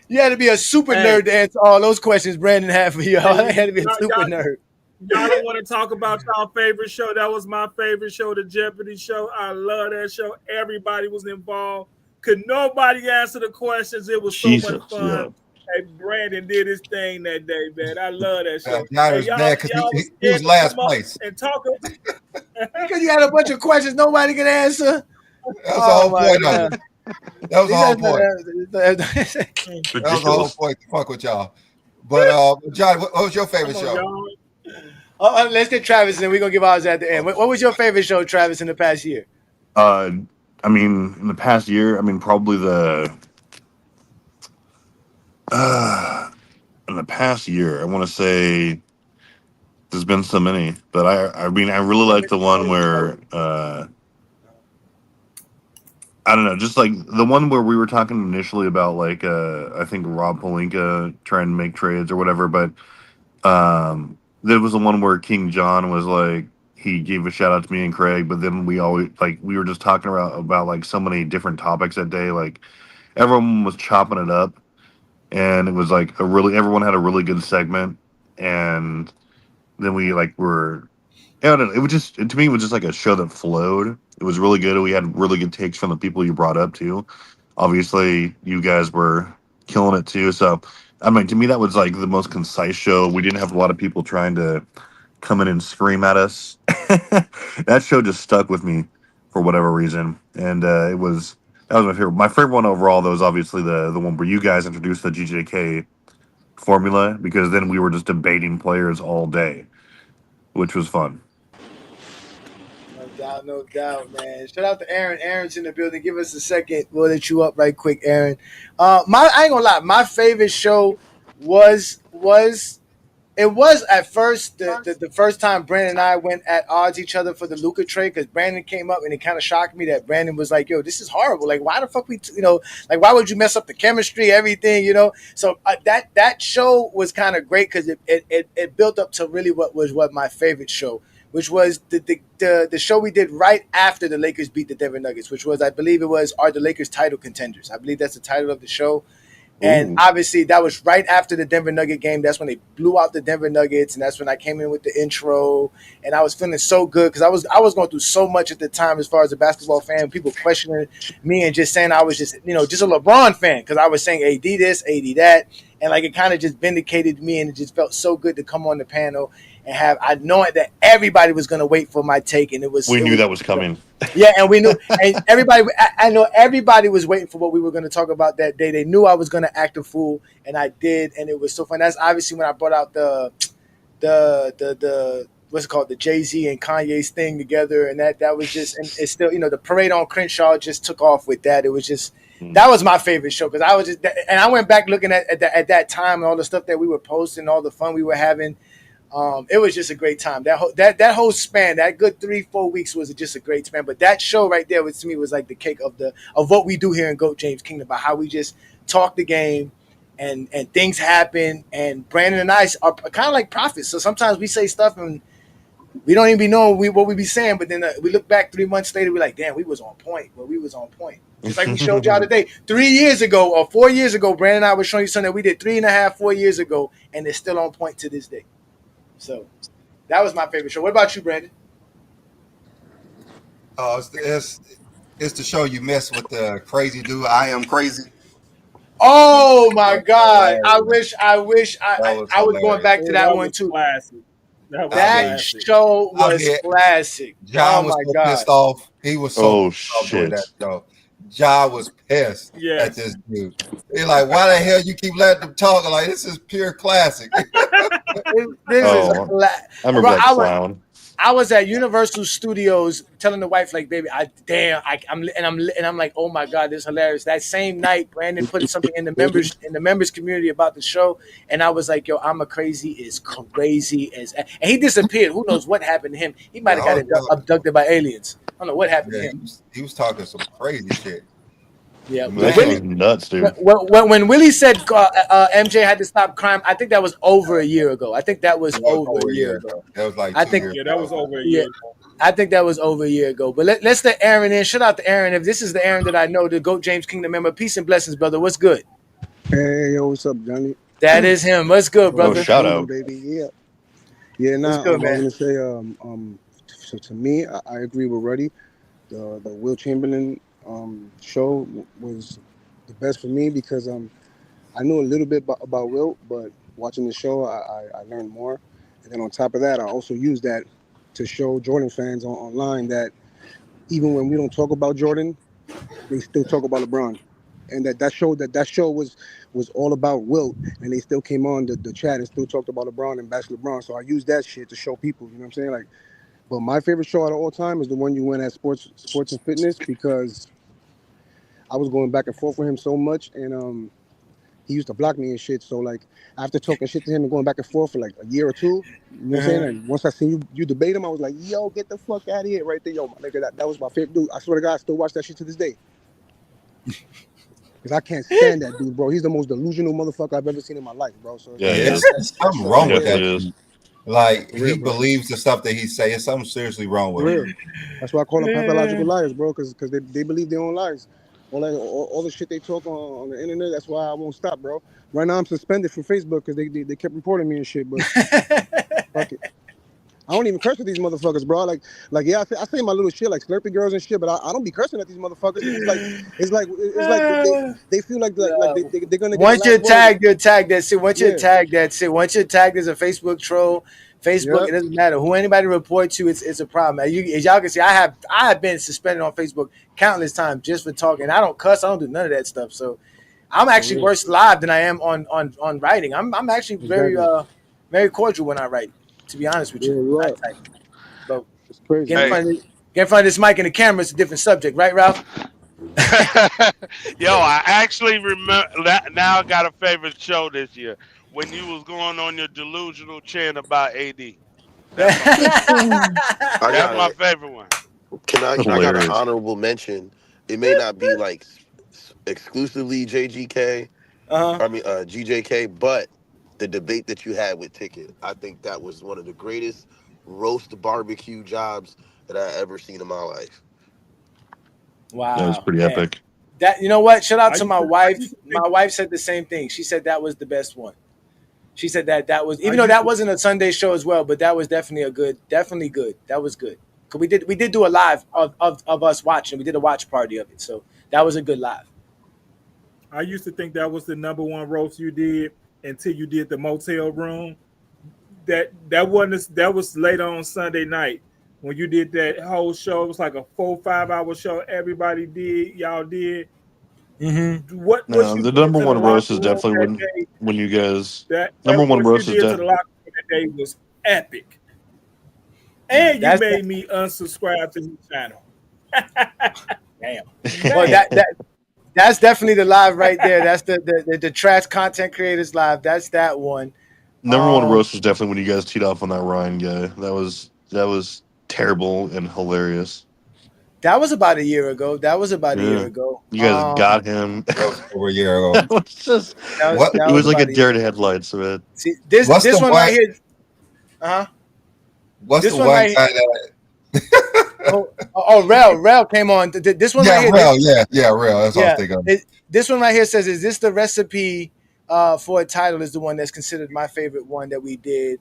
You had to be a super nerd to answer all those questions Brandon had for you. You had to be a super nerd. Y'all don't want to talk about y'all favorite show. That was my favorite show, the Jeopardy show. I love that show. Everybody was involved. Could nobody answer the questions? It was so much fun. Yeah. Hey, Brandon did his thing that day, man. I love that show. He was last place. And talk because you had a bunch of questions nobody could answer. That was the whole point of it. That was the whole point. That was the whole point to fuck with y'all. But John, what was your favorite show? Let's get Travis, and then we're gonna give ours at the end. What was your favorite show, Travis, in the past year? In the past year, probably in the past year, I want to say there's been so many, but I really like the one where I don't know, just like the one where we were talking initially about like I think Rob Pelinka trying to make trades or whatever, but there was the one where King John was like, he gave a shout out to me and Craig, but then we always we were just talking about like so many different topics that day. Like everyone was chopping it up, and it was like everyone had a really good segment, and then we were, I don't know, it was just, to me, it was just like a show that flowed. It was really good. We had really good takes from the people you brought up too. Obviously, you guys were killing it too. So to me, that was like the most concise show. We didn't have a lot of people trying to come in and scream at us. That show just stuck with me for whatever reason, and that was my favorite. My favorite one overall, though, was obviously the one where you guys introduced the GJK formula, because then we were just debating players all day, which was fun. No doubt, man. Shout out to Aaron. Aaron's in the building. Give us a second. We'll let you up right quick, Aaron. I ain't gonna lie. My favorite show was It was at first the first time Brandon and I went at odds each other for the Luka trade, because Brandon came up and it kind of shocked me that Brandon was like, "Yo, this is horrible. Like, why the fuck like why would you mess up the chemistry, everything, So that show was kind of great because it built up to really what my favorite show, which was the show we did right after the Lakers beat the Denver Nuggets, which was, I believe it was, Are the Lakers Title Contenders? I believe that's the title of the show. And obviously, that was right after the Denver Nugget game. That's when they blew out the Denver Nuggets, and that's when I came in with the intro. And I was feeling so good because I was going through so much at the time as far as a basketball fan. People questioning me and just saying I was just just a LeBron fan because I was saying AD this, AD that, and like it kind of just vindicated me, and it just felt so good to come on the panel and I knowing that everybody was going to wait for my take, and we knew that was coming. Yeah, and we knew, and everybody. I know everybody was waiting for what we were going to talk about that day. They knew I was going to act a fool, and I did, and it was so fun. That's obviously when I brought out the what's it called, the Jay-Z and Kanye's thing together, and that was just, and it's still, the parade on Crenshaw just took off with that. It was just that was my favorite show because I was just, and I went back looking at that time and all the stuff that we were posting, all the fun we were having. It was just a great time. That whole span, that good 3-4 weeks was just a great span. But that show right there, to me, was like the cake of what we do here in GOAT James Kingdom, about how we just talk the game and things happen. And Brandon and I are kind of like prophets. So sometimes we say stuff and we don't even be knowing what we be saying. But then we look back 3 months later, we're like, damn, we was on point. Well, we was on point. Just like we showed y'all today. 3 years ago or 4 years ago, Brandon and I were showing you something that we did 3.5, 4 years ago, and it's still on point to this day. So that was my favorite show. What about you, Brandon? Oh, it's the show you mess with the crazy dude. I Am Crazy. Oh my God! I wish I was going back to that one too. Classic. That show was classic. John was so pissed off. He was so pissed off doing that show. John was pissed at this dude. He's like, why the hell you keep letting them talk? Like, this is pure classic. I remember that clown. I was at Universal Studios telling the wife, like, baby, I'm like, oh my God, this is hilarious. That same night, Brandon put something in the members community about the show, and I was like, yo, I'm a crazy as, and he disappeared. Who knows what happened to him? He might have got abducted by aliens. I don't know what happened to him. He was talking some crazy shit. Yeah, that was nuts, dude. When Willie said MJ had to stop crime, I think that was over a year ago. I think that was over a year ago. That was like that was over a year ago. I think that was over a year ago. But let's let Aaron in. Shout out to Aaron. If this is the Aaron that I know, the GOAT James Kingdom member. Peace and blessings, brother. What's good? Hey, yo, what's up, Johnny? That is him. What's good, brother? Shout out, baby. Yeah. Nah, good, I was gonna say, so to me, I agree with Ruddy. The Will Chamberlain show was the best for me because I knew a little bit about Will, but watching the show, I learned more. And then on top of that, I also used that to show Jordan fans online that even when we don't talk about Jordan, they still talk about LeBron. And that show was all about Wilt, and they still came on the chat and still talked about LeBron and bashed LeBron. So I used that shit to show people, you know what I'm saying? Like, but my favorite show out of all time is the one you went at Sports and Fitness, because I was going back and forth with him so much, and he used to block me and shit. So like after talking shit to him and going back and forth for like a year or two, you know what I'm saying? And once I seen you debate him, I was like, yo, get the fuck out of here right there, yo, my nigga. That was my favorite dude. I swear to God, I still watch that shit to this day. Because I can't stand that dude, bro. He's the most delusional motherfucker I've ever seen in my life, bro. So there's something wrong with that dude. Like, he believes the stuff that he says. There's something seriously wrong with him. That's why I call them pathological liars, bro, because they believe their own lies. All the shit they talk on the internet, that's why I won't stop, bro. Right now I'm suspended from Facebook because they kept reporting me and shit, but fuck it. I don't even curse at these motherfuckers, bro. Like yeah, I say my little shit like Slurpee girls and shit, but I don't be cursing at these motherfuckers. It's like they feel like they're gonna get. Once you're tagged, you're tagged. That's it. Once you're tagged, that's it. Once you're tagged as a Facebook troll, Facebook, it doesn't matter who anybody reports to. It's a problem. As y'all can see, I have been suspended on Facebook countless times just for talking. I don't cuss. I don't do none of that stuff. So I'm actually worse live than I am on writing. I'm actually very cordial when I write. To be honest with you, right. But it's crazy. Get in front of this mic and the camera, it's a different subject, right, Ralph? Yo, I actually remember that. Now I got a favorite show this year. when you was going on your delusional chant about AD. That's my that's my favorite one. I got an honorable mention. It may not be like exclusively JGK, GJK, but the debate that you had with Ticket, I think that was one of the greatest roast barbecue jobs that I ever seen in my life. Wow, that was pretty man. epic. That, you know what? Shout out to my wife. My wife said the same thing. She said that was the best one. She said that was, even though that wasn't a Sunday show as well, but that was definitely good. That was good. Cause we did do a live of us watching. We did a watch party of it, so that was a good live. I used to think that was the number one roast you did until you did the motel room. That was later on Sunday night when you did that whole show. It was like a 4-5 hour show. Everybody did, y'all did. Mm-hmm. What No, you the did number to the one roast locker is room definitely that day? when you guys. That Number one what roast you is did to the locker room that day was epic. And you made me unsubscribe to his channel. Damn. Well, that's definitely the live right there. That's the trash content creators live. That's that one. Number one roast was definitely when you guys teed off on that Ryan guy. That was terrible and hilarious. That was about a year ago. You guys got him. That was over a year ago. It was just it was like a deer to headlights, man. See, this one right here. What's this the one one right guy here? that? Rel came on. This one right here. Rel, Rel. That's what I was thinking of. This one right here says, "Is this the recipe for a title?" Is the one that's considered my favorite one that we did.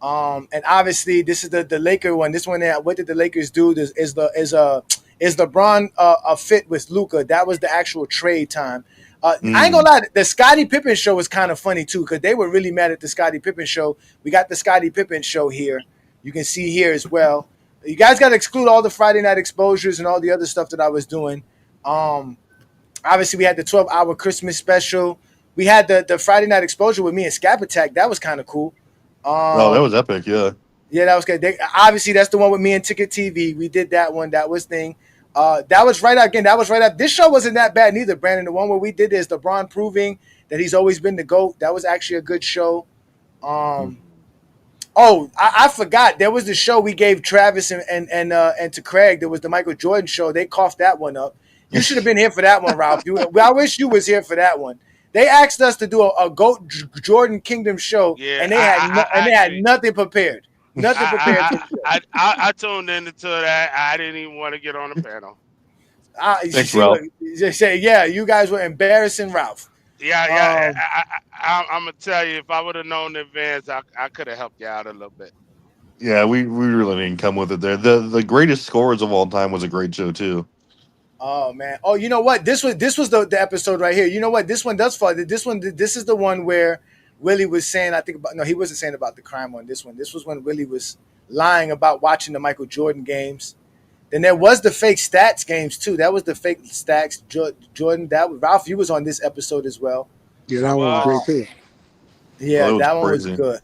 And obviously this is the Laker one. This one, what did the Lakers do? Is LeBron a fit with Luka? That was the actual trade time. I ain't gonna lie, the Scottie Pippen show was kind of funny too, because they were really mad at the Scottie Pippen show. We got the Scottie Pippen show here. You can see here as well. You guys got to exclude all the Friday night exposures and all the other stuff that I was doing. Obviously, we had the 12-hour Christmas special. We had the Friday night exposure with me and Scap Attack. That was kind of cool. Oh, that was epic, yeah. Yeah, that was good. Obviously, that's the one with me and Ticket TV. We did that one. That was thing. That was right again. That was right up. This show wasn't that bad neither, Brandon. The one where we did is LeBron proving that he's always been the GOAT. That was actually a good show. Oh, I forgot. There was the show we gave Travis and to Craig. There was the Michael Jordan show. They coughed that one up. You should have been here for that one, Ralph. I wish you was here for that one. They asked us to do a GOAT Jordan Kingdom show, and they had nothing prepared. Nothing prepared. I tuned into that. I didn't even want to get on the panel. Thanks, Ralph. Say, yeah, you guys were embarrassing Ralph. Yeah. I'm gonna tell you, if I would have known in advance, I could have helped you out a little bit. Yeah, we really didn't come with it there. The greatest scores of all time was a great show too. Oh man. Oh, you know what? This was the episode right here. You know what? This one does fall. This is the one where Willie was saying, he wasn't saying about the crime on this one. This was when Willie was lying about watching the Michael Jordan games. Then there was the fake stats games too. That was the fake stats. Jordan, Ralph, you was on this episode as well. Yeah, that one was great too. Yeah, that one was good.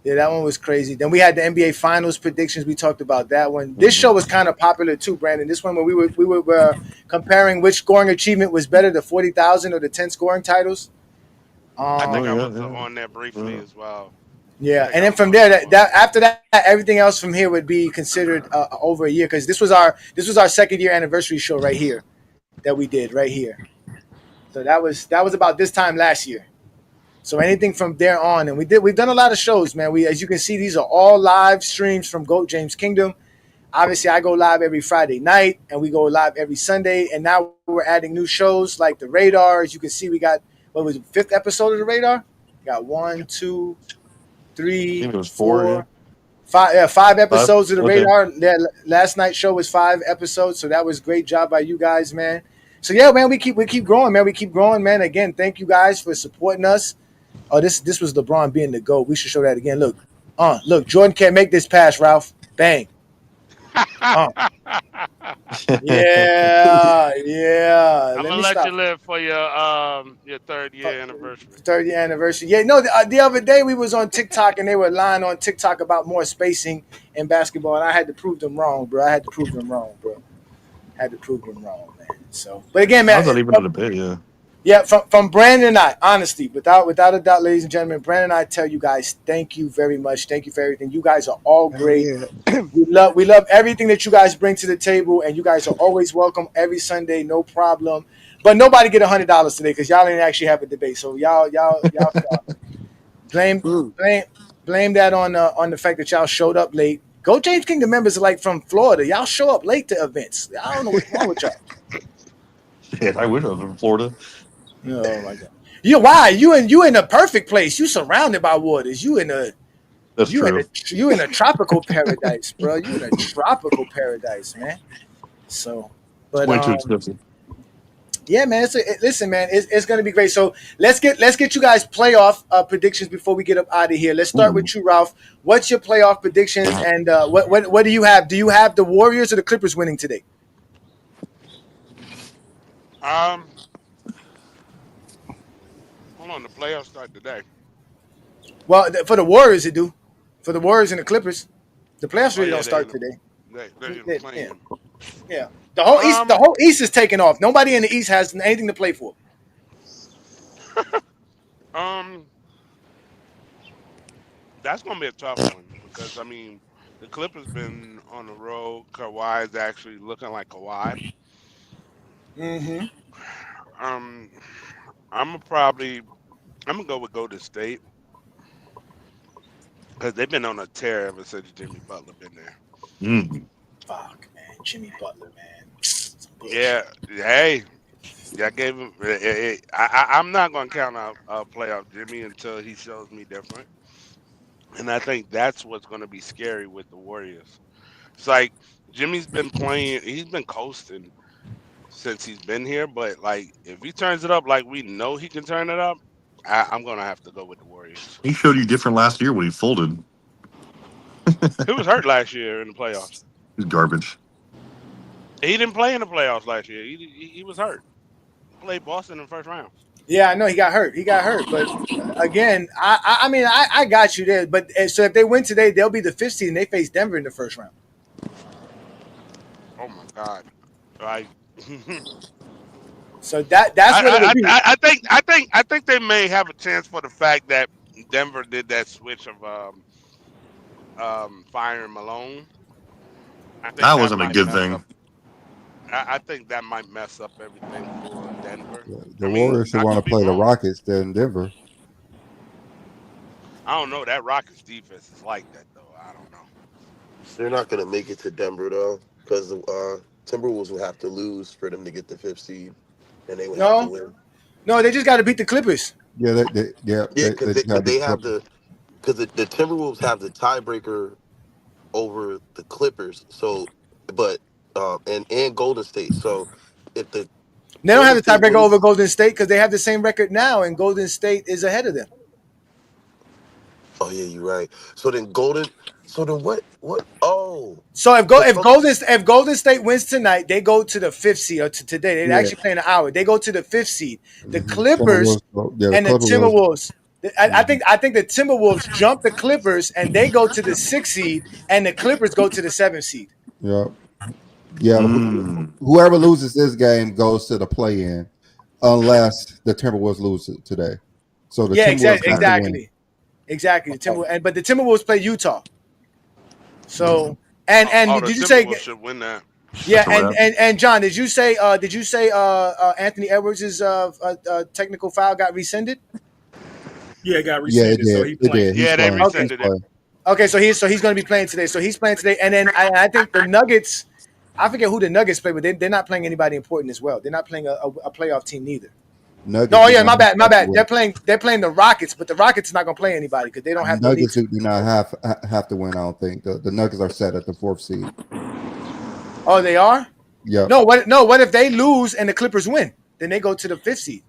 Yeah, that one was crazy. Then we had the NBA Finals predictions. We talked about that one. This show was kind of popular too, Brandon. This one when we were comparing which scoring achievement was better, the 40,000 or the 10 scoring titles. I think I was on there briefly as well. Yeah, and then from there, after that, everything else from here would be considered over a year, because this was our second year anniversary show right here that we did right here. So that was about this time last year. So anything from there on, and we've done a lot of shows, man. As you can see, these are all live streams from GOAT James Kingdom. Obviously, I go live every Friday night, and we go live every Sunday. And now we're adding new shows like the Radar. As you can see, we got, what was it, 5th episode of the Radar? We got 1, 2, 3, I think it was 4, 5. Yeah, 5 episodes of the Radar. Yeah, last night's show was 5 episodes, so that was great job by you guys, man. So yeah, man, we keep growing, man. We keep growing, man. Again, thank you guys for supporting us. Oh, this was LeBron being the GOAT. We should show that again. Look, Jordan can't make this pass, Ralph. Bang. Yeah. I'm gonna let you live for your 3rd year anniversary. 3rd year anniversary. Yeah, no. The other day we was on TikTok and they were lying on TikTok about more spacing in basketball, and I had to prove them wrong, bro. Had to prove them wrong, man. So, but again, man, I was not even in a bit, yeah. Yeah, from Brandon and I, honestly, without a doubt, ladies and gentlemen, Brandon and I tell you guys, thank you very much. Thank you for everything. You guys are all great. Yeah. We love everything that you guys bring to the table, and you guys are always welcome every Sunday, no problem. But nobody get $100 today because y'all didn't actually have a debate. So y'all blame Mm. blame that on the fact that y'all showed up late. Go James Kingdom members are like from Florida. Y'all show up late to events. I don't know what's wrong with y'all. Shit, I wish I was in Florida. Oh my god. Why? You in a perfect place. You surrounded by waters. That's true. You in a tropical paradise, bro. You in a tropical paradise, man. So, It's but way too expensive. yeah, man. Listen, man. It's gonna be great. So let's get you guys playoff predictions before we get up out of here. Let's start with you, Ralph. What's your playoff predictions, and what do you have? Do you have the Warriors or the Clippers winning today? Hold on, the playoffs start today. Well, for the Warriors, it do. For the Warriors and the Clippers, the playoffs Oh really yeah, don't start today. they're Yeah, playing. yeah. The whole East is taking off. Nobody in the East has anything to play for. Um, that's gonna be a tough one because I mean the Clippers been on the road. Kawhi's actually looking like Kawhi. Mm-hmm. Um, I'm gonna go with Golden State because they've been on a tear ever since Jimmy Butler been there. Fuck, man. Jimmy Butler, man. Yeah, hey, I gave him. I'm not gonna count out playoff Jimmy until he shows me different, and I think that's what's gonna be scary with the Warriors. It's like Jimmy's been playing. He's been coasting since he's been here, but like if he turns it up like we know he can turn it up, I'm gonna have to go with the Warriors. He showed you different last year when he folded. He was hurt last year in the playoffs. He's garbage. He didn't play in the playoffs last year. He was hurt. He played Boston in the first round. Yeah, I know he got hurt. He got hurt, but again, I mean, I got you there. But so if they win today, they'll be the 5th seed, and they face Denver in the first round. Oh my God! Like, So that's what it'll be. I think they may have a chance for the fact that Denver did that switch of firing Malone. I think That that wasn't a might good mess thing. up. I think that might mess up everything for Denver. The Warriors should I want could to be play the wrong. Rockets than Denver. I don't know. That Rockets defense is like that though. I don't know. They're not going to make it to Denver, though, because Timberwolves will have to lose for them to get the 5th seed, and they would have to win. No, they just got to beat the Clippers. Yeah, Yeah, because they have because the Timberwolves have the tiebreaker over the Clippers. So, but and Golden State. So, if the They don't have Golden the State tiebreaker over wins, Golden State because they have the same record now, and Golden State is ahead of them. oh yeah, you're right. So then what? Oh, So if Golden State wins tonight, they go to the 5th seed. Or today, they're Yeah. actually playing an hour. They go to the 5th seed. The Mm-hmm. Clippers The and the Clippers. Timberwolves. I think the Timberwolves jump the Clippers and they go to the 6th seed, and the Clippers go to the 7th seed. Yeah. Yeah. Whoever loses this game goes to the play-in, unless the Timberwolves lose it today. So the Yeah, Timberwolves have to win. exactly. But the Timberwolves play Utah. So and The did you say? Timberwolves should win that. Yeah, and John, did you say Anthony Edwards' technical foul got rescinded? Yeah, it got Yeah, it rescinded, so did. he It playing. did. He's Yeah, they playing. rescinded it. Okay, so he's going to be playing today. So he's playing today, and then I think the Nuggets. I forget who the Nuggets play, but they're not playing anybody important as well. They're not playing a playoff team neither. Nuggets No, do yeah, not my bad. have to They're playing the Rockets, but the Rockets is not going to play anybody because they don't have no need Nuggets to. do not have to win. I don't think the Nuggets are set at the 4th seed. Oh, they are. Yeah. No, what if they lose and the Clippers win? Then they go to the 5th seed.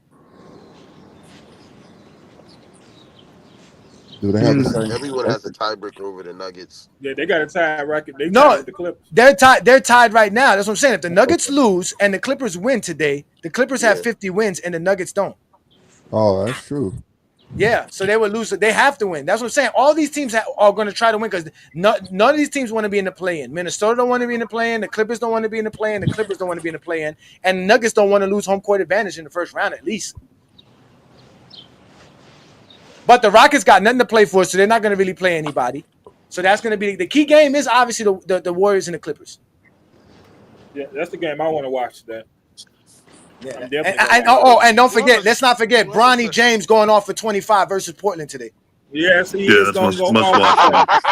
Do they have the same? everyone has a tiebreaker over the Nuggets. Yeah, they got a tie record. They tied No, with the Clippers. they're tied. They're tied right now. That's what I'm saying. If the Nuggets lose and the Clippers win today, the Clippers have 50 wins and the Nuggets don't. Oh, that's true. Yeah, so they would lose. They have to win. That's what I'm saying. All these teams are going to try to win because none of these teams want to be in the play-in. Minnesota don't want to be in the play-in. The Clippers don't want to be in the play-in. The Clippers don't want to be in the play-in. And the Nuggets don't want to lose home court advantage in the first round at least. But the Rockets got nothing to play for, so they're not going to really play anybody. So that's going to be the key game. Is obviously the Warriors and the Clippers. Yeah, that's the game I want to watch. That. Yeah. And don't forget, let's not forget Bronny James going off for 25 versus Portland today. Yes, he is going to go watch.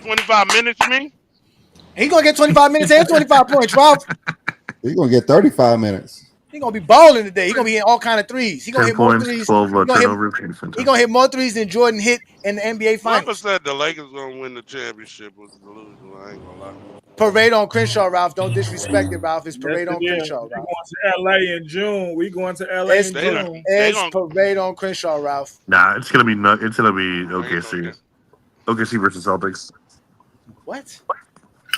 25 minutes, you mean? He's going to get 25 minutes and 25 points, Ralph. He's going to get 35 minutes. He's going to be balling today. He's going to be hitting all kind of threes. He's going to hit more points, threes. 12 turnovers. He's going to hit more threes than Jordan hit in the NBA Finals. Whoever said the Lakers going to win the championship was delusional. I ain't going to lie. Parade on Crenshaw, Ralph. Don't disrespect it, Ralph. It's parade on Crenshaw, Ralph. We're going to LA in June. We going to LA in June. It's parade on Crenshaw, Ralph. Nah, it's gonna be OKC. OKC versus Celtics. What?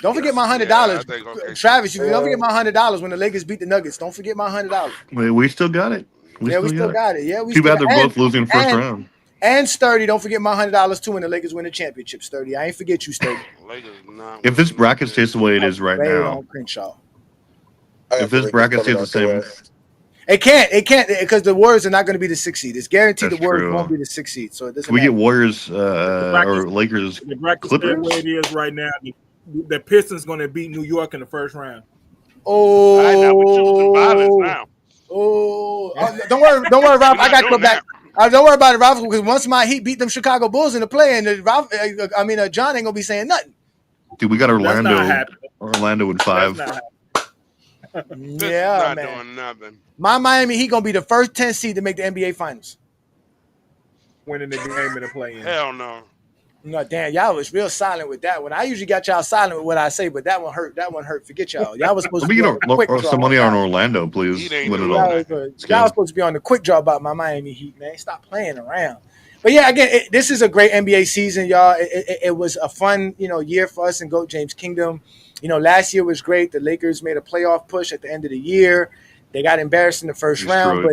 Don't forget my $100, Travis. You don't forget my $100 when the Lakers beat the Nuggets. Don't forget my $100. Wait, we still got it. We still got it. Yeah, we too bad they're both losing first round. And Sturdy, don't forget my $100 too when the Lakers win the championship. Sturdy, I ain't forget you, Sturdy. If this bracket stays the way it is right now, if this bracket stays the same, it can't because the Warriors are not going to be the 6th seed. It's guaranteed the Warriors won't be the 6th seed. So it doesn't. We get Warriors or Lakers. The bracket stays the way it is right now. The Pistons going to beat New York in the first round. Oh, don't worry, Ralph. I got your back. Don't worry about it, Ralph, because once my Heat beat them Chicago Bulls in the play, and John ain't gonna be saying nothing. Dude, we got Orlando in 5. Yeah, man. Doing nothing. My Miami Heat gonna be the first 10 seed to make the NBA Finals. Winning the game in the play-in. Hell no. No, damn, y'all was real silent with that one. I usually got y'all silent with what I say, but that one hurt. That one hurt. Forget y'all. Y'all was supposed to be on the quick draw. Some money on Orlando, please. Y'all was supposed to be on the quick draw about my Miami Heat, man. Stop playing around. But yeah, again, this is a great NBA season, y'all. It was a fun, year for us in GOAT James Kingdom. Last year was great. The Lakers made a playoff push at the end of the year. They got embarrassed in the first round,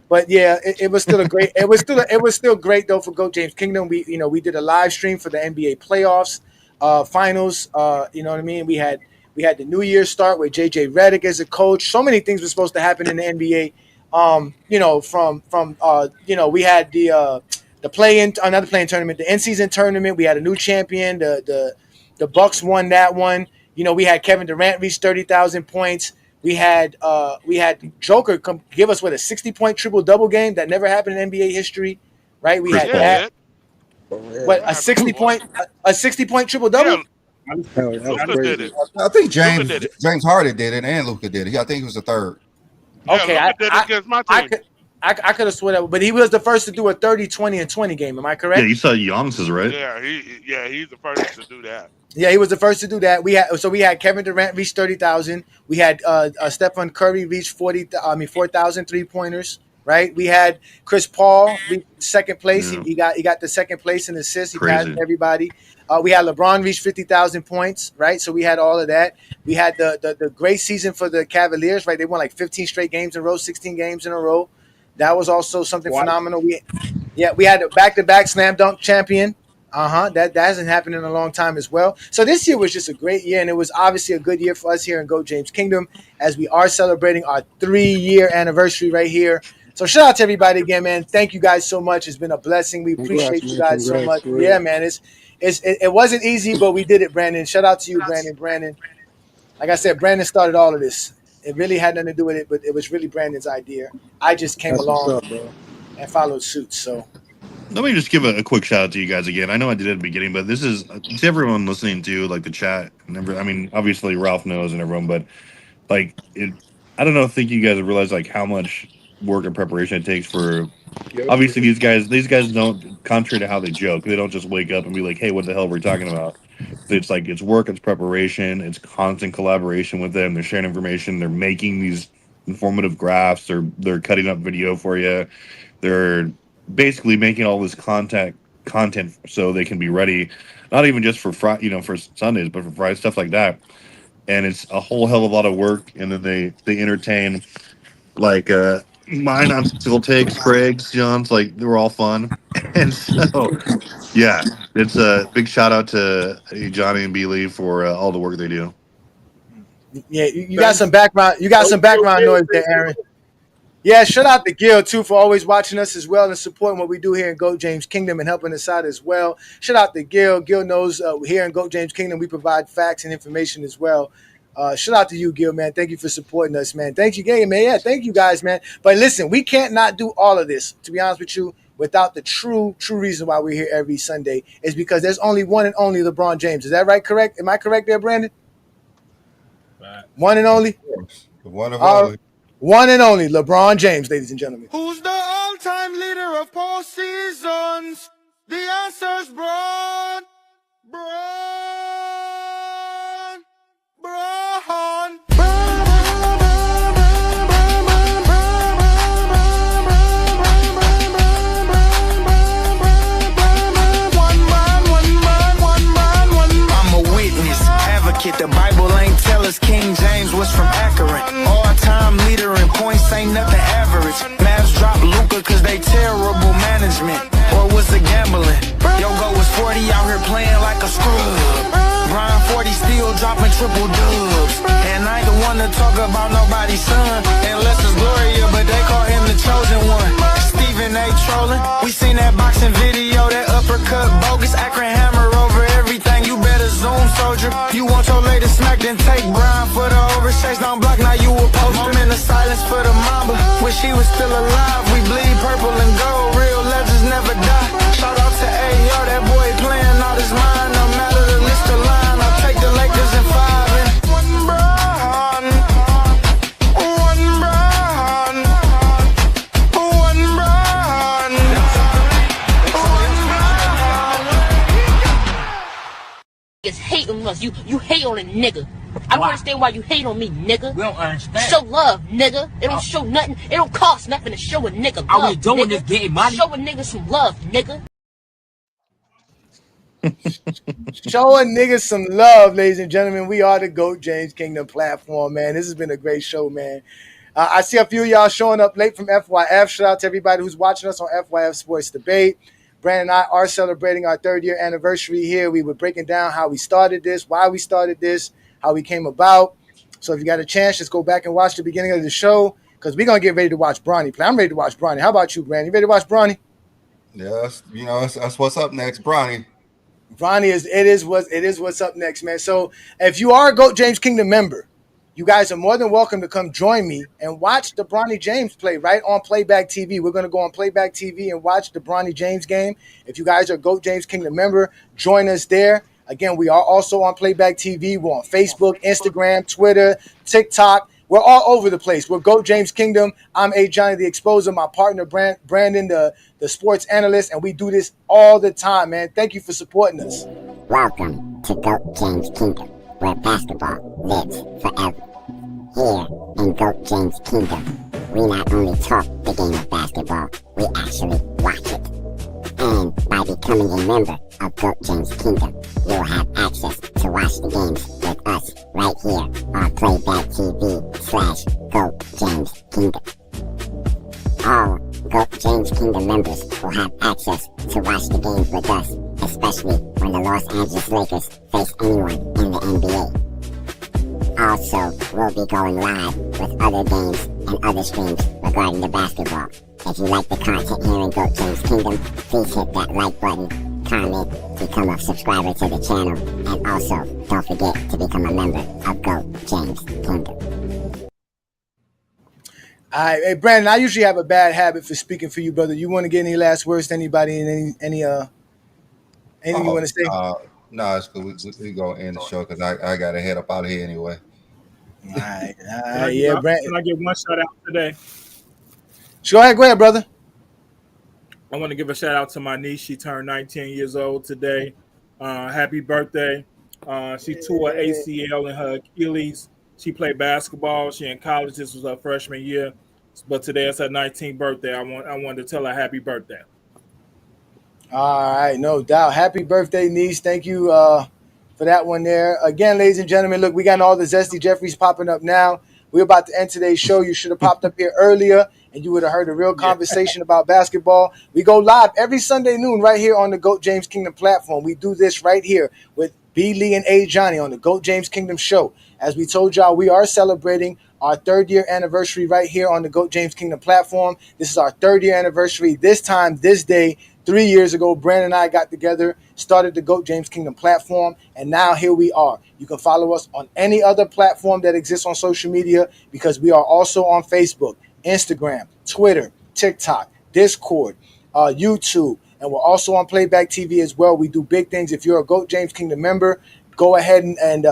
but yeah, it was still a great. It was still great though for GOAT James Kingdom. We did a live stream for the NBA playoffs, finals. You know what I mean? We had the New Year start with JJ Redick as a coach. So many things were supposed to happen in the NBA. We had the play-in, another play-in tournament, the in-season tournament. We had a new champion. The Bucks won that one. We had Kevin Durant reach 30,000 points. We had Joker give us a 60-point triple-double game that never happened in NBA history, right? We had that. What, a 60-point triple-double? Luka did it. I think James Harden did it, and Luka did it. I think he was the third. Okay, Luka did it against my team. I could have sworn that, but he was the first to do a 30, 20, and 20 game. Am I correct? Yeah, you saw Giannis's, right? Yeah, he's the first to do that. Yeah, he was the first to do that. We had Kevin Durant reach 30,000. We had Stephen Curry reach 4,000 3-pointers. Right. We had Chris Paul reach second place. Yeah. He got the second place in assists. He passed everybody. We had LeBron reach 50,000 points. Right. So we had all of that. We had the great season for the Cavaliers. Right. They won like 15 straight games in a row, 16 games in a row. That was also something phenomenal. We had a back-to-back slam dunk champion. That hasn't happened in a long time as well. So this year was just a great year, and it was obviously a good year for us here in GOAT James Kingdom as we are celebrating our 3-year anniversary right here. So shout out to everybody again, man. Thank you guys so much. It's been a blessing. We appreciate you guys so much. Yeah, man. It wasn't easy, but we did it, Brandon. Shout out to you, Brandon. Like I said, Brandon started all of this. It really had nothing to do with it, but it was really Brandon's idea. I just came along and followed suit. So let me just give a quick shout out to you guys again. I know I did at the beginning, but this is to everyone listening to like the chat. I mean, obviously Ralph knows and everyone, but like it, I don't know. I think you guys realize like how much work and preparation it takes for. Obviously, these guys don't, contrary to how they joke, they don't just wake up and be like, "Hey, what the hell are we talking about?" It's like it's work, it's preparation, it's constant collaboration with them. They're sharing information. They're making these informative graphs. They're cutting up video for you. They're basically making all this content so they can be ready, not even just for for Sundays, but for Friday, stuff like that. And it's a whole hell of a lot of work. And then they entertain like mine on still takes, Craig's, John's, like they were all fun. And so yeah, it's a big shout out to Johnny and B Lee for all the work they do. Yeah, you got some background. You got some background noise there, Aaron. Yeah, shout out to Gil too for always watching us as well and supporting what we do here in Goat James Kingdom and helping us out as well. Shout out to Gil. Gil knows here in Goat James Kingdom we provide facts and information as well. Shout out to you, Gil, man. Thank you for supporting us, man. Thank you, Gay, man. Yeah, thank you guys, man. But listen, we can't not do all of this, to be honest with you, without the true reason why we're here every Sunday is because there's only one and only LeBron James. Is that right? Correct? Am I correct there, Brandon? Right. One and only? The one and only. One and only LeBron James, ladies and gentlemen. Who's the all-time leader of postseasons? The answer's Braun. I'm a witness, advocate. The Bible ain't tell us King James was from Akron. All-time leader in points ain't nothing average. Mavs drop Luka cause they terrible management. Or was it gambling? Yogo was 40 out here playing like a scrub. Brian 40 still dropping triple dubs. And I ain't the one to talk about nobody's son. Unless it's Gloria, but they call him the chosen one. Stephen A. trolling. We seen that boxing video, that uppercut bogus. Akron hammer over everything. You better zoom, soldier. You want your latest smack, then take Brian for the overchase. Don't block, now you a post. Moment of silence for the mamba. Wish he was still alive. We bleed purple and gold. Real legends never die. Shout out to A.O. That boy playing out his mind. No matter the list of line, I'll take the Lakers in 5. And one Brian, one Brian, one Brian, one Brian. Niggas hate on us. You hate on a nigga. I don't understand why you hate on me, nigga. We don't understand. Show love, nigga. It don't show nothing. It don't cost nothing to show a nigga love. All we doing nigga. is getting money. Show a nigga some love, nigga. Show a nigga some love, ladies and gentlemen. We are the GOAT James Kingdom platform, man. This has been a great show, man. I see a few of y'all showing up late from FYF. Shout out to everybody who's watching us on FYF Sports Debate. Brandon and I are celebrating our 3rd year anniversary here. We were breaking down how we started this, why we started this, how we came about. So if you got a chance, just go back and watch the beginning of the show because we're going to get ready to watch Bronny play. I'm ready to watch Bronny. How about you, Brandon? You ready to watch Bronny? Yes, that's what's up next, Bronny. Bronny is what's up next, man. So if you are a GOAT James Kingdom member, you guys are more than welcome to come join me and watch the Bronny James play right on Playback TV. We're going to go on Playback TV and watch the Bronny James game. If you guys are a GOAT James Kingdom member, join us there. Again, we are also on Playback TV. We're on Facebook, Instagram, Twitter, TikTok. We're all over the place. We're GOAT James Kingdom. I'm A. Johnny the Exposer, my partner Brandon, the sports analyst, and we do this all the time, man. Thank you for supporting us. Welcome to GOAT James Kingdom, where basketball lives forever. Here in GOAT James Kingdom, we not only talk the game of basketball, we actually watch it. And by becoming a member of GOAT James Kingdom, you'll have access to watch the games with us right here on Playback TV/GOAT James Kingdom. All GOAT James Kingdom members will have access to watch the games with us, especially when the Los Angeles Lakers face anyone in the NBA. Also, we'll be going live with other games and other streams regarding the basketball. If you like the content here in GOAT James Kingdom, please hit that like button, comment, become a subscriber to the channel, and also don't forget to become a member of GOAT James Kingdom. All right, hey Brandon, I usually have a bad habit for speaking for you, brother. You want to get any last words to anybody and anything you want to say? No, it's good. We go end the show because I got to head up out of here anyway. All right, Yeah, Brandon. Can I get one shout out today? Go ahead, brother. I want to give a shout out to my niece. She turned 19 years old today. Happy birthday. She tore her ACL and her Achilles. She played basketball. She in college. This was her freshman year. But today is her 19th birthday. I wanted to tell her happy birthday. All right, no doubt. Happy birthday, niece. Thank you for that one there. Again, ladies and gentlemen, look, we got all the Zesty Jeffries popping up now. We're about to end today's show. You should have popped up here earlier, and you would have heard a real conversation about basketball. We go live every Sunday noon right here on the GOAT James Kingdom platform. We do this right here with B. Lee and A. Johnny on the GOAT James Kingdom Show. As we told y'all, we are celebrating our 3rd year anniversary right here on the GOAT James Kingdom platform. This is our 3rd year anniversary. This time, this day, 3 years ago, Brandon and I got together, started the GOAT James Kingdom platform, and now here we are. You can follow us on any other platform that exists on social media because we are also on Facebook, Instagram, Twitter, TikTok, Discord, YouTube, and we're also on Playback TV as well. We do big things. If you're a GOAT James Kingdom member, go ahead and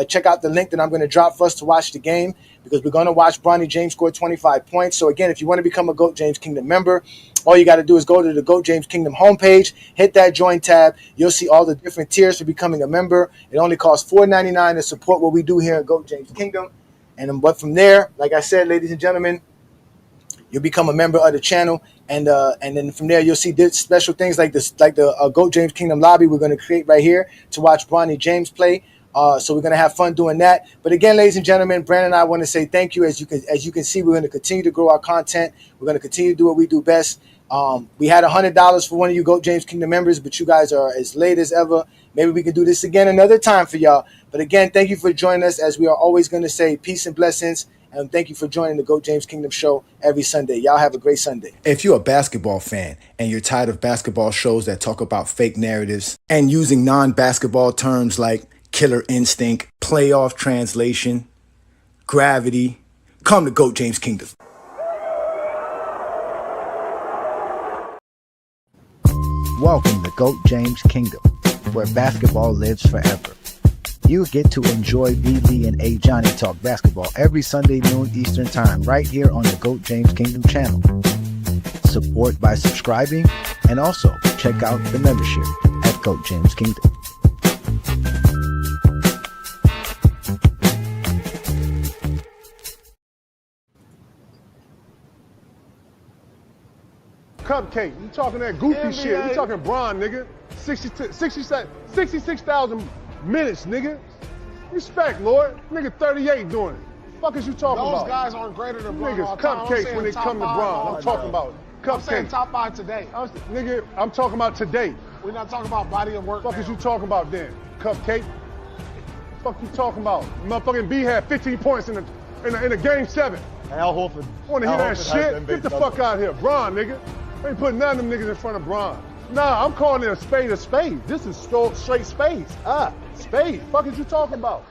check out the link that I'm going to drop for us to watch the game, because we're going to watch Bronny James score 25 points. So again, if you want to become a GOAT James Kingdom member, all you got to do is go to the GOAT James Kingdom homepage, hit that join tab. You'll see all the different tiers for becoming a member. It only costs $4.99 to support what we do here at GOAT James Kingdom. But from there, like I said, ladies and gentlemen, you'll become a member of the channel, and then from there you'll see special things like this, like the GOAT James Kingdom lobby we're going to create right here to watch Bronny James play. So we're going to have fun doing that. But again, ladies and gentlemen, Brandon and I want to say thank you. As you can see, we're going to continue to grow our content. We're going to continue to do what we do best. We had $100 for one of you GOAT James Kingdom members, but you guys are as late as ever. Maybe we can do this again another time for y'all. But again, thank you for joining us. As we are always going to say, peace and blessings. And thank you for joining the GOAT James Kingdom Show every Sunday. Y'all have a great Sunday. If you're a basketball fan and you're tired of basketball shows that talk about fake narratives and using non-basketball terms like killer instinct, playoff translation, gravity, come to GOAT James Kingdom. Welcome to GOAT James Kingdom, where basketball lives forever. You get to enjoy B. Lee and A. Johnny talk basketball every Sunday noon Eastern Time right here on the GOAT James Kingdom channel. Support by subscribing, and also check out the membership at GOAT James Kingdom. Cupcake, you talking that goofy NBA. shit. We talking Bron, nigga. 66,000 minutes, nigga. Respect, Lord. Nigga 38 doing it. Fuck is you talking Those about? guys aren't greater than Bron. Niggas cupcakes when they come to Bron. I'm talking about cupcakes. I'm saying top 5 today. Nigga, I'm talking about today. We're not talking about body of work. Fuck is you talking about then? Cupcake? Fuck you talking about? Motherfucking B had 15 points in a game 7. Al Horford. Wanna hear that shit? Get the fuck out of here. Bron, nigga. Ain't putting none of them niggas in front of Bron. Nah, I'm calling it a spade a spade. This is straight spades. Spade. Fuck is you talking about?